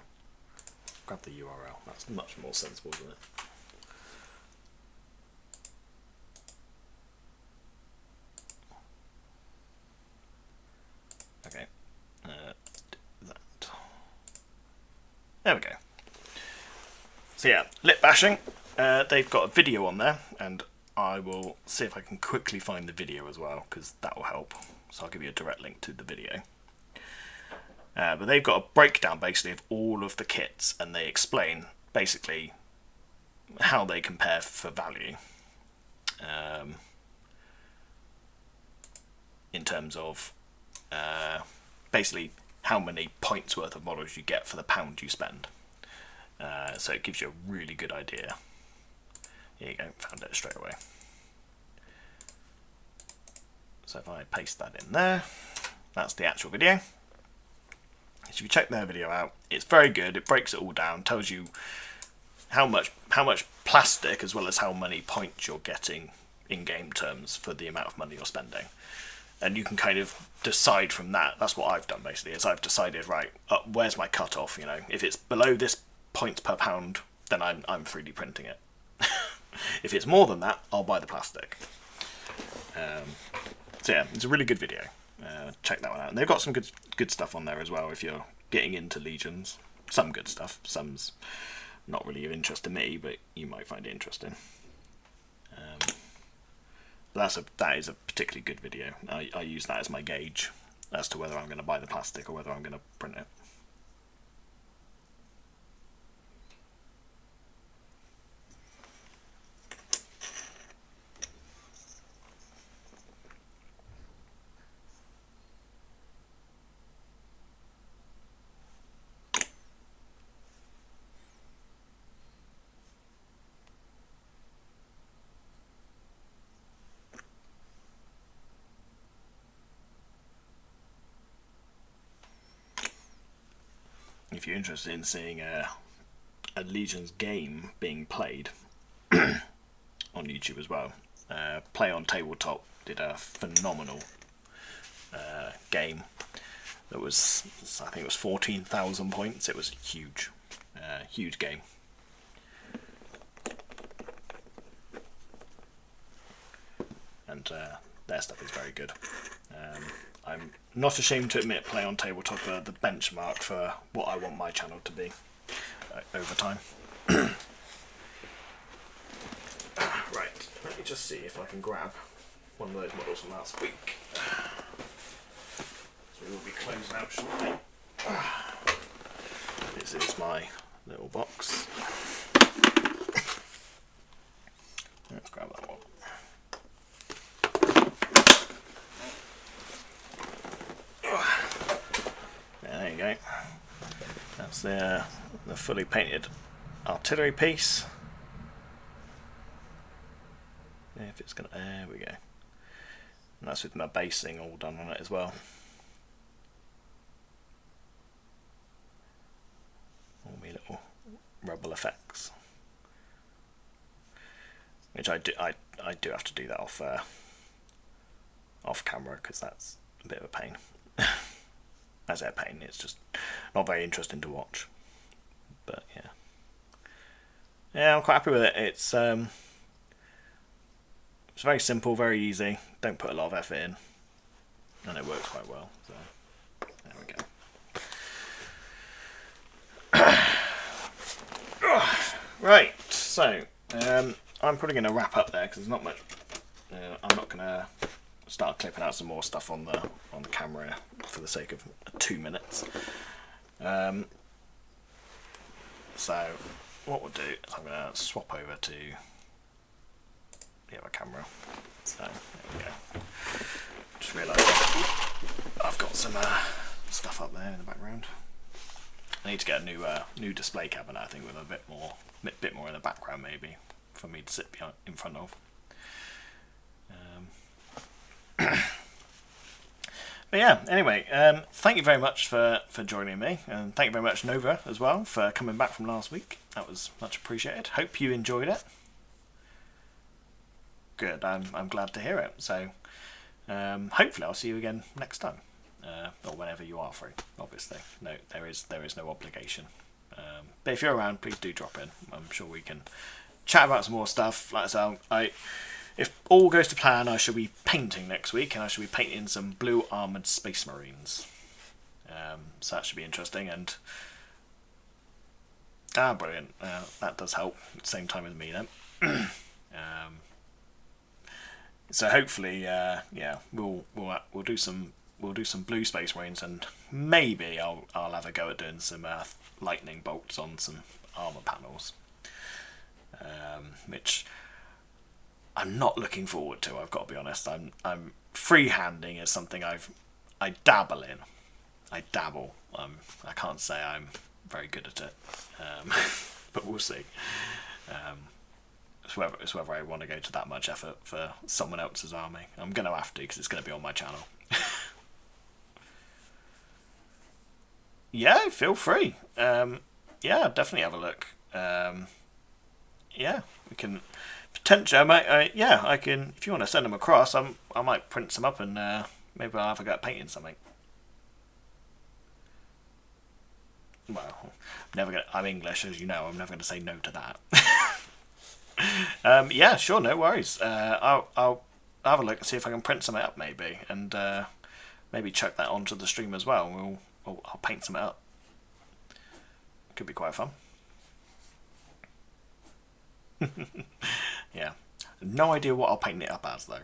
Grab the URL. That's much more sensible, isn't it? Okay. That. There we go. So yeah, Lit Bashing. They've got a video on there, and I will see if I can quickly find the video as well, because that will help. So I'll give you a direct link to the video. But they've got a breakdown basically of all of the kits, and they explain basically how they compare for value. In terms of basically how many points worth of models you get for the pound you spend. So it gives you a really good idea. Here you go, found it straight away. So if I paste that in there, that's the actual video. So if you check their video out, it's very good. It breaks it all down, tells you how much plastic as well as how many points you're getting in game terms for the amount of money you're spending. And you can kind of decide from that. That's what I've done basically, is I've decided, right, where's my cutoff? You know, if it's below this points per pound, then I'm 3D printing it. If it's more than that, I'll buy the plastic. So yeah, it's a really good video. Check that one out. And they've got some good stuff on there as well if you're getting into Legions. Some good stuff. Some's not really of interest to me, but you might find it interesting. But that is a particularly good video. I use that as my gauge as to whether I'm going to buy the plastic or whether I'm going to print it. If you're interested in seeing a Legions game being played on YouTube as well, Play on Tabletop did a phenomenal game that was, I think it was 14,000 points. It was huge, huge game. And their stuff is very good. I'm not ashamed to admit Play on Tabletop are the benchmark for what I want my channel to be over time. Right, let me just see if I can grab one of those models from last week. So we will be closing out shortly. This is my little box. Let's grab that one. There you go. That's the fully painted artillery piece. If it's gonna, there we go. And that's with my basing all done on it as well. All my little rubble effects, which I do have to do that off camera because that's a bit of a pain. as they're painting. It's just not very interesting to watch. But yeah, I'm quite happy with it. It's very simple, very easy. Don't put a lot of effort in, and it works quite well. So there we go. Right, so I'm probably going to wrap up there because there's not much. I'm not going to start clipping out some more stuff on the camera for the sake of 2 minutes. So what we'll do is I'm going to swap over to the other camera. So there we go. Just realised I've got some stuff up there in the background. I need to get a new display cabinet, I think, with a bit more in the background maybe for me to sit in front of. But yeah, anyway, thank you very much for joining me, and thank you very much Nova as well for coming back from last week. That was much appreciated. Hope you enjoyed it. Good, I'm glad to hear it. So hopefully I'll see you again next time, or whenever you are free. Obviously, no, there is no obligation. But if you're around, please do drop in. I'm sure we can chat about some more stuff. Like I said, if all goes to plan, I shall be painting next week, and I shall be painting some blue armoured Space Marines. So that should be interesting, and brilliant. That does help at the same time as me then. So hopefully, we'll do some blue Space Marines, and maybe I'll have a go at doing some lightning bolts on some armour panels, which I'm not looking forward to. I've got to be honest. I'm freehanding is something I dabble in. I dabble. I can't say I'm very good at it, but we'll see. It's whether I want to go to that much effort for someone else's army. I'm going to have to because it's going to be on my channel. Yeah, feel free. Definitely have a look. We can potentially. I can. If you want to send them across, I might print some up and maybe I'll have a go at painting something. Well, I'm English, as you know. I'm never going to say no to that. Yeah, sure, no worries. I'll have a look and see if I can print something up maybe, and maybe chuck that onto the stream as well. I'll paint something up. Could be quite fun. Yeah, no idea what I'll paint it up as though.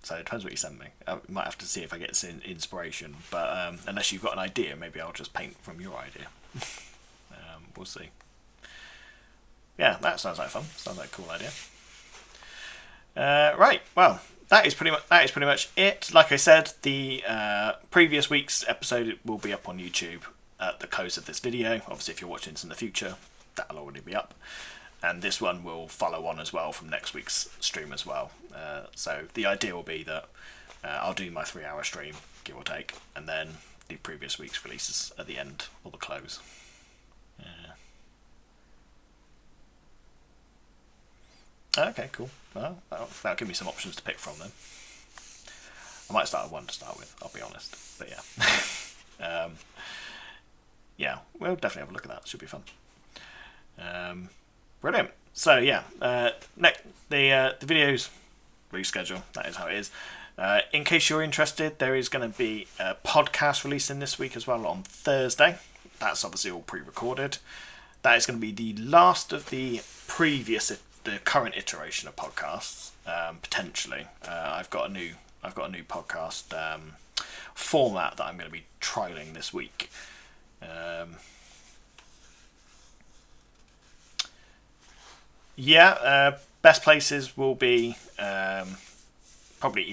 So it depends what you send me. I might have to see if I get some inspiration. But unless you've got an idea, maybe I'll just paint from your idea. We'll see. Yeah, that sounds like fun. Sounds like a cool idea. Right. Well, that is pretty much it. Like I said, the previous week's episode will be up on YouTube at the close of this video. Obviously, if you're watching this in the future, that'll already be up. And this one will follow on as well from next week's stream as well. So the idea will be that I'll do my 3-hour stream, give or take, and then the previous week's releases at the end or the close. Okay, cool. Well, that'll give me some options to pick from then. I might start at one to start with, I'll be honest. But yeah. Yeah, we'll definitely have a look at that. It should be fun. Brilliant. So yeah, the videos reschedule. That is how it is. In case you're interested, there is going to be a podcast releasing this week as well on Thursday. That's obviously all pre-recorded. That is going to be the last of the current iteration of podcasts. Potentially, I've got a new podcast format that I'm going to be trialing this week. Best places will be probably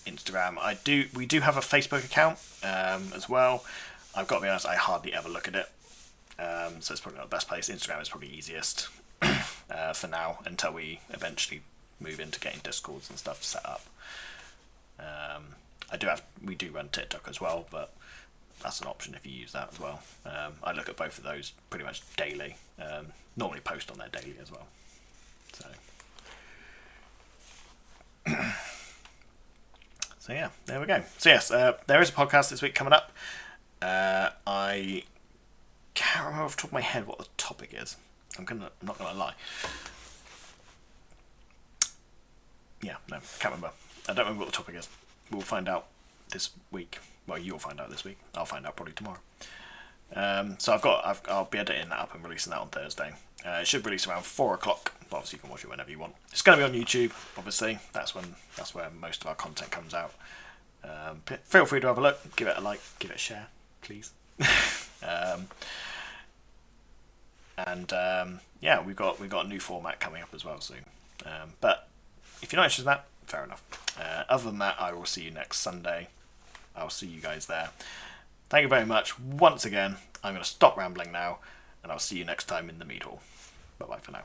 Instagram. We do have a Facebook account as well. I've got to be honest, I hardly ever look at it, so it's probably not the best place. Instagram is probably easiest for now until we eventually move into getting Discords and stuff set up. We do run TikTok as well, but that's an option if you use that as well. I look at both of those pretty much daily. Normally post on there daily as well. So yeah, there we go. So yes, there is a podcast this week coming up. I can't remember off the top of my head what the topic is. I'm not gonna lie. Yeah, no, can't remember. I don't remember what the topic is. We'll find out this week. Well, you'll find out this week. I'll find out probably tomorrow. So I'll be editing that up and releasing that on Thursday. It should release around 4 o'clock. Obviously, you can watch it whenever you want. It's going to be on YouTube. Obviously, that's where most of our content comes out. Feel free to have a look. Give it a like. Give it a share, please. Yeah, we've got a new format coming up as well soon. But if you're not interested in that, fair enough. Other than that, I will see you next Sunday. I'll see you guys there. Thank you very much once again. I'm going to stop rambling now, and I'll see you next time in the Mead Hall. Bye-bye for now.